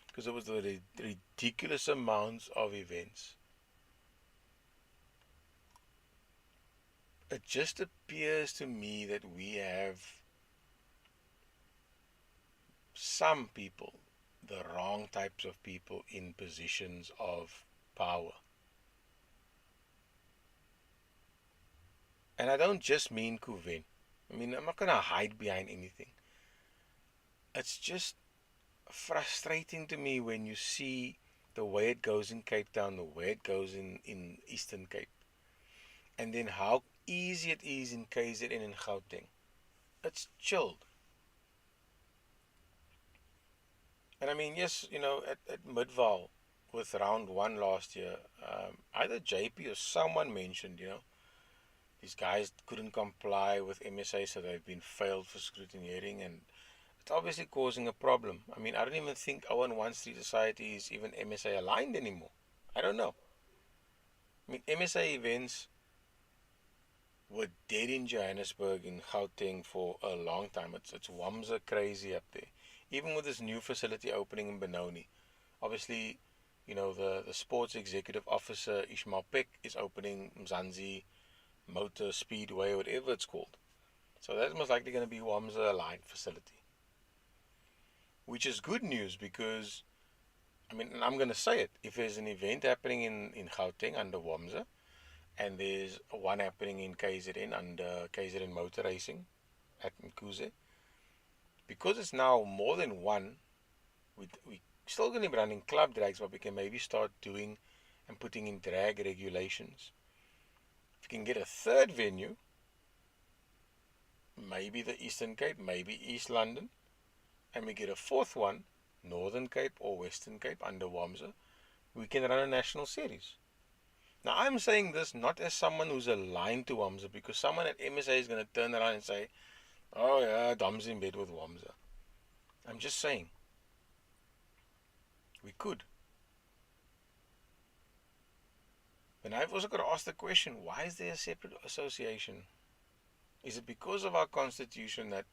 because it was the ridiculous amounts of events, it just appears to me that we have some people, the wrong types of people, in positions of power. And I don't just mean Kuven. I'm not going to hide behind anything. It's just frustrating to me when you see the way it goes in Cape Town, the way it goes in Eastern Cape, and then how easy it is in KZN and Gauteng. It's chilled. And yes, at Midval with round 1 last year, either JP or someone mentioned, these guys couldn't comply with MSA, so they've been failed for scrutineering, and it's obviously causing a problem. I don't even think 011 Street Society is even MSA aligned anymore. I don't know. I mean, MSA events were dead in Johannesburg, in Gauteng for a long time. It's Wamsa crazy up there. Even with this new facility opening in Benoni, obviously, the sports executive officer Ishmael Peck is opening Mzansi Motor Speedway, whatever it's called. So that's most likely going to be Wamsa aligned facility, which is good news because, I mean, and I'm going to say it, if there's an event happening in Gauteng under Wamsa, and there's one happening in KZN under KZN Motor Racing at Mkuze, because it's now more than one, we still going to be running club drags, but we can maybe start doing and putting in drag regulations. If you can get a third venue, maybe the Eastern Cape, maybe East London, and we get a fourth one, Northern Cape or Western Cape under WAMSA, we can run a national series. Now, I'm saying this not as someone who's aligned to WAMSA, because someone at MSA is going to turn around and say, oh yeah, Dom's in bed with WAMSA. I'm just saying, we could. And I've also got to ask the question, why is there a separate association? Is it because of our constitution that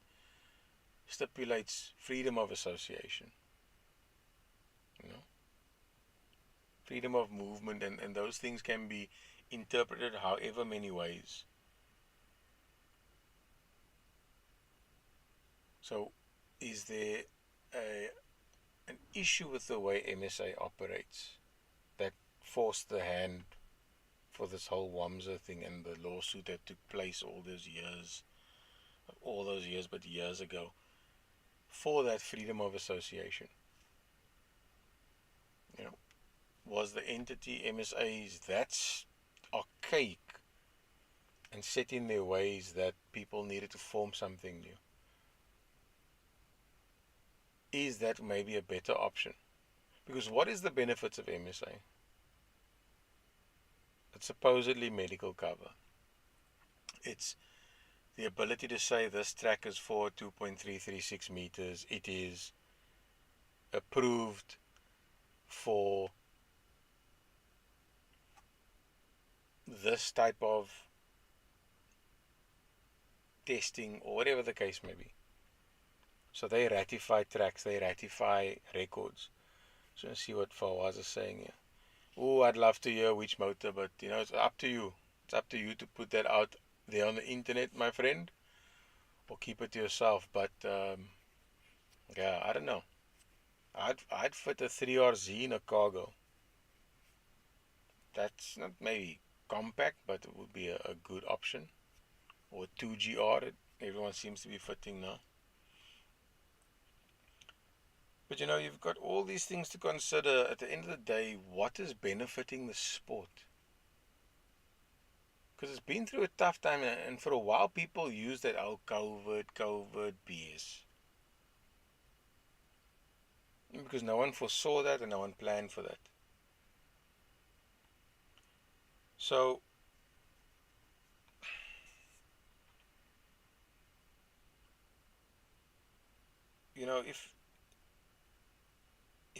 stipulates freedom of association? Freedom of movement, and those things can be interpreted however many ways. So, is there an issue with the way MSA operates that forced the hand for this whole WAMSA thing and the lawsuit that took place all those years, but years ago, for that freedom of association? Was the entity MSAs that's archaic and set in their ways that people needed to form something new? Is that maybe a better option? Because what is the benefits of MSA? It's supposedly medical cover. It's the ability to say this track is for 2.336 meters. It is approved for this type of testing, or whatever the case may be. So they ratify tracks, they ratify records. So let's see what Fawaz is saying here. Oh, I'd love to hear which motor, but it's up to you. It's up to you to put that out there on the internet, my friend, or keep it to yourself. But yeah, I don't know. I'd fit a 3RZ in a cargo. That's not maybe compact, but it would be a good option. Or 2GR, everyone seems to be fitting now. But you've got all these things to consider. At the end of the day, what is benefiting the sport? Because it's been through a tough time, and for a while people used that, COVID BS. Because no one foresaw that and no one planned for that. So, if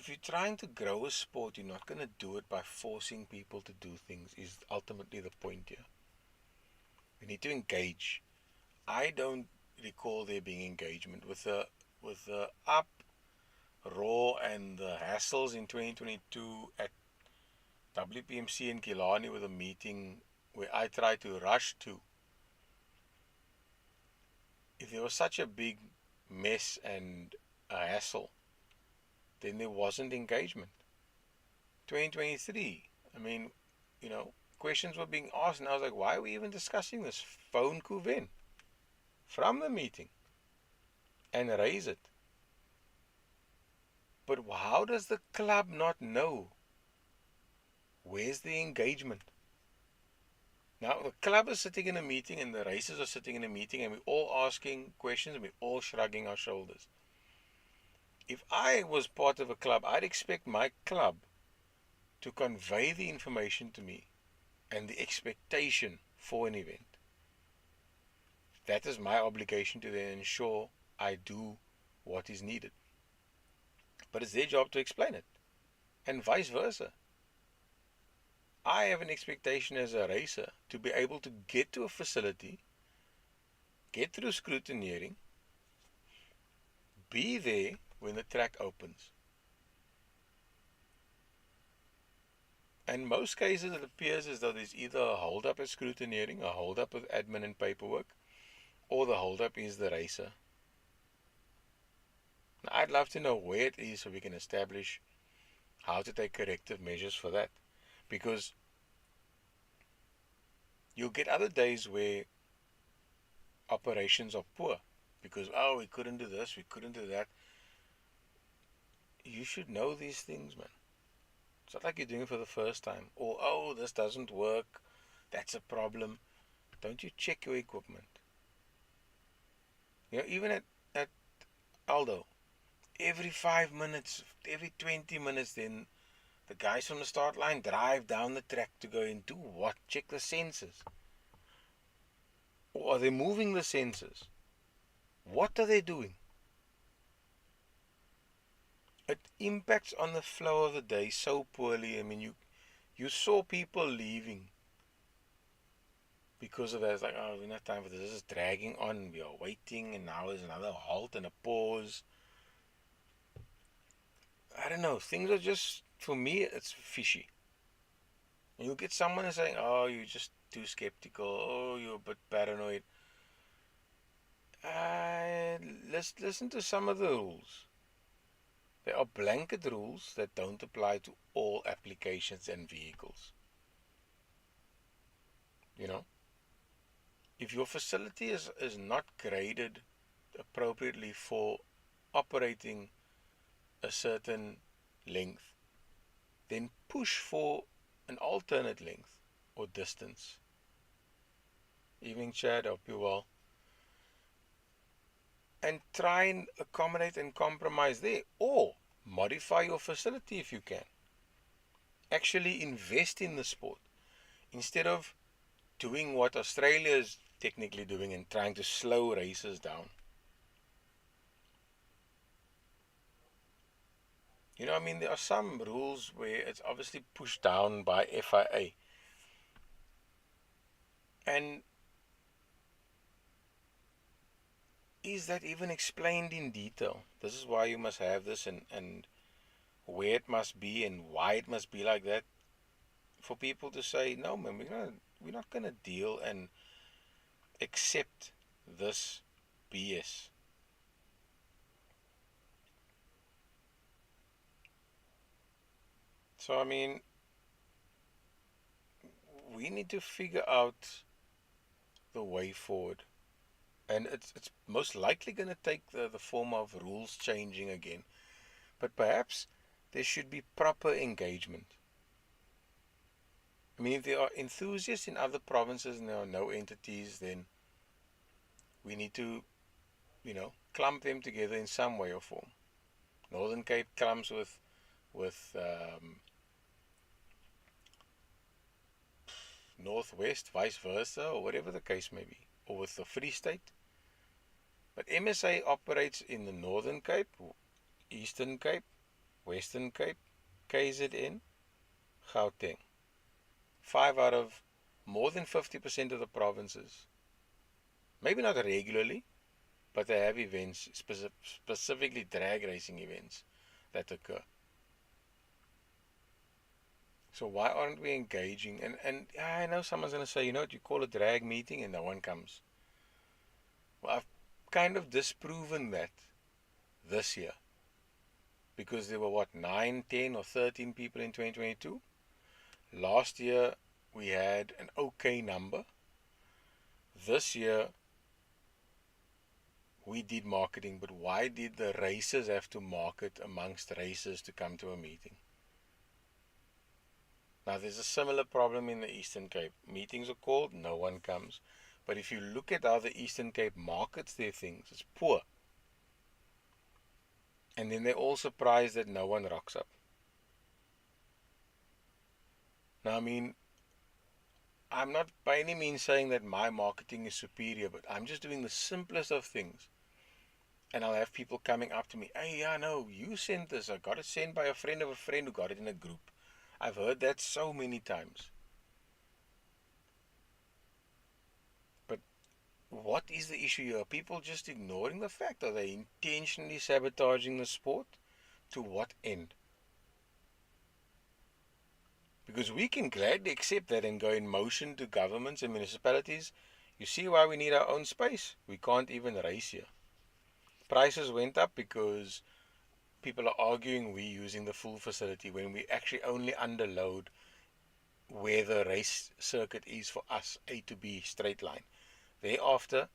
you're trying to grow a sport, you're not going to do it by forcing people to do things, is ultimately the point here. We need to engage. I don't recall there being engagement with the uproar and the hassles in 2022 at WPMC in Killarney, with a meeting where I tried to rush to. If there was such a big mess and a hassle, then there wasn't engagement. 2023, I mean, questions were being asked, and I was like, why are we even discussing this? Phone Kuven from the meeting and raise it. But how does the club not know? Where's the engagement? Now, the club is sitting in a meeting and the racers are sitting in a meeting, and we're all asking questions and we're all shrugging our shoulders. If I was part of a club, I'd expect my club to convey the information to me and the expectation for an event. That is my obligation to then ensure I do what is needed. But it's their job to explain it, and vice versa. I have an expectation as a racer to be able to get to a facility, get through scrutineering, be there when the track opens. In most cases, it appears as though there's either a hold-up at scrutineering, a hold-up with admin and paperwork, or the hold-up is the racer. Now, I'd love to know where it is so we can establish how to take corrective measures for that. Because you'll get other days where operations are poor. Because, oh, we couldn't do this, we couldn't do that. You should know these things, man. It's not like you're doing it for the first time. Or, oh, this doesn't work. That's a problem. Don't you check your equipment? Even at Aldo, every 5 minutes, every 20 minutes, then the guys from the start line drive down the track to go and do what? Check the sensors. Or are they moving the sensors? What are they doing? It impacts on the flow of the day so poorly. I mean, you saw people leaving because of that. It's like, oh, we don't have time for this. This is dragging on. We are waiting, and now there's another halt and a pause. I don't know. Things are just, for me, it's fishy. And you'll get someone saying, oh, you're just too skeptical. Oh, you're a bit paranoid. Let's listen to some of the rules. There are blanket rules that don't apply to all applications and vehicles. If your facility is not graded appropriately for operating a certain length, then push for an alternate length or distance. Evening, Chad, hope you well. And try and accommodate and compromise there, or modify your facility if you can. Actually invest in the sport instead of doing what Australia is technically doing and trying to slow races down. There are some rules where it's obviously pushed down by FIA. And is that even explained in detail? This is why you must have this, and where it must be and why it must be like that. For people to say, no, man, we're not going to deal and accept this BS. So, we need to figure out the way forward. And it's most likely going to take the form of rules changing again. But perhaps there should be proper engagement. If there are enthusiasts in other provinces and there are no entities, then we need to, clump them together in some way or form. Northern Cape clumps with Northwest, vice versa, or whatever the case may be, or with the Free State. But MSA operates in the Northern Cape, Eastern Cape, Western Cape, KZN, Gauteng. 5 out of more than 50% of the provinces. Maybe not regularly, but they have events, specifically drag racing events that occur. So why aren't we engaging? And I know someone's going to say, you call a drag meeting and no one comes. Well, I've kind of disproven that this year. Because there were, 9, 10 or 13 people in 2022? Last year, we had an okay number. This year, we did marketing, but why did the racers have to market amongst racers to come to a meeting? Now, there's a similar problem in the Eastern Cape. Meetings are called, no one comes. But if you look at how the Eastern Cape markets their things, it's poor. And then they're all surprised that no one rocks up. Now, I'm not by any means saying that my marketing is superior, but I'm just doing the simplest of things. And I'll have people coming up to me, hey, yeah, no, you sent this. I got it sent by a friend of a friend who got it in a group. I've heard that so many times. But what is the issue here? Are people just ignoring the fact? Are they intentionally sabotaging the sport? To what end? Because we can gladly accept that and go in motion to governments and municipalities. You see why we need our own space? We can't even race here. Prices went up because people are arguing we're using the full facility when we actually only underload where the race circuit is for us, A to B, straight line. Thereafter,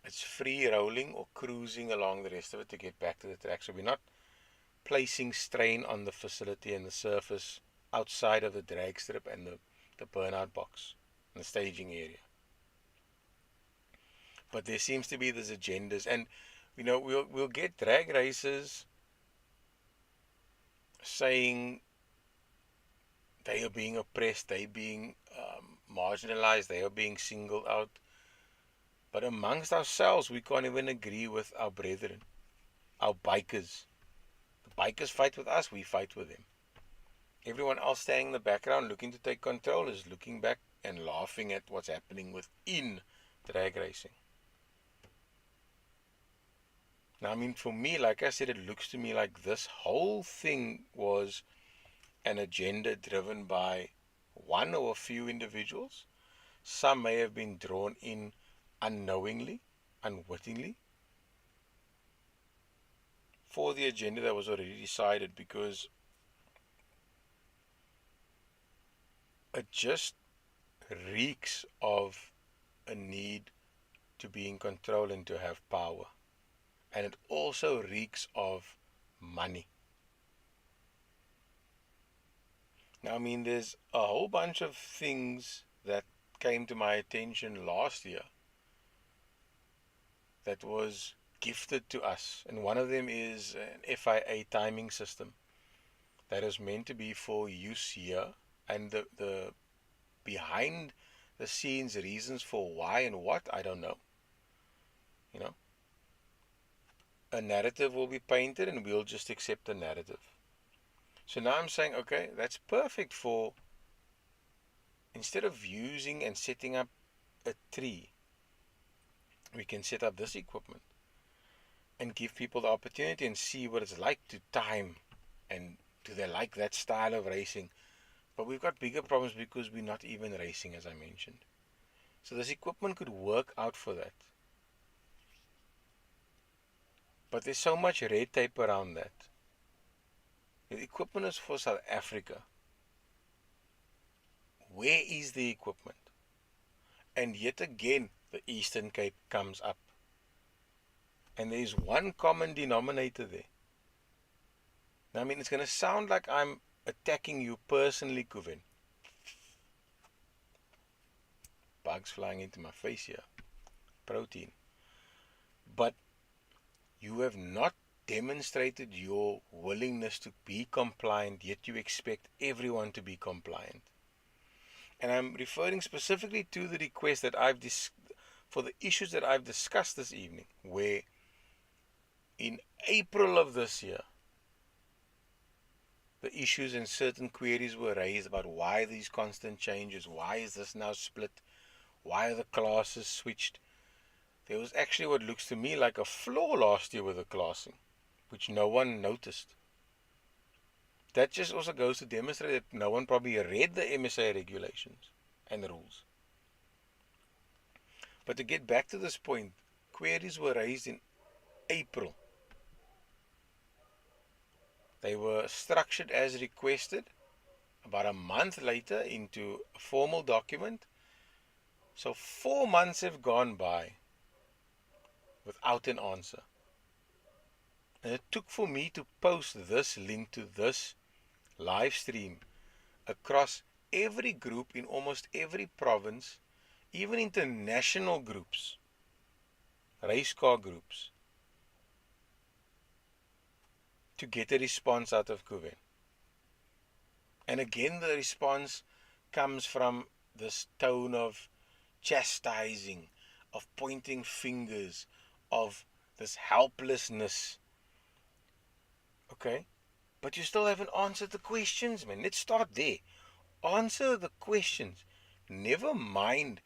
it's free rolling or cruising along the rest of it to get back to the track. So we're not placing strain on the facility and the surface outside of the drag strip and the burnout box and the staging area. But there seems to be these agendas, and we'll get drag races saying they are being oppressed, they being marginalized, they are being singled out. But amongst ourselves, we can't even agree with our brethren, our bikers. The bikers fight with us, we fight with them. Everyone else standing in the background looking to take control is looking back and laughing at what's happening within drag racing. Now, I mean, for me, like I said, it looks to me like this whole thing was an agenda driven by one or a few individuals. Some may have been drawn in unknowingly, unwittingly, for the agenda that was already decided, because it just reeks of a need to be in control and to have power. And it also reeks of money. Now, I mean, there's a whole bunch of things that came to my attention last year that was gifted to us. And one of them is an FIA timing system that is meant to be for use here. And the behind the scenes reasons for why and what, I don't know. A narrative will be painted and we'll just accept the narrative. So now I'm saying, okay, that's perfect for, instead of using and setting up a tree, we can set up this equipment and give people the opportunity and see what it's like to time, and do they like that style of racing. But we've got bigger problems because we're not even racing, as I mentioned. So this equipment could work out for that. But there's so much red tape around that. The equipment is for South Africa. Where is the equipment? And yet again, the Eastern Cape comes up. And there is one common denominator there. Now, I mean, it's going to sound like I'm attacking you personally, Kuvin. Bugs flying into my face here. Protein. But you have not demonstrated your willingness to be compliant, yet you expect everyone to be compliant. And I'm referring specifically to the request that for the issues that I've discussed this evening, where in April of this year, the issues and certain queries were raised about why these constant changes, why is this now split, why are the classes switched. There was actually what looks to me like a flaw last year with the classing, which no one noticed. That just also goes to demonstrate that no one probably read the MSA regulations and rules. But to get back to this point, queries were raised in April. They were structured as requested about a month later into a formal document. So 4 months have gone by without an answer. And it took for me to post this link to this live stream across every group in almost every province, even international groups, race car groups, to get a response out of Kuven. And again, the response comes from this tone of chastising, of pointing fingers, of this helplessness. Okay? But you still haven't answered the questions, man. Let's start there. Answer the questions. Never mind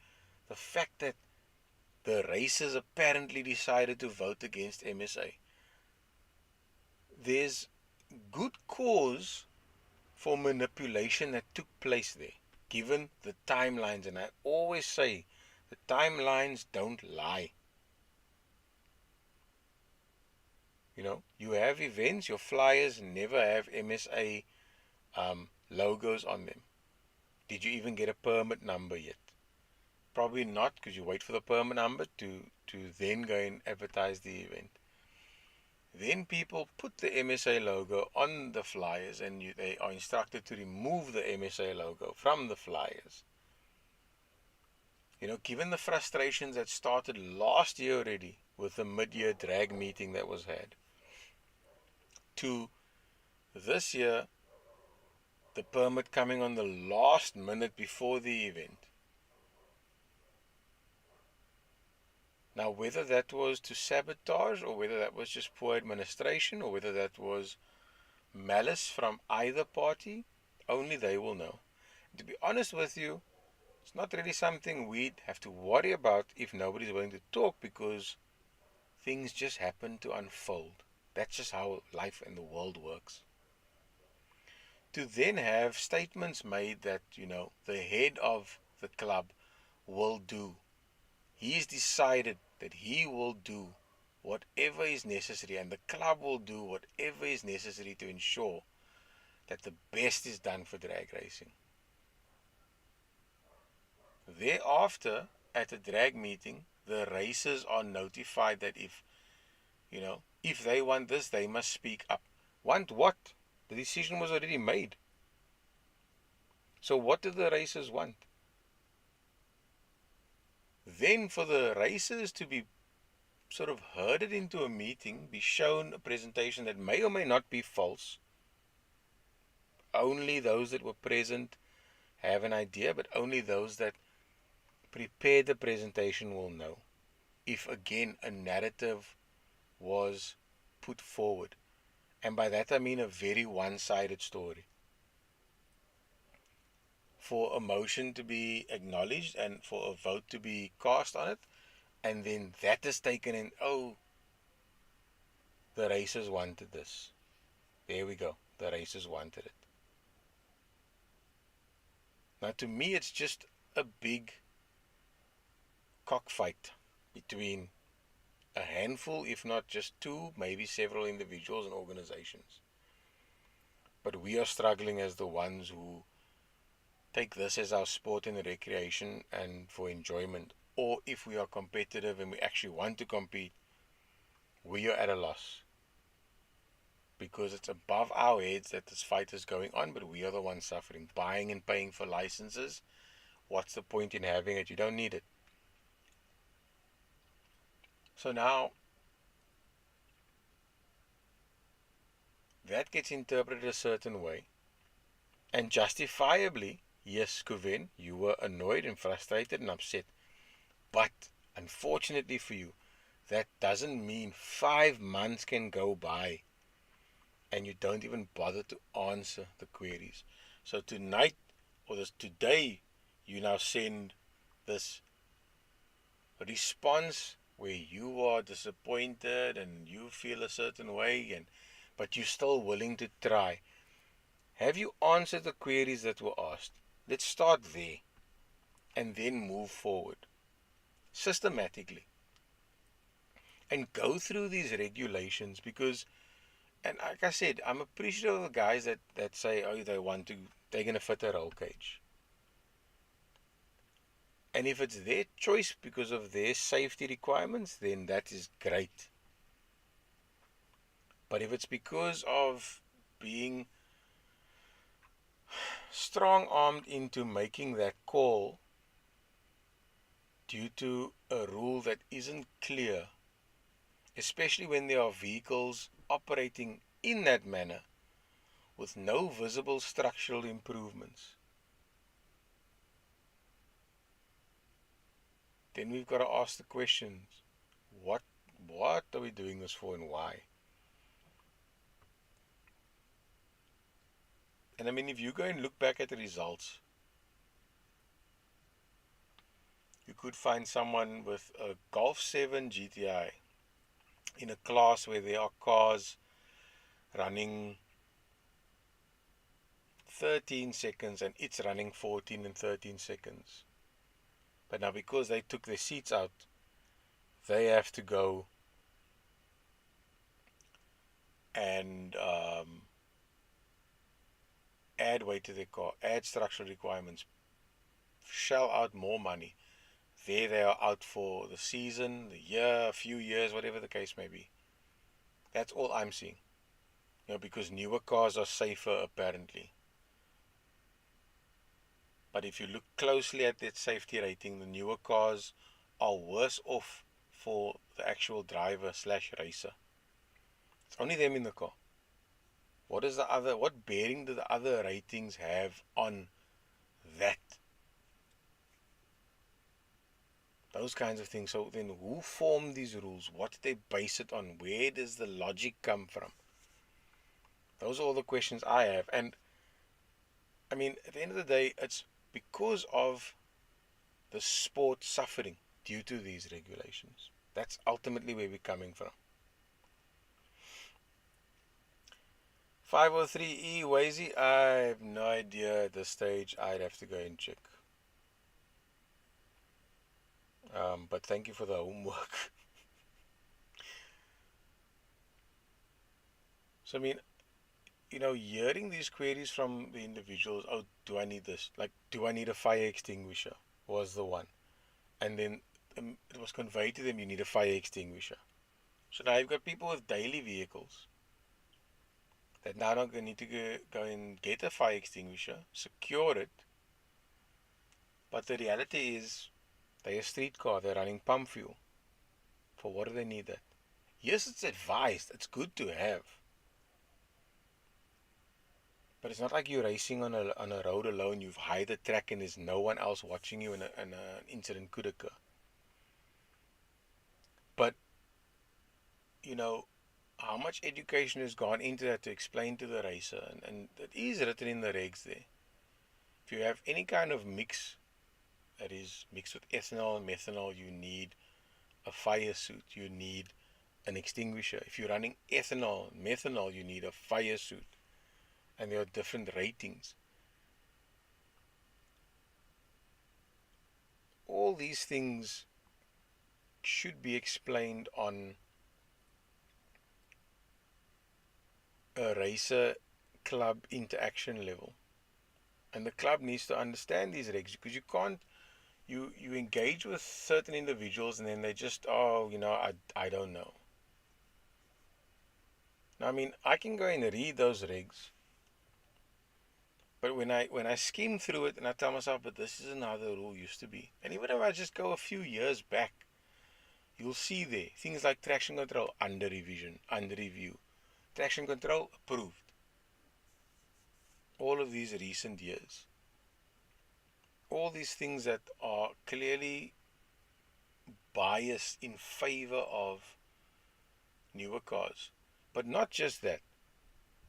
the fact that the races apparently decided to vote against MSA. There's good cause for manipulation that took place there, given the timelines. And I always say, the timelines don't lie. You have events, your flyers never have MSA logos on them. Did you even get a permit number yet? Probably not, because you wait for the permit number to then go and advertise the event. Then people put the MSA logo on the flyers, and they are instructed to remove the MSA logo from the flyers. Given the frustrations that started last year already with the mid-year drag meeting that was had, to this year, the permit coming on the last minute before the event. Now, whether that was to sabotage, or whether that was just poor administration, or whether that was malice from either party, only they will know. To be honest with you, it's not really something we'd have to worry about if nobody's willing to talk, because things just happen to unfold. That's just how life and the world works. To then have statements made that, the head of the club will do. He's decided that he will do whatever is necessary, and the club will do whatever is necessary to ensure that the best is done for drag racing. Thereafter, at a drag meeting, the racers are notified that if they want this, they must speak up. Want what? The decision was already made. So what do the racers want? Then for the racers to be sort of herded into a meeting, be shown a presentation that may or may not be false. Only those that were present have an idea, but only those that prepared the presentation will know. If again a narrative was put forward, and by that I mean a very one-sided story, for a motion to be acknowledged and for a vote to be cast on it, and then that is taken in, the racers wanted this. There we go. The racers wanted it. Now to me it's just a big cockfight between a handful, if not just two, maybe several individuals and organizations. But we are struggling as the ones who take this as our sport and recreation and for enjoyment. Or if we are competitive and we actually want to compete, we are at a loss. Because it's above our heads that this fight is going on, but we are the ones suffering. Buying and paying for licenses, what's the point in having it? You don't need it. So now, that gets interpreted a certain way. And justifiably, yes, Kuven, you were annoyed and frustrated and upset. But, unfortunately for you, that doesn't mean 5 months can go by and you don't even bother to answer the queries. So tonight, or today, you now send this response where you are disappointed and you feel a certain way, but you're still willing to try. Have you answered the queries that were asked? Let's start there and then move forward systematically and go through these regulations, because, and like I said, I'm appreciative of the guys that say, they're going to fit a roll cage. And if it's their choice because of their safety requirements, then that is great. But if it's because of being strong-armed into making that call due to a rule that isn't clear, especially when there are vehicles operating in that manner with no visible structural improvements, then we've got to ask the questions, what are we doing this for and why? And I mean, if you go and look back at the results, you could find someone with a Golf 7 GTI in a class where there are cars running 13 seconds and it's running 14 and 13 seconds. But now because they took their seats out, they have to go and add weight to their car, add structural requirements, shell out more money. There they are out for the season, the year, a few years, whatever the case may be. That's all I'm seeing. Because newer cars are safer apparently. But if you look closely at that safety rating, the newer cars are worse off for the actual driver / racer. It's only them in the car. What bearing do the other ratings have on that? Those kinds of things. So then who formed these rules? What did they base it on? Where does the logic come from? Those are all the questions I have. And I mean, at the end of the day, it's because of the sport suffering due to these regulations. That's ultimately where we're coming from. 503E Wazy, I have no idea at this stage. I'd have to go and check. But thank you for the homework. So I mean, hearing these queries from the individuals, oh, do I need this? Like, do I need a fire extinguisher? Was the one. And then it was conveyed to them, you need a fire extinguisher. So now you've got people with daily vehicles that now don't need to go and get a fire extinguisher, secure it. But the reality is, they're a street car, they're running pump fuel. For what do they need that? Yes, it's advised, it's good to have. But it's not like you're racing on a road alone, you've hired a track and there's no one else watching you and an incident could occur. But, how much education has gone into that to explain to the racer, and it is written in the regs there. If you have any kind of mix that is mixed with ethanol and methanol, you need a fire suit, you need an extinguisher. If you're running ethanol and methanol, you need a fire suit. And there are different ratings. All these things should be explained on a racer club interaction level. And the club needs to understand these regs, because you can't, you engage with certain individuals and then they just, I don't know. Now, I mean, I can go and read those regs, but when I skim through it and I tell myself, but this isn't how the rule used to be. And even if I just go a few years back, you'll see there things like traction control under revision, under review, traction control approved. All of these recent years, all these things that are clearly biased in favor of newer cars. But not just that,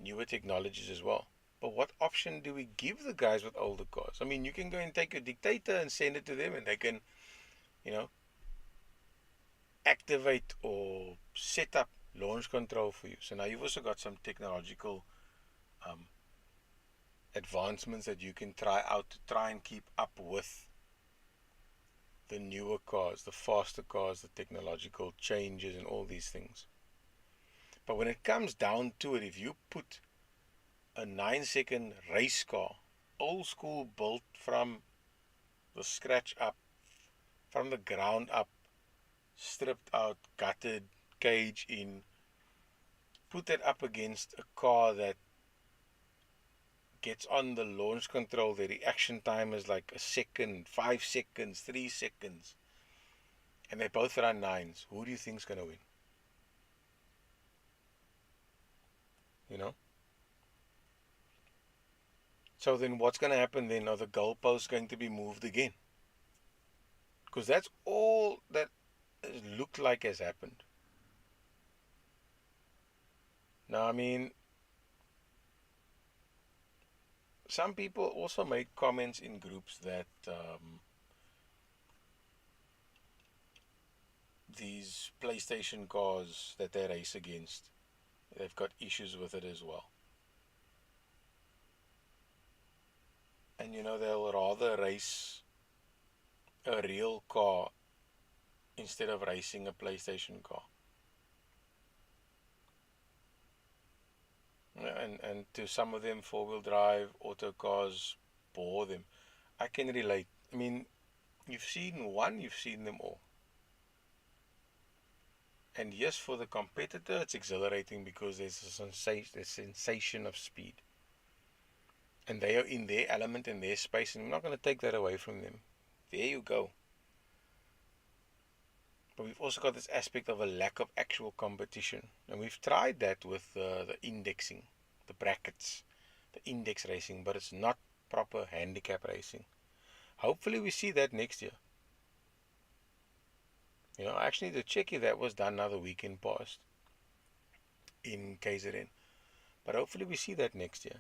newer technologies as well. But what option do we give the guys with older cars? I mean, you can go and take a dictator and send it to them and they can, activate or set up launch control for you. So now you've also got some technological advancements that you can try out to try and keep up with the newer cars, the faster cars, the technological changes and all these things. But when it comes down to it, if you put a 9-second race car, old school, built from the scratch up, from the ground up, stripped out, gutted, cage in, put that up against a car that gets on the launch control, the reaction time is like a second, 5 seconds, 3 seconds, and they both run 9s, who do you think's going to win? So then what's going to happen then? Are the goalposts going to be moved again? Because that's all that looked like has happened. Now, I mean, some people also made comments in groups that these PlayStation cars that they race against, they've got issues with it as well. And they'll rather race a real car instead of racing a PlayStation car. And to some of them, four-wheel drive auto cars bore them. I can relate. I mean, you've seen one, you've seen them all. And yes, for the competitor, it's exhilarating because there's a sensation of speed. And they are in their element, in their space, and I'm not going to take that away from them. There you go. But we've also got this aspect of a lack of actual competition. And we've tried that with the indexing, the brackets, the index racing, but it's not proper handicap racing. Hopefully we see that next year. I actually need to check if that was done now the weekend past in KZN. But hopefully we see that next year.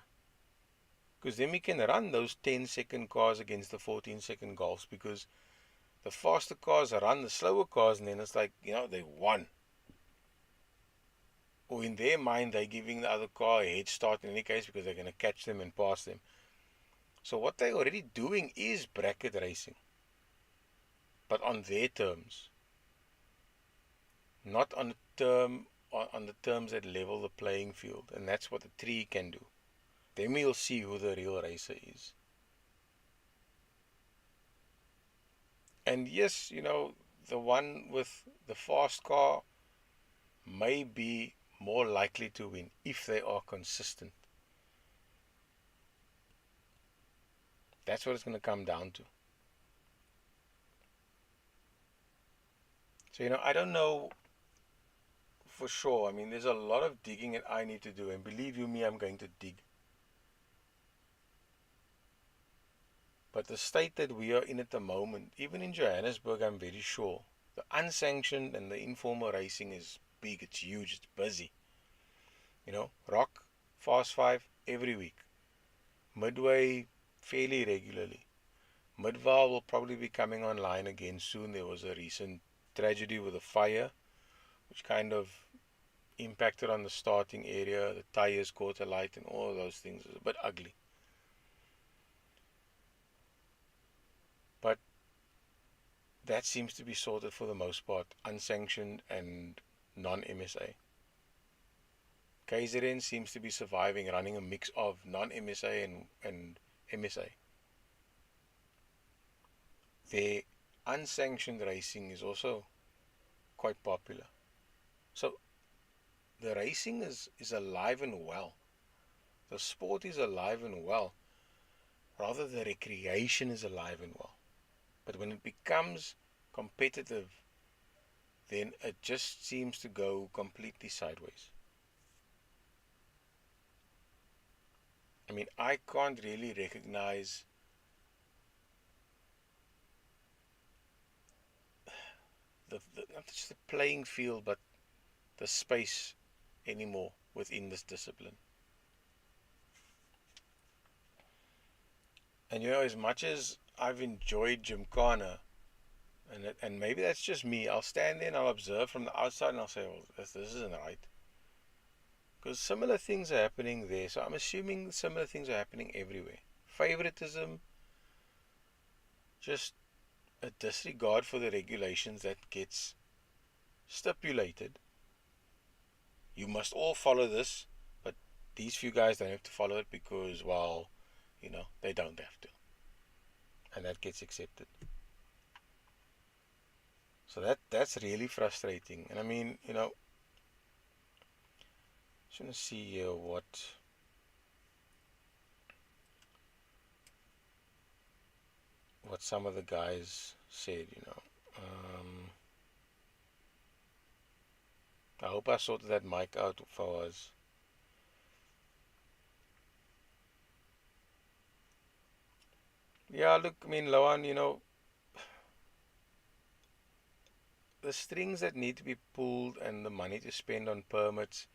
Because then we can run those 10-second cars against the 14-second Golfs, because the faster cars run the slower cars, and then it's like, they won. Or in their mind, they're giving the other car a head start in any case because they're going to catch them and pass them. So what they're already doing is bracket racing. But on their terms. Not on the terms that level the playing field. And that's what the tree can do. Then we'll see who the real racer is. And yes, the one with the fast car may be more likely to win if they are consistent. That's what it's going to come down to. So, I don't know for sure. I mean, there's a lot of digging that I need to do. And believe you me, I'm going to dig. But the state that we are in at the moment, even in Johannesburg, I'm very sure, the unsanctioned and the informal racing is big, it's huge, it's busy. Rock, Fast 5, every week. Midway, fairly regularly. Midval will probably be coming online again soon. There was a recent tragedy with a fire, which kind of impacted on the starting area. The tires caught alight and all of those things. It was a bit ugly. But that seems to be sorted for the most part, unsanctioned and non-MSA. KZN seems to be surviving, running a mix of non-MSA and MSA. Their unsanctioned racing is also quite popular. So the racing is alive and well. The sport is alive and well. Rather, the recreation is alive and well. But when it becomes competitive, then it just seems to go completely sideways. I mean, I can't really recognize not just the playing field, but the space anymore within this discipline. And as much as I've enjoyed Gymkhana, and maybe that's just me, I'll stand there and I'll observe from the outside and I'll say, well, this isn't right. Because similar things are happening there, so I'm assuming similar things are happening everywhere. Favoritism, just a disregard for the regulations that gets stipulated. You must all follow this, but these few guys don't have to follow it because, well, they don't have to. And that gets accepted. So that's really frustrating. And I mean, just want to see here what some of the guys said, I hope I sorted that mic out for us. Yeah, look, I mean, Lawan, the strings that need to be pulled and the money to spend on permits,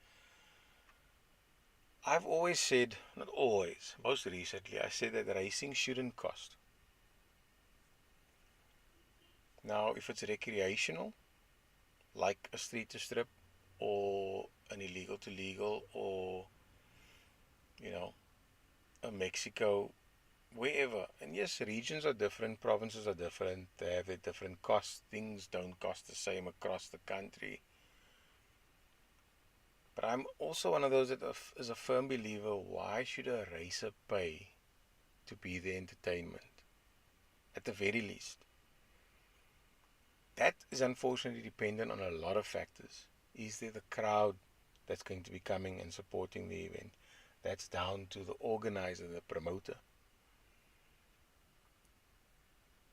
I've always said, not always, most recently, I said that racing shouldn't cost. Now, if it's recreational, like a street to strip, or an illegal to legal, or, you know, a Mexico, wherever. And yes, regions are different, provinces are different, they have their different costs. Things don't cost the same across the country. But I'm also one of those that is a firm believer, why should a racer pay to be the entertainment? At the very least. That is unfortunately dependent on a lot of factors. Is there the crowd that's going to be coming and supporting the event? That's down to the organizer, the promoter.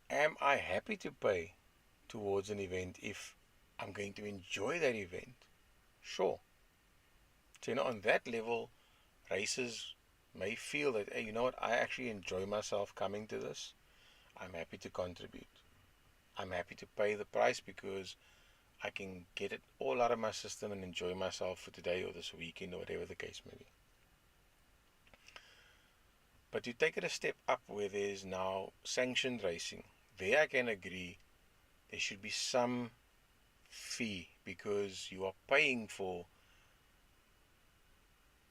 Am I happy to pay towards an event if I'm going to enjoy that event? Sure. So, on that level, racers may feel that, hey, you know what, I actually enjoy myself coming to this. I'm happy to contribute. I'm happy to pay the price because I can get it all out of my system and enjoy myself for today or this weekend or whatever the case may be. But to take it a step up where there's now sanctioned racing, there I can agree there should be some fee because you are paying for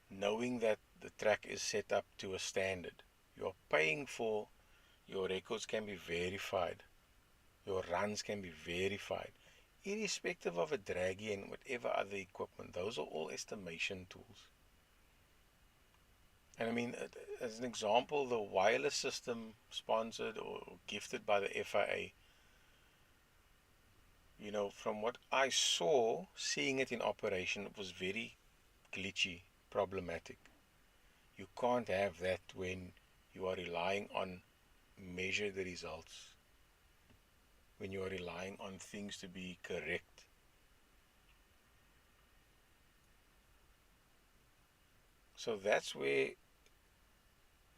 knowing that the track is set up to a standard. You are paying for your records can be verified. Your runs can be verified. Irrespective of a draggy and whatever other equipment. Those are all estimation tools. And I mean, as an example, the wireless system sponsored or gifted by the FIA, from what I saw, seeing it in operation, it was very glitchy, problematic. You can't have that when you are relying on measure the results, when you are relying on things to be correct. So that's where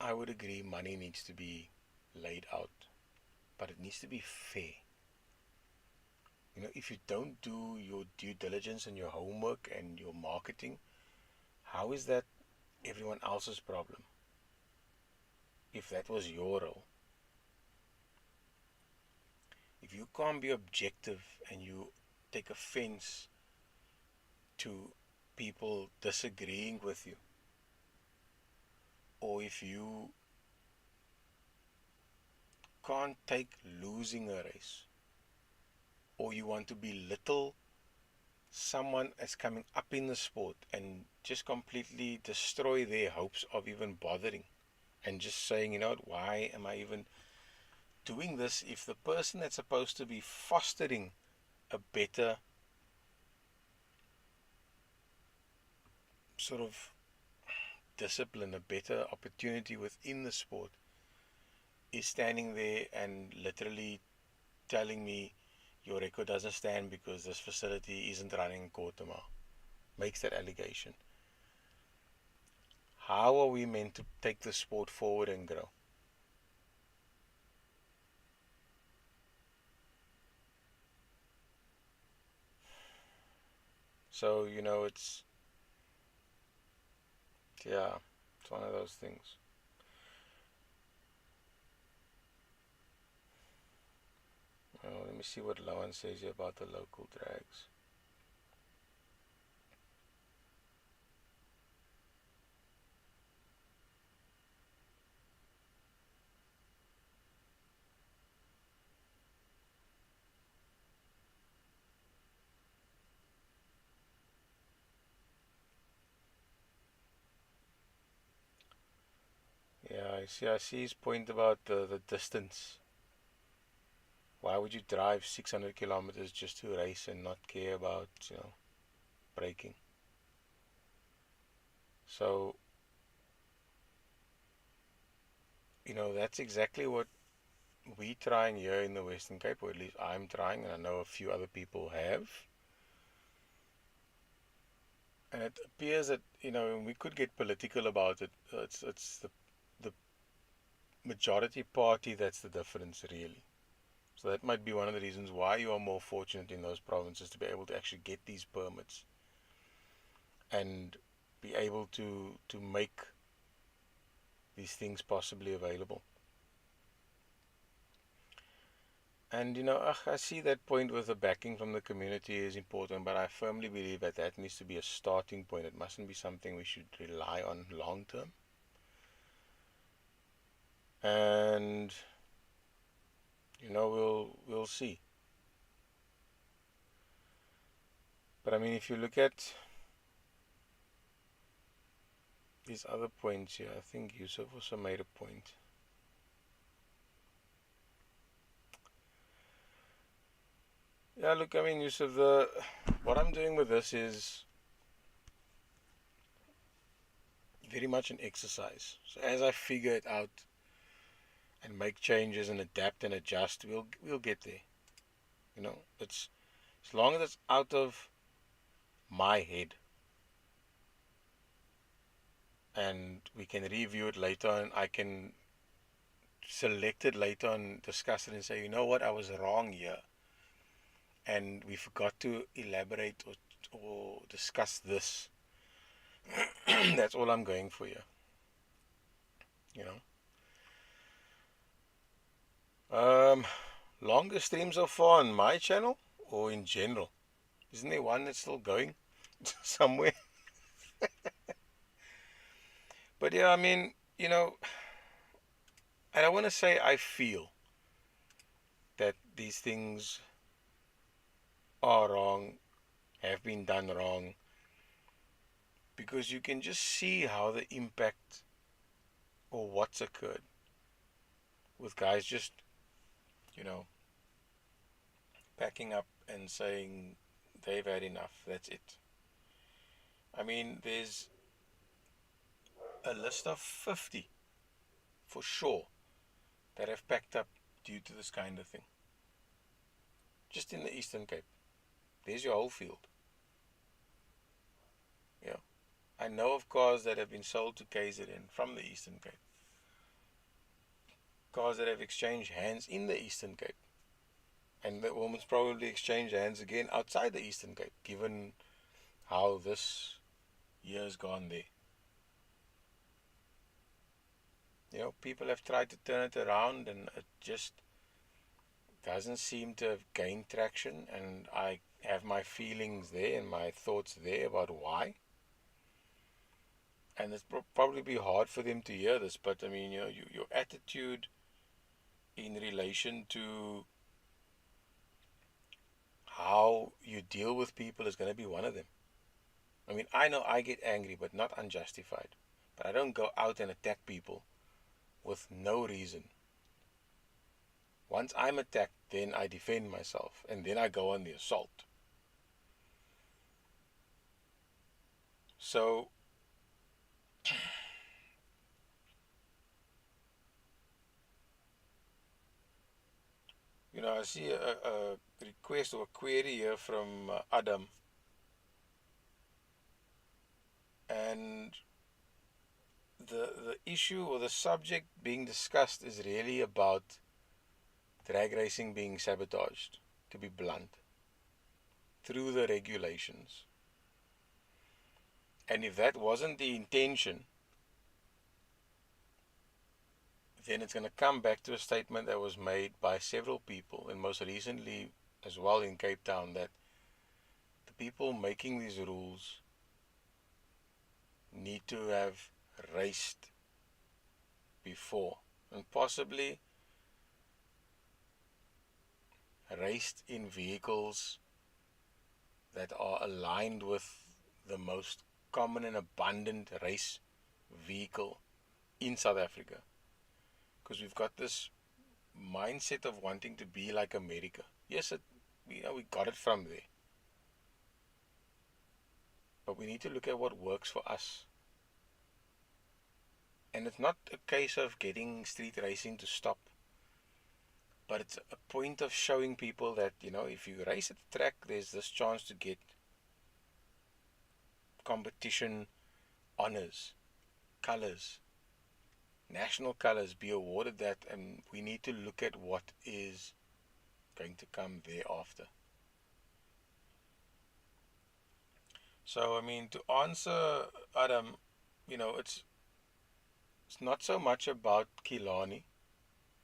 I would agree money needs to be laid out, but it needs to be fair. If you don't do your due diligence and your homework and your marketing, how is that everyone else's problem? If that was your role. If you can't be objective and you take offense to people disagreeing with you, or if you can't take losing a race, or you want to belittle someone as coming up in the sport and just completely destroy their hopes of even bothering and just saying, why am I even doing this if the person that's supposed to be fostering a better sort of discipline, a better opportunity within the sport, is standing there and literally telling me your record doesn't stand because this facility isn't running quarter mile, makes that allegation. How are we meant to take the sport forward and grow? So, it's one of those things. Let me see what Lowen says here about the local drags. Yeah, I see his point about the distance. Why would you drive 600 kilometers just to race and not care about, braking? So, that's exactly what we're trying here in the Western Cape, or at least I'm trying, and I know a few other people have. And it appears that, we could get political about it. It's the majority party that's the difference, really. So that might be one of the reasons why you are more fortunate in those provinces to be able to actually get these permits. And be able to make these things possibly available. And I see that point with the backing from the community is important, but I firmly believe that that needs to be a starting point. It mustn't be something we should rely on long term. And we'll see. But I mean, if you look at these other points here, I think Yusuf also made a point. Yeah, look, I mean, Yusuf, what I'm doing with this is very much an exercise. So as I figure it out and make changes and adapt and adjust, we'll get there. It's as long as it's out of my head, and we can review it later, and I can select it later and discuss it and say, you know what, I was wrong here, and we forgot to elaborate or discuss this. That's all I'm going for here. Longer streams so far on my channel or in general? Isn't there one that's still going somewhere? But yeah, I mean, I don't want to say I feel that these things are wrong, have been done wrong, because you can just see how the impact or what's occurred with guys just, packing up and saying they've had enough, that's it. I mean, there's a list of 50 for sure that have packed up due to this kind of thing. Just in the Eastern Cape. There's your whole field. Yeah. I know of cars that have been sold to KZN from the Eastern Cape. Cars that have exchanged hands in the Eastern Cape. And that woman's probably exchanged hands again outside the Eastern Cape, given how this year's gone there. People have tried to turn it around, and it just doesn't seem to have gained traction, and I have my feelings there and my thoughts there about why. And it's probably be hard for them to hear this, but I mean, your attitude in relation to how you deal with people is going to be one of them. I mean, I know I get angry, but not unjustified. But I don't go out and attack people with no reason. Once I'm attacked, then I defend myself, and then I go on the assault. So, I see a request or a query here from Adam. And the issue or the subject being discussed is really about drag racing being sabotaged, to be blunt, through the regulations. And if that wasn't the intention, then it's going to come back to a statement that was made by several people, and most recently as well in Cape Town, that the people making these rules need to have raced before, and possibly raced in vehicles that are aligned with the most common and abundant race vehicle in South Africa. Because we've got this mindset of wanting to be like America. Yes, we got it from there. But we need to look at what works for us. And it's not a case of getting street racing to stop. But it's a point of showing people that, if you race at the track, there's this chance to get competition honors, colors, national colors, be awarded that, and we need to look at what is going to come thereafter. So, I mean, to answer Adam, it's not so much about Kilani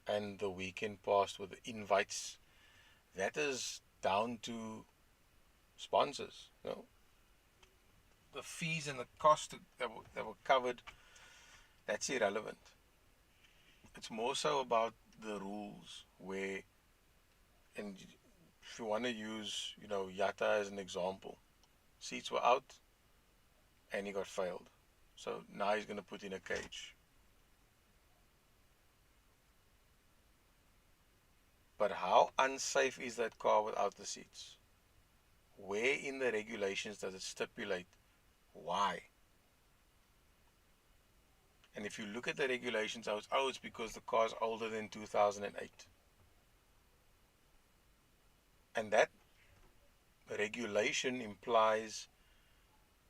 and the weekend past with the invites. That is down to sponsors. The fees and the cost that were covered, that's irrelevant. It's more so about the rules where, and if you want to use, Yatta as an example, seats were out and he got failed. So now he's going to put in a cage. But how unsafe is that car without the seats? Where in the regulations does it stipulate why? And if you look at the regulations, it's because the car's older than 2008. And that regulation implies,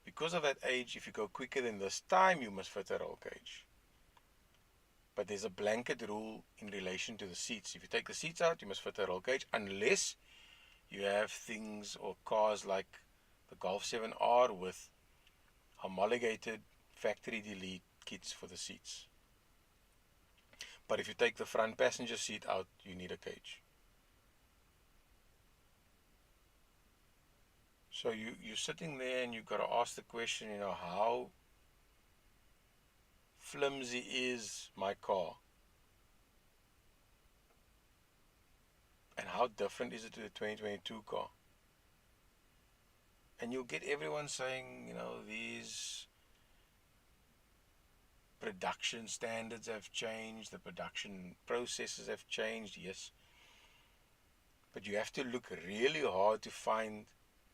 because of that age, if you go quicker than this time, you must fit a roll cage. But there's a blanket rule in relation to the seats. If you take the seats out, you must fit a roll cage, unless you have things or cars like the Golf 7R with homologated factory delete kits for the seats. But if you take the front passenger seat out, you need a cage. So you're sitting there and you've got to ask the question, how flimsy is my car? And how different is it to the 2022 car? And you'll get everyone saying, these production standards have changed, the production processes have changed, yes. But you have to look really hard to find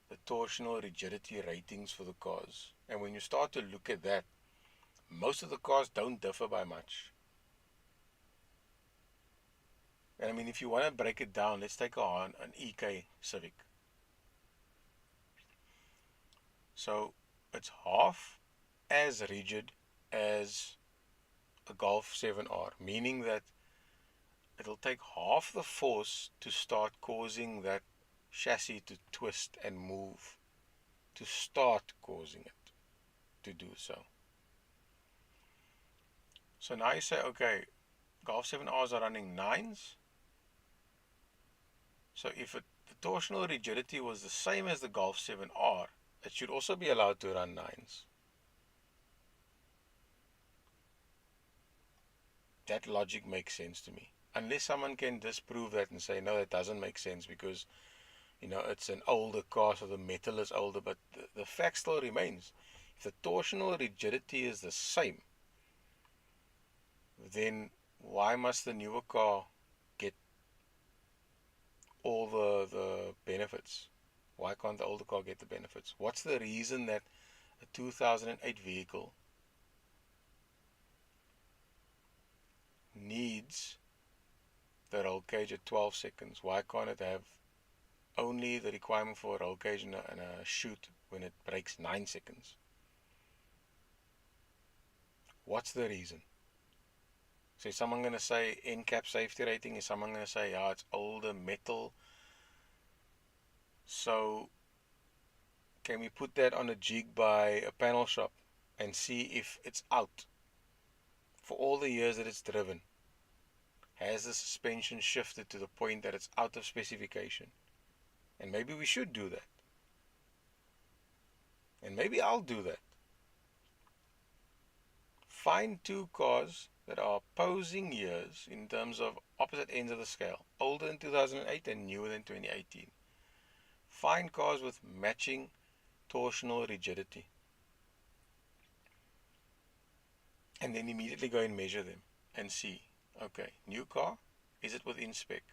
the torsional rigidity ratings for the cars. And when you start to look at that, most of the cars don't differ by much. And I mean, if you want to break it down, let's take an EK Civic. So it's half as rigid as a Golf 7R, meaning that it'll take half the force to start causing that chassis to twist and move, to start causing it to do so. So now you say, okay, Golf 7Rs are running 9s. So if the torsional rigidity was the same as the Golf 7R, it should also be allowed to run 9s. That logic makes sense to me. Unless someone can disprove that and say, no, that doesn't make sense because, it's an older car, so the metal is older. But the fact still remains. If the torsional rigidity is the same, then why must the newer car get all the benefits? Why can't the older car get the benefits? What's the reason that a 2008 vehicle needs the roll cage at 12 seconds? Why can't it have only the requirement for a roll cage and a chute when it breaks 9 seconds? What's the reason? So is someone going to say NCAP safety rating? Is someone going to say, it's older metal? So can we put that on a jig by a panel shop and see if it's out for all the years that it's driven? Has the suspension shifted to the point that it's out of specification? And maybe we should do that. And maybe I'll do that. Find two cars that are opposing years in terms of opposite ends of the scale, older than 2008 and newer than 2018. Find cars with matching torsional rigidity. And then immediately go and measure them and see, okay, new car, is it within spec?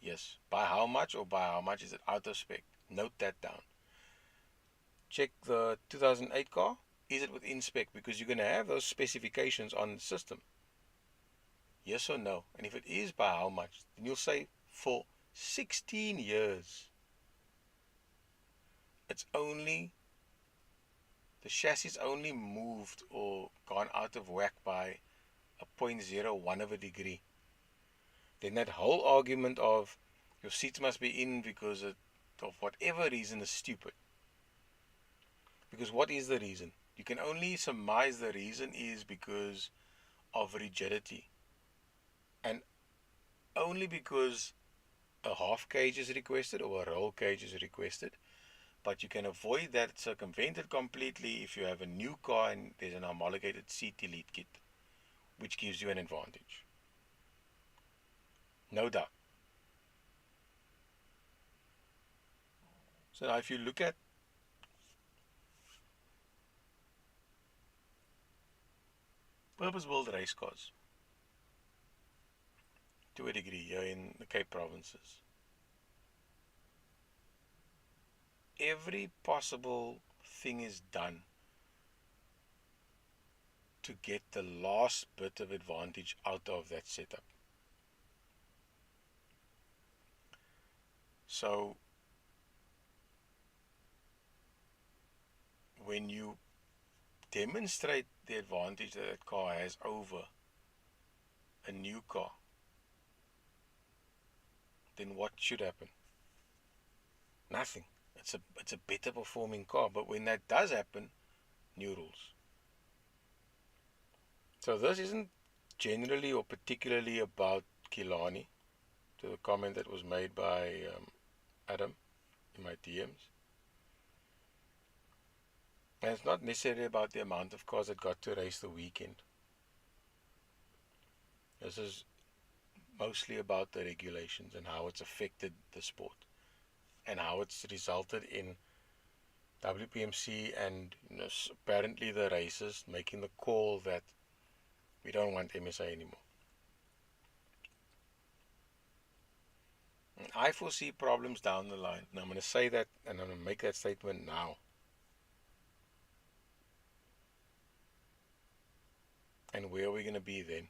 Yes. By how much, or by how much is it out of spec? Note that down. Check the 2008 car. Is it within spec? Because you're going to have those specifications on the system. Yes or no? And if it is, by how much? Then you'll say for 16 years. It's only, the chassis only moved or gone out of whack by a 0.01 of a degree. Then that whole argument of your seats must be in because of whatever reason is stupid. Because what is the reason? You can only surmise the reason is because of rigidity. And only because a half cage is requested or a roll cage is requested. But you can avoid that, circumvent it completely if you have a new car and there's an homologated seat elite kit, which gives you an advantage. No doubt. So now if you look at purpose-built race cars, to a degree here in the Cape Provinces, every possible thing is done to get the last bit of advantage out of that setup. So when you demonstrate the advantage that that car has over a new car, then what should happen? Nothing. It's a better performing car. But when that does happen, new rules. So this isn't generally or particularly about Kilani, to the comment that was made by Adam in my DMs. And it's not necessarily about the amount of cars that got to race the weekend. This is mostly about the regulations and how it's affected the sport and how it's resulted in WPMC and apparently the races making the call that we don't want MSA anymore. And I foresee problems down the line, and I'm going to say that, and I'm going to make that statement now. And where are we going to be then?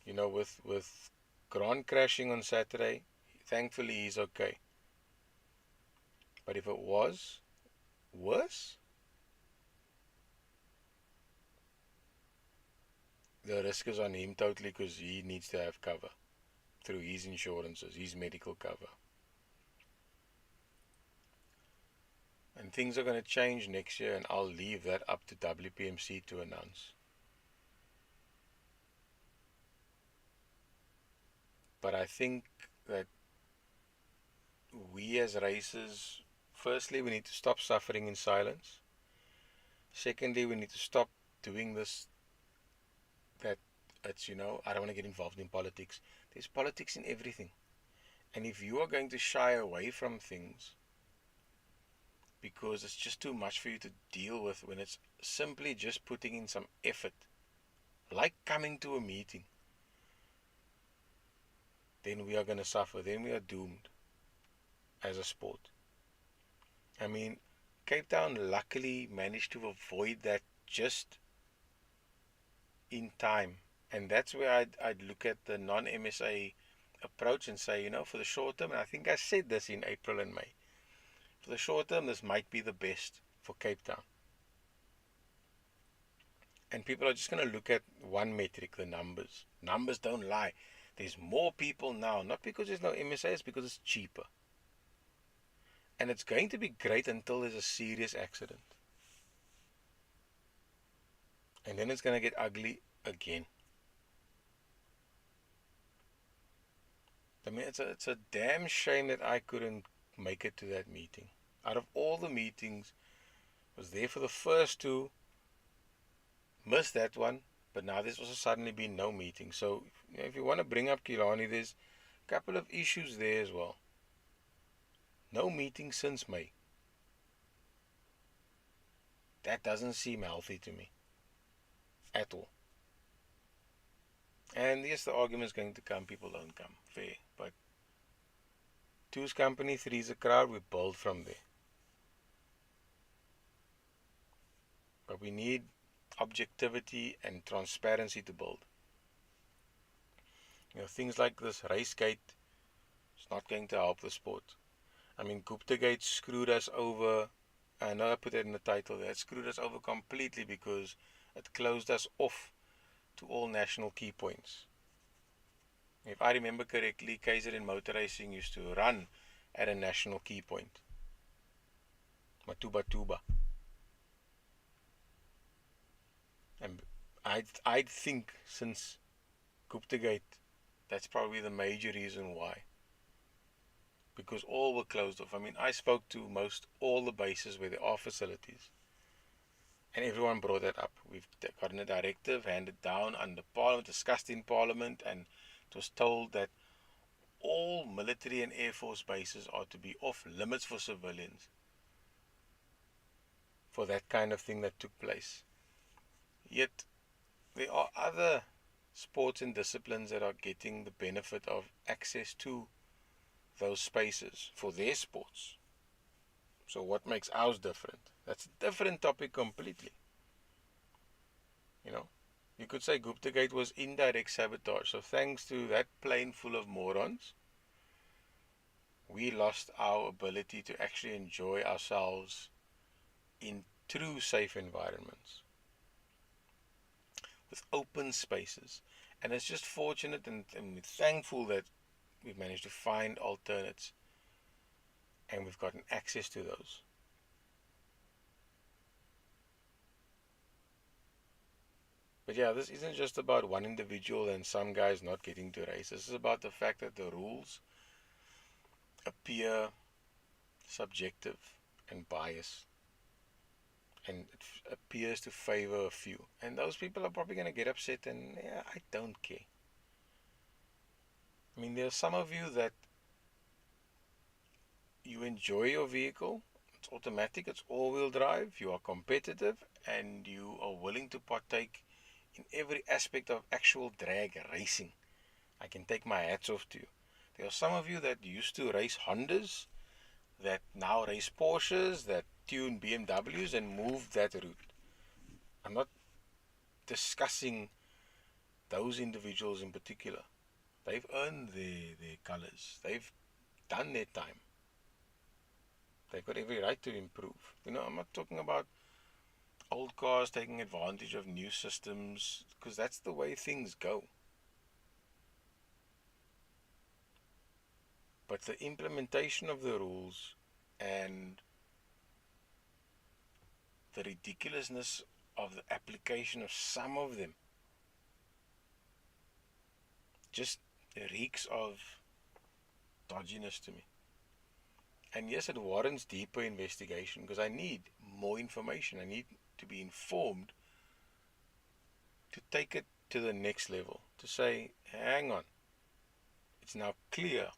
With Grant crashing on Saturday, thankfully he's okay. But if it was worse, the risk is on him totally, because he needs to have cover through his insurances, his medical cover. And things are going to change next year, and I'll leave that up to WPMC to announce. But I think that we as racers, firstly, we need to stop suffering in silence. Secondly, we need to stop doing this, that it's, I don't want to get involved in politics. There's politics in everything. And if you are going to shy away from things because it's just too much for you to deal with, when it's simply just putting in some effort, like coming to a meeting, then we are going to suffer. Then we are doomed as a sport. I mean, Cape Town luckily managed to avoid that just in time. And that's where I'd look at the non-MSA approach and say, for the short term, and I think I said this in April and May, for the short term, this might be the best for Cape Town. And people are just going to look at one metric, the numbers. Numbers don't lie. There's more people now, not because there's no MSA, it's because it's cheaper. And it's going to be great until there's a serious accident. And then it's going to get ugly again. I mean, it's a damn shame that I couldn't make it to that meeting. Out of all the meetings, I was there for the first two, missed that one, but now there's also suddenly been no meeting. So if you want to bring up Kilani, there's a couple of issues there as well. No meeting since May. That doesn't seem healthy to me at all. And yes, the argument is going to come, people don't come, fair. But two's company, three's a crowd, we build from there. But we need objectivity and transparency to build. Things like this Racegate is not going to help the sport. I mean, Guptagate screwed us over. I know I put it in the title there. It screwed us over completely because it closed us off to all national key points. If I remember correctly, KZN Motor Racing used to run at a national key point, Matuba Tuba. And I think since Guptagate, that's probably the major reason why. Because all were closed off. I mean, I spoke to most all the bases where there are facilities, and everyone brought that up. We've gotten a directive handed down under Parliament, discussed in Parliament, and it was told that all military and air force bases are to be off limits for civilians for that kind of thing that took place. Yet there are other sports and disciplines that are getting the benefit of access to those spaces for their sports. So what makes ours different? That's a different topic completely. You know, you could say Guptagate was indirect sabotage. So thanks to that plane full of morons, we lost our ability to actually enjoy ourselves in true safe environments with open spaces. And it's just fortunate and thankful that we've managed to find alternates and we've gotten access to those. But yeah, this isn't just about one individual and some guys not getting to race. This is about the fact that the rules appear subjective and biased, and it appears to favor a few. And those people are probably going to get upset, and yeah, I don't care. I mean, there are some of you that you enjoy your vehicle. It's automatic, it's all-wheel drive, you are competitive, and you are willing to partake in every aspect of actual drag racing. I can take my hats off to you. There are some of you that used to race Hondas, that now race Porsches, that tune BMWs and move that route. I'm not discussing those individuals in particular. They've earned their colors. They've done their time. They've got every right to improve. You know, I'm not talking about old cars taking advantage of new systems, because that's the way things go. But the implementation of the rules and the ridiculousness of the application of some of them just reeks of dodginess to me. And yes, it warrants deeper investigation because I need more information. I need to be informed to take it to the next level, to say, hang on, it's now clear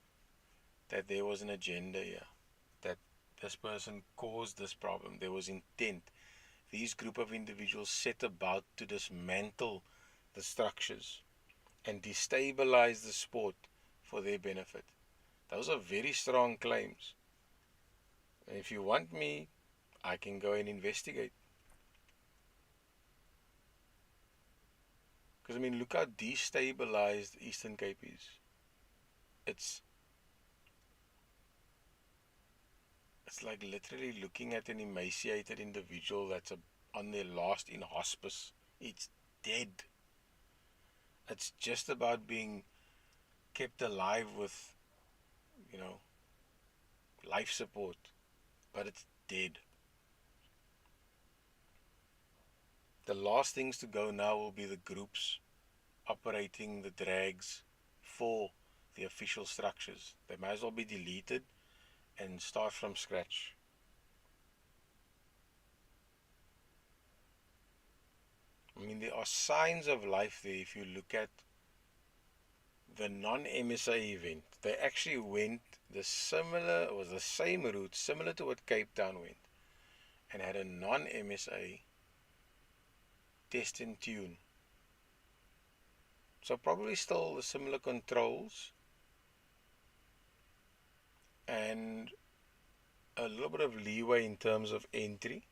that there was an agenda here, that this person caused this problem, there was intent. These group of individuals set about to dismantle the structures and destabilize the sport for their benefit. Those are very strong claims. And if you want me, I can go and investigate. Because I mean, look how destabilized Eastern Cape is. It's like literally looking at an emaciated individual that's on their last in hospice. It's dead. It's just about being kept alive with, life support, but it's dead. The last things to go now will be the groups operating the drags for the official structures. They might as well be deleted and start from scratch. I mean, there are signs of life there. If you look at the non-MSA event, they actually went the same route, similar to what Cape Town went, and had a non-MSA test and tune. So probably still the similar controls and a little bit of leeway in terms of entry,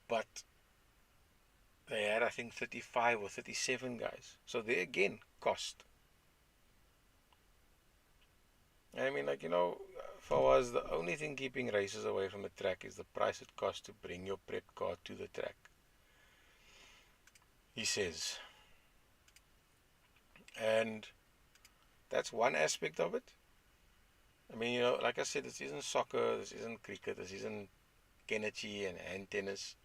but they had, I think, 35 or 37 guys. So there again, cost. I mean, for us, the only thing keeping races away from the track is the price it costs to bring your prep car to the track, he says. And that's one aspect of it. I mean, like I said, this isn't soccer, this isn't cricket, this isn't Kenichi and hand tennis.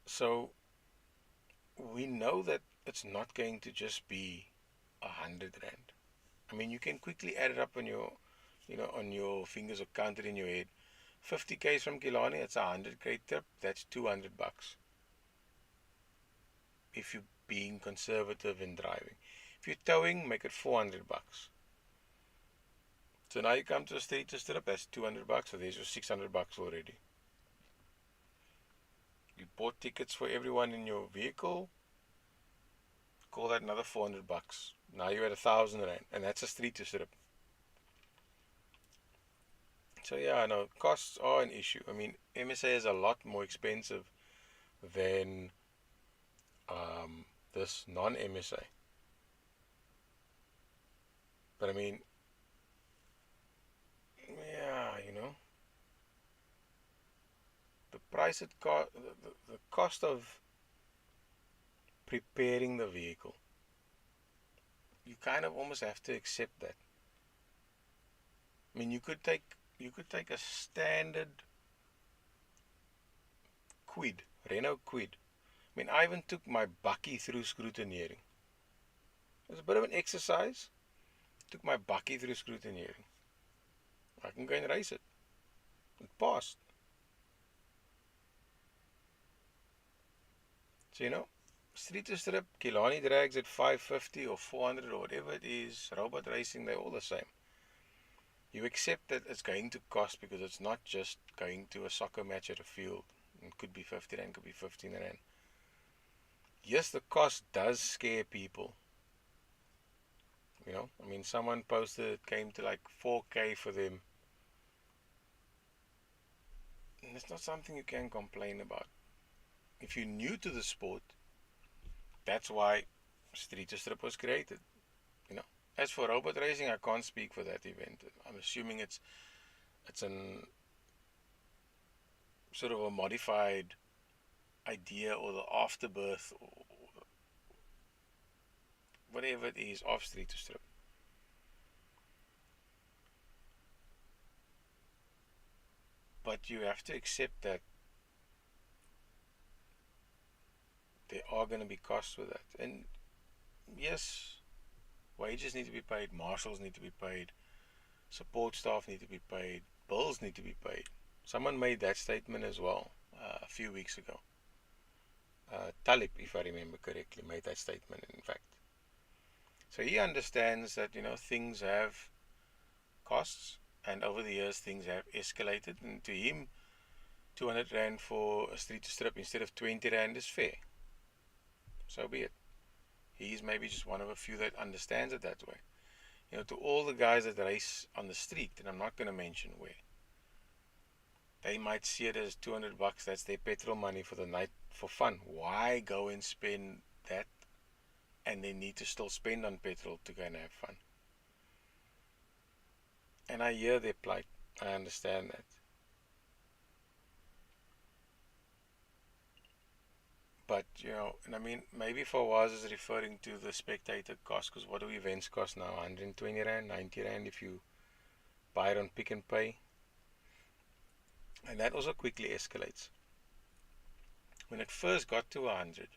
So we know that it's not going to just be 100 rand. I mean, you can quickly add it up on your, on your fingers or count it in your head. 50 k's from Killarney, it's a 100 k trip. That's 200 bucks. If you're being conservative in driving. If you're towing, make it 400 bucks. So now you come to a street to strip, that's 200 bucks. So there's your 600 bucks already. You bought tickets for everyone in your vehicle. Call that another 400 bucks. Now you're at 1,000 rand, and that's a street to strip. So yeah, I know costs are an issue. I mean, MSA is a lot more expensive than this non-MSA. But I mean, yeah, the price it the cost of preparing the vehicle, you kind of almost have to accept that. I mean, you could take a standard Quid, Renault Quid. I mean, I even took my bakkie through scrutineering. It was a bit of an exercise. Took my bakkie through scrutineering. I can go and race it. It passed. So, street to strip, Killarney drags at 550 or 400 or whatever it is, robot racing, they're all the same. You accept that it's going to cost because it's not just going to a soccer match at a field. It could be 50 rand, could be 15 rand. Yes, the cost does scare people. I mean, someone posted it came to like 4K for them. And it's not something you can complain about. If you're new to the sport, that's why Street to Strip was created. As for robot racing, I can't speak for that event. I'm assuming it's an sort of a modified idea or the afterbirth or whatever it is of Street to Strip. But you have to accept that there are going to be costs with that. And yes, wages need to be paid, marshals need to be paid, support staff need to be paid, bills need to be paid. Someone made that statement as well a few weeks ago. Talib, if I remember correctly, made that statement, in fact. So he understands that, things have costs, and over the years things have escalated, and to him, 200 rand for a street to strip instead of 20 rand is fair. So be it. He's maybe just one of a few that understands it that way. To all the guys that race on the street, and I'm not going to mention where, they might see it as 200 bucks, that's their petrol money for the night for fun. Why go and spend that and they need to still spend on petrol to go and have fun? And I hear their plight. I understand that. But, and I mean, maybe Fawaz is referring to the spectator cost, because what do events cost now? 120 rand, 90 rand if you buy it on Pick and Pay. And that also quickly escalates. When it first got to 100,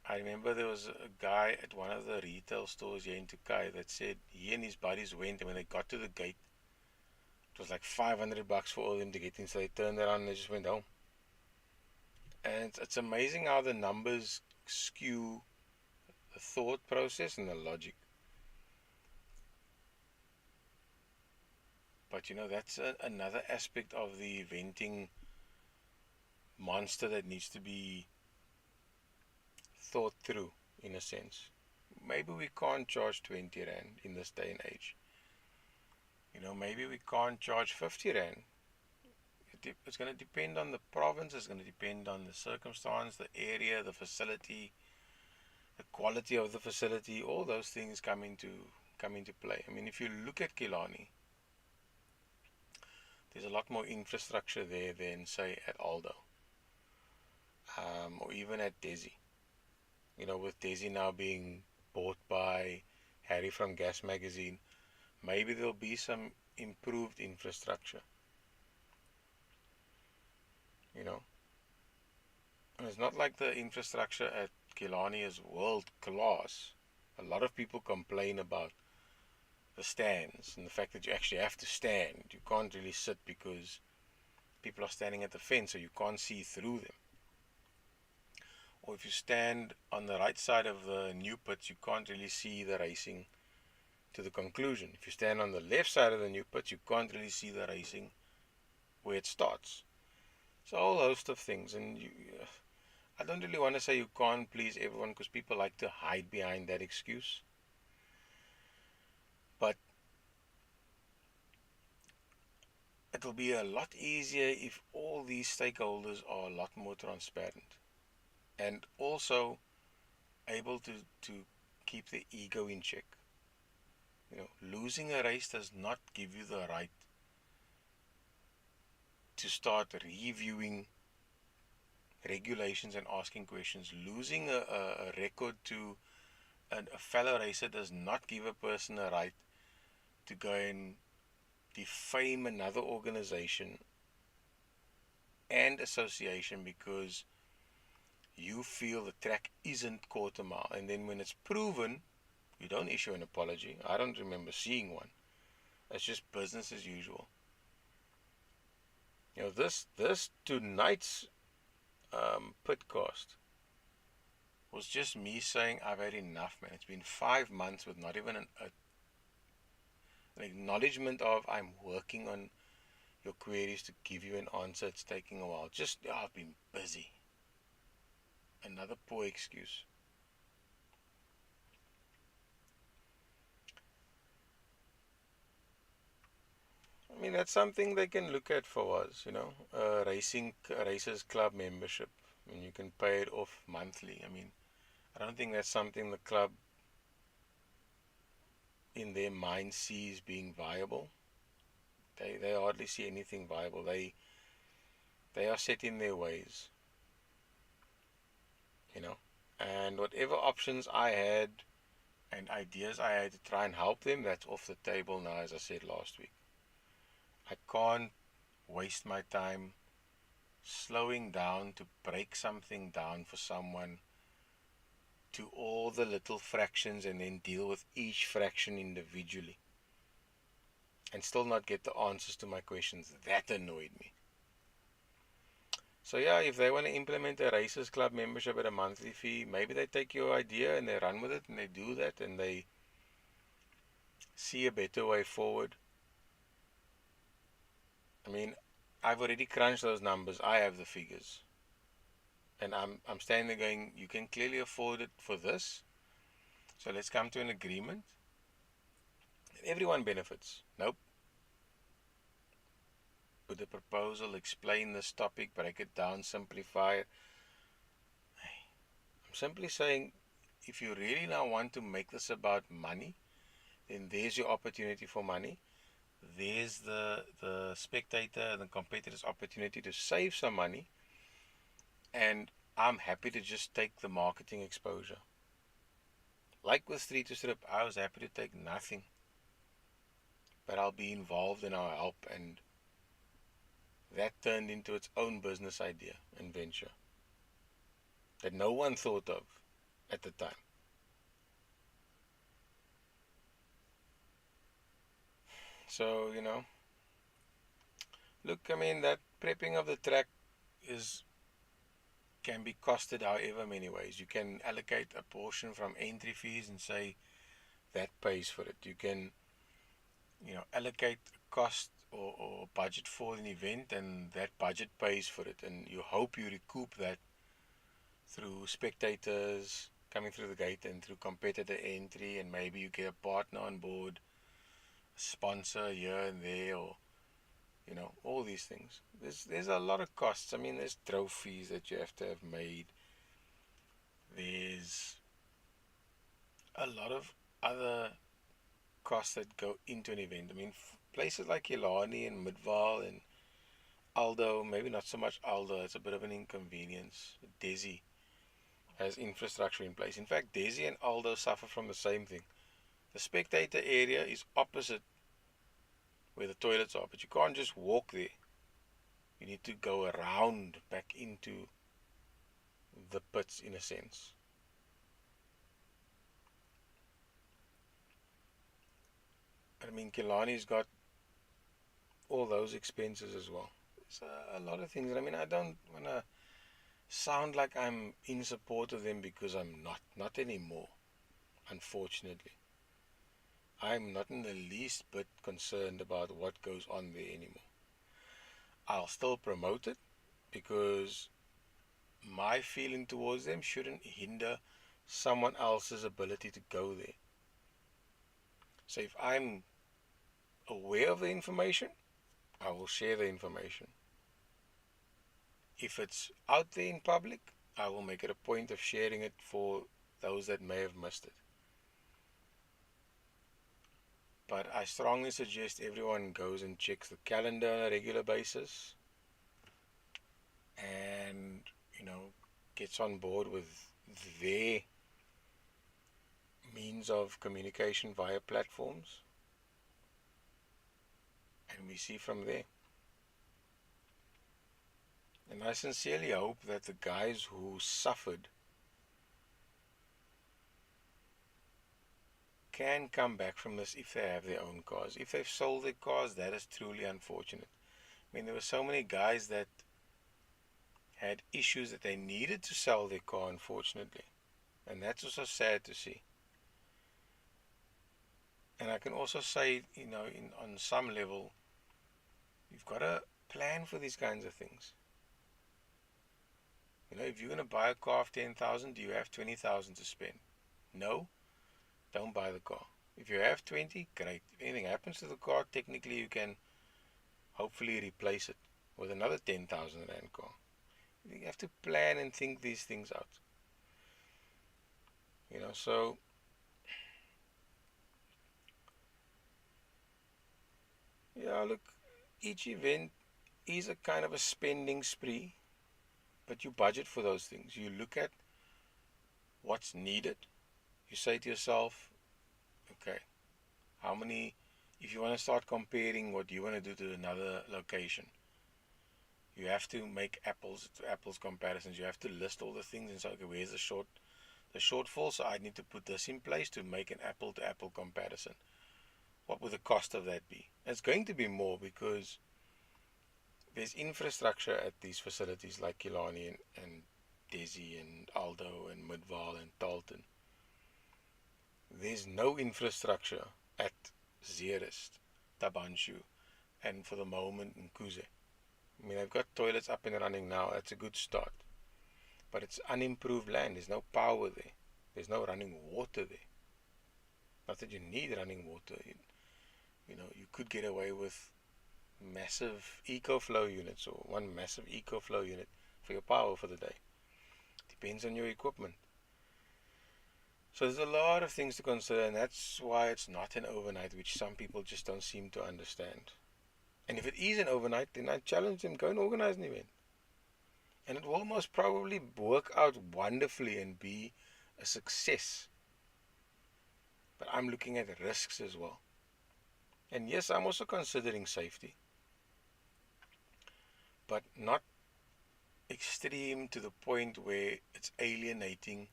I remember there was a guy at one of the retail stores here in Turkey that said he and his buddies went, and when they got to the gate, it was like 500 bucks for all of them to get in. So they turned around and they just went home. And it's amazing how the numbers skew the thought process and the logic. But that's another aspect of the eventing monster that needs to be thought through, in a sense. Maybe we can't charge 20 rand in this day and age. Maybe we can't charge 50 rand. It's going to depend on the province, it's going to depend on the circumstance, the area, the facility, the quality of the facility. All those things come into play. I mean, if you look at Killarney, there's a lot more infrastructure there than, say, at Aldo, or even at Desi. With Desi now being bought by Harry from Gas Magazine, maybe there'll be some improved infrastructure. And it's not like the infrastructure at Killarney is world class. A lot of people complain about the stands and the fact that you actually have to stand. You can't really sit because people are standing at the fence, so you can't see through them. Or if you stand on the right side of the new pits, you can't really see the racing to the conclusion. If you stand on the left side of the new pits, you can't really see the racing where it starts. So a whole host of things, and I don't really want to say you can't please everyone because people like to hide behind that excuse. But it'll be a lot easier if all these stakeholders are a lot more transparent and also able to keep the ego in check. Losing a race does not give you the right to start reviewing regulations and asking questions. Losing a record to a fellow racer does not give a person a right to go and defame another organization and association because you feel the track isn't quarter mile. And then when it's proven, you don't issue an apology. I don't remember seeing one. It's just business as usual. This tonight's Pitcast was just me saying I've had enough, man. It's been 5 months with not even an acknowledgement of I'm working on your queries to give you an answer. It's taking a while. I've been busy. Another poor excuse. I mean, that's something they can look at for us, racers club membership. I mean, you can pay it off monthly. I mean, I don't think that's something the club in their mind sees being viable. They hardly see anything viable. They are set in their ways, and whatever options I had and ideas I had to try and help them, that's off the table now, as I said last week. I can't waste my time slowing down to break something down for someone to all the little fractions and then deal with each fraction individually and still not get the answers to my questions. That annoyed me. So yeah, if they want to implement a Racers Club membership at a monthly fee, maybe they take your idea and they run with it and they do that and they see a better way forward. I mean, I've already crunched those numbers. I have the figures. And I'm standing there going, you can clearly afford it for this. So let's come to an agreement. Everyone benefits. Nope. Put the proposal, explain this topic, break it down, simplify it. I'm simply saying, if you really now want to make this about money, then there's your opportunity for money. There's the spectator and the competitor's opportunity to save some money. And I'm happy to just take the marketing exposure. Like with Street to Strip, I was happy to take nothing. But I'll be involved and I'll help, and that turned into its own business idea and venture that no one thought of at the time. So, look, I mean, that prepping of the track can be costed however many ways. You can allocate a portion from entry fees and say that pays for it. You can, allocate cost or budget for an event and that budget pays for it. And you hope you recoup that through spectators coming through the gate and through competitor entry, and maybe you get a partner on board, a sponsor here and there, or all these things. There's a lot of costs. I mean, there's trophies that you have to have made. There's a lot of other costs that go into an event. I mean, places like Killarney and Midvaal and Aldo, maybe not so much Aldo, it's a bit of an inconvenience. Desi has infrastructure in place. In fact, Desi and Aldo suffer from the same thing. The spectator area is opposite where the toilets are, but you can't just walk there. You need to go around back into the pits in a sense. I mean, Killarney's got all those expenses as well. It's a lot of things. I mean, I don't want to sound like I'm in support of them because I'm not anymore, unfortunately. I'm not in the least bit concerned about what goes on there anymore. I'll still promote it because my feeling towards them shouldn't hinder someone else's ability to go there. So if I'm aware of the information, I will share the information. If it's out there in public, I will make it a point of sharing it for those that may have missed it. But I strongly suggest everyone goes and checks the calendar on a regular basis and, gets on board with their means of communication via platforms. And we see from there. And I sincerely hope that the guys who suffered can come back from this if they have their own cars. If they've sold their cars, that is truly unfortunate. I mean, there were so many guys that had issues that they needed to sell their car, unfortunately. And that's also sad to see. And I can also say, on some level, you've got to plan for these kinds of things. If you're going to buy a car of 10,000, do you have 20,000 to spend? No, don't buy the car. If you have 20, great. If anything happens to the car, technically you can hopefully replace it with another 10,000 rand car. You have to plan and think these things out. So yeah, look, each event is a kind of a spending spree, but you budget for those things. You look at what's needed. You say to yourself, okay, if you want to start comparing what you want to do to another location, you have to make apples to apples comparisons. You have to list all the things and say, okay, where's the shortfall? So I need to put this in place to make an apple to apple comparison. What would the cost of that be? It's going to be more because there's infrastructure at these facilities like Killarney and Desi and Aldo and Midvaal and Talton. There's no infrastructure at Zeerust, Tabanshu, and for the moment in Kuze. I mean, I've got toilets up and running now. That's a good start. But it's unimproved land. There's no power there. There's no running water there. Not that you need running water. You could get away with massive eco-flow units or one massive eco-flow unit for your power for the day. Depends on your equipment. So there's a lot of things to consider, and that's why it's not an overnight, which some people just don't seem to understand. And if it is an overnight, then I challenge them, go and organize an event. And it will most probably work out wonderfully and be a success. But I'm looking at risks as well. And yes, I'm also considering safety. But not extreme to the point where it's alienating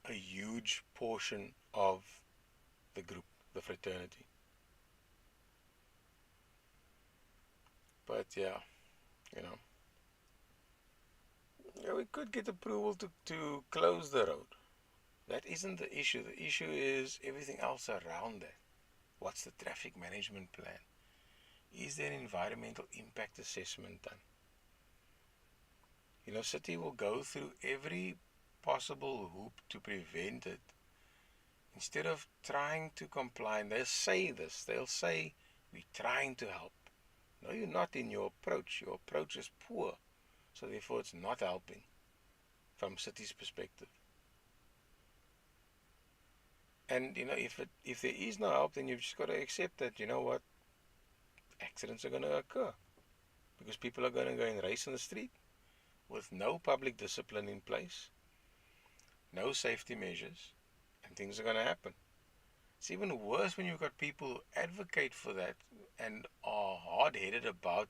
a huge portion of the group, the fraternity. But yeah, we could get approval to close the road. That isn't the issue. The issue is everything else around that. What's the traffic management plan? Is there an environmental impact assessment done? City will go through every possible hoop to prevent it. Instead of trying to comply, and they'll say this, they'll say, we're trying to help. No, you're not in your approach. Your approach is poor. So therefore it's not helping from city's perspective. And if there is no help, then you've just got to accept that, accidents are going to occur. Because people are going to go and race in the street with no public discipline in place, no safety measures, and things are going to happen. It's even worse when you've got people who advocate for that and are hard-headed about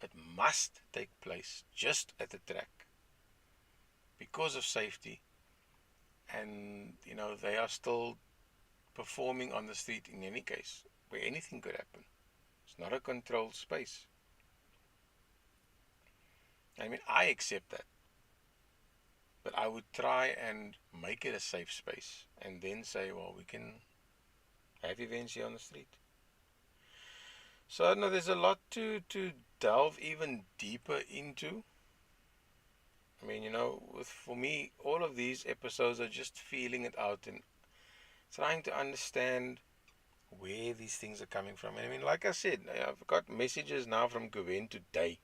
it must take place just at the track. because of safety, and they are still performing on the street in any case, where anything could happen. It's not a controlled space. I mean, I accept that, but I would try and make it a safe space, and then say, well, we can have events here on the street. So I know there's a lot to delve even deeper into. I mean, for me, all of these episodes are just feeling it out and trying to understand where these things are coming from. And I mean, like I said, I've got messages now from Gwen today.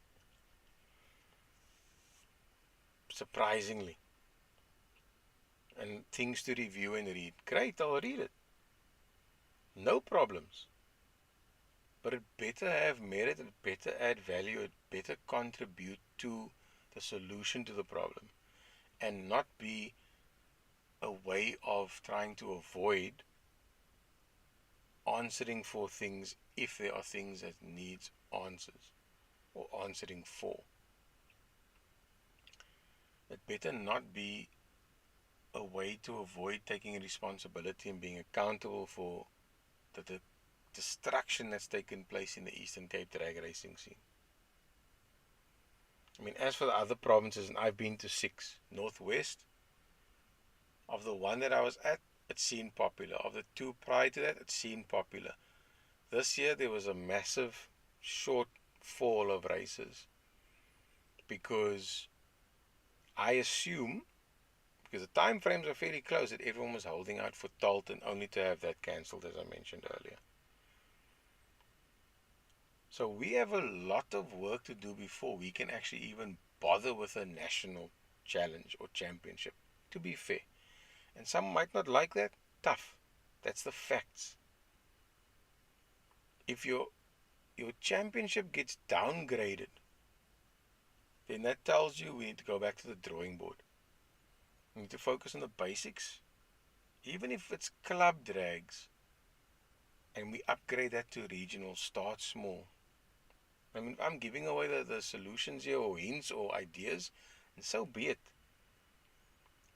Surprisingly. And things to review and read. Great, I'll read it. No problems. But it better have merit, it better add value, it better contribute to the solution to the problem, and not be a way of trying to avoid answering for things if there are things that needs answers or answering for. It better not be a way to avoid taking responsibility and being accountable for the destruction that's taken place in the Eastern Cape drag racing scene. I mean, as for the other provinces, and I've been to 6, Northwest, of the one that I was at, it seemed popular. Of the 2 prior to that, it seemed popular. This year, there was a massive shortfall of races, because I assume, because the time frames are fairly close, that everyone was holding out for Talton, only to have that cancelled, as I mentioned earlier. So we have a lot of work to do before we can actually even bother with a national challenge or championship, to be fair. And some might not like that. Tough. That's the facts. If your championship gets downgraded, then that tells you we need to go back to the drawing board. We need to focus on the basics. Even if it's club drags, and we upgrade that to regional, start small. I mean, I'm giving away the solutions here, or hints, or ideas, and so be it.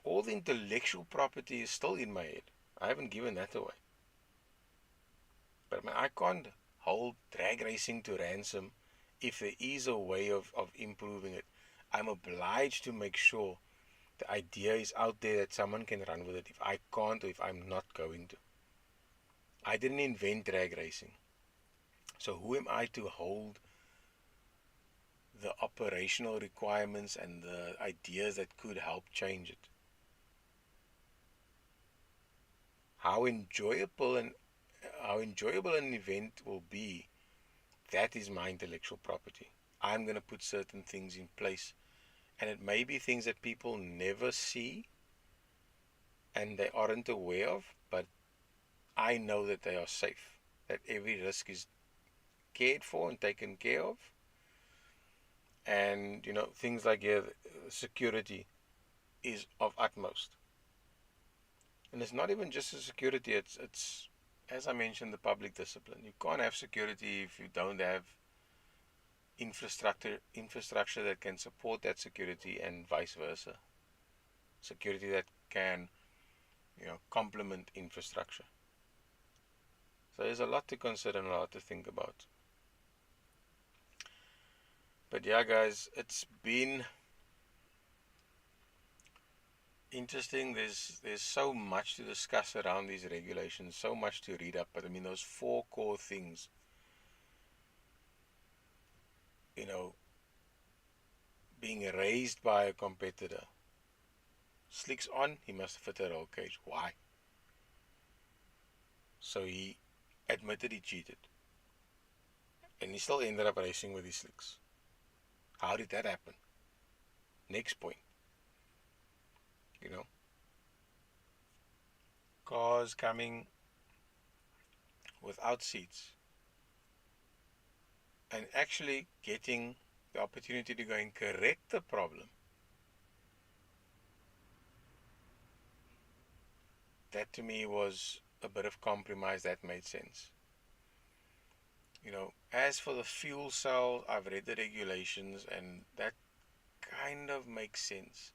All the intellectual property is still in my head. I haven't given that away. But I mean, I can't hold drag racing to ransom if there is a way of improving it. I'm obliged to make sure the idea is out there that someone can run with it if I can't, or if I'm not going to. I didn't invent drag racing. So who am I to hold the operational requirements and the ideas that could help change it? How enjoyable an event will be, that is my intellectual property. I'm going to put certain things in place, and it may be things that people never see and they aren't aware of, but I know that they are safe, that every risk is cared for and taken care of. And things like security is of utmost. And it's not even just the security, it's as I mentioned, the public discipline. You can't have security if you don't have infrastructure that can support that security, and vice versa. Security that can complement infrastructure. So there's a lot to consider and a lot to think about. But yeah, guys, it's been interesting. There's so much to discuss around these regulations, so much to read up. But I mean, those 4 core things, being raised by a competitor. Slicks on, he must fit a roll cage. Why? So he admitted he cheated, and he still ended up racing with his slicks. How did that happen? Next point. Cars coming without seats, and actually getting the opportunity to go and correct the problem. That to me was a bit of compromise that made sense. As for the fuel cell, I've read the regulations, and that kind of makes sense.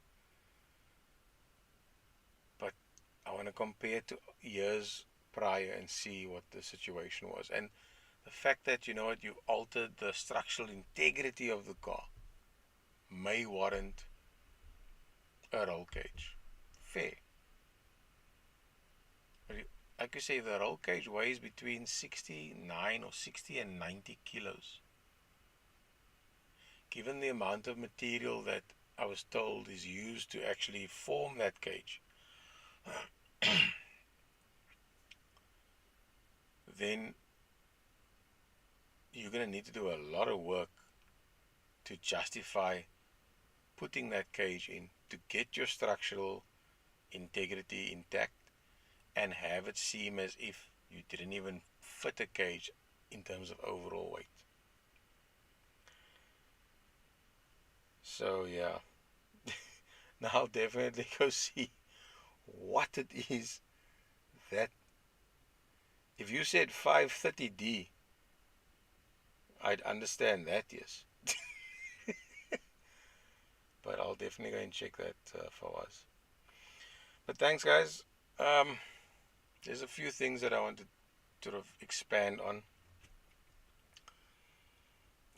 want to compare to years prior and see what the situation was. And the fact that, you know what, you altered the structural integrity of the car may warrant a roll cage. Fair. Like you say, the roll cage weighs between 69 or 60 and 90 kilos. Given the amount of material that I was told is used to actually form that cage, then you're going to need to do a lot of work to justify putting that cage in to get your structural integrity intact and have it seem as if you didn't even fit a cage in terms of overall weight. So yeah, now I'll definitely go see what it is that, if you said 530D, I'd understand that, yes. But I'll definitely go and check that for us. But thanks, guys. There's a few things that I want to sort of expand on.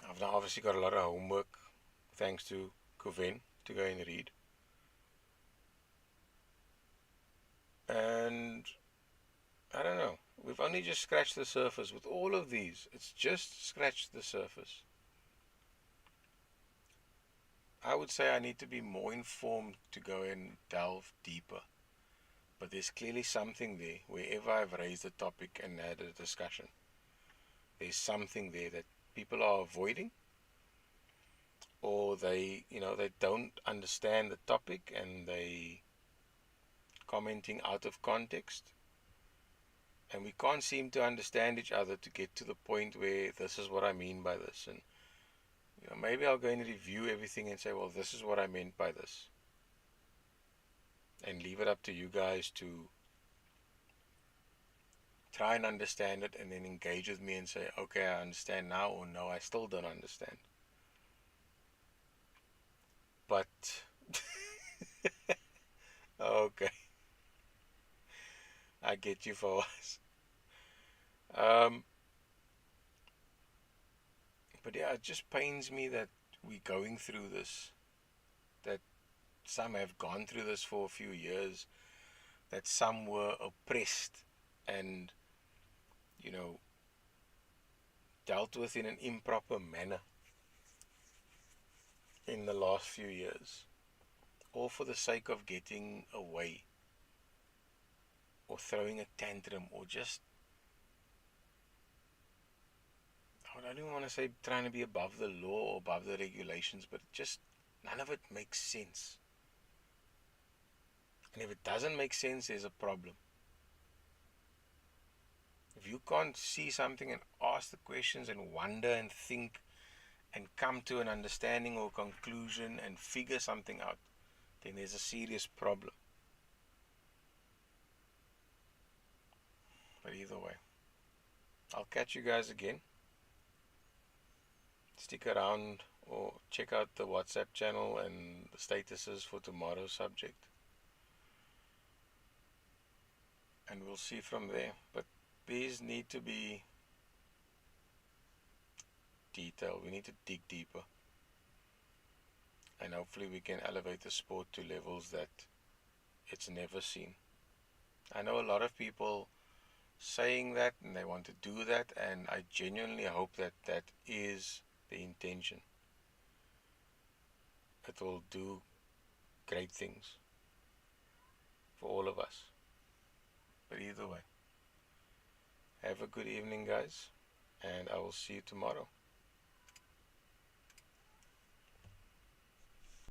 I've now obviously got a lot of homework, thanks to Kuven, to go and read. And I don't know, we've only just scratched the surface with all of these. It's just scratched the surface. I would say I need to be more informed to go and delve deeper. But there's clearly something there. Wherever I've raised a topic and had a discussion, there's something there that people are avoiding, or they don't understand the topic and they commenting out of context, and we can't seem to understand each other to get to the point where this is what I mean by this. And maybe I'll go and review everything and say, well, this is what I meant by this, and leave it up to you guys to try and understand it, and then engage with me and say, okay, I understand now, or no, I still don't understand. But okay, I get you, for us. But yeah, it just pains me that we're going through this, that some have gone through this for a few years, that some were oppressed and dealt with in an improper manner in the last few years, all for the sake of getting away, or throwing a tantrum, or just, I don't even want to say trying to be above the law or above the regulations, but just none of it makes sense. And if it doesn't make sense, there's a problem. If you can't see something and ask the questions and wonder and think and come to an understanding or conclusion and figure something out, then there's a serious problem. But either way, I'll catch you guys again. Stick around or check out the WhatsApp channel and the statuses for tomorrow's subject, and we'll see from there. But these need to be detailed. We need to dig deeper, and hopefully we can elevate the sport to levels that it's never seen. I know a lot of people saying that, and they want to do that, and I genuinely hope that that is the intention. It will do great things for all of us. But either way, have a good evening, guys, and I will see you tomorrow.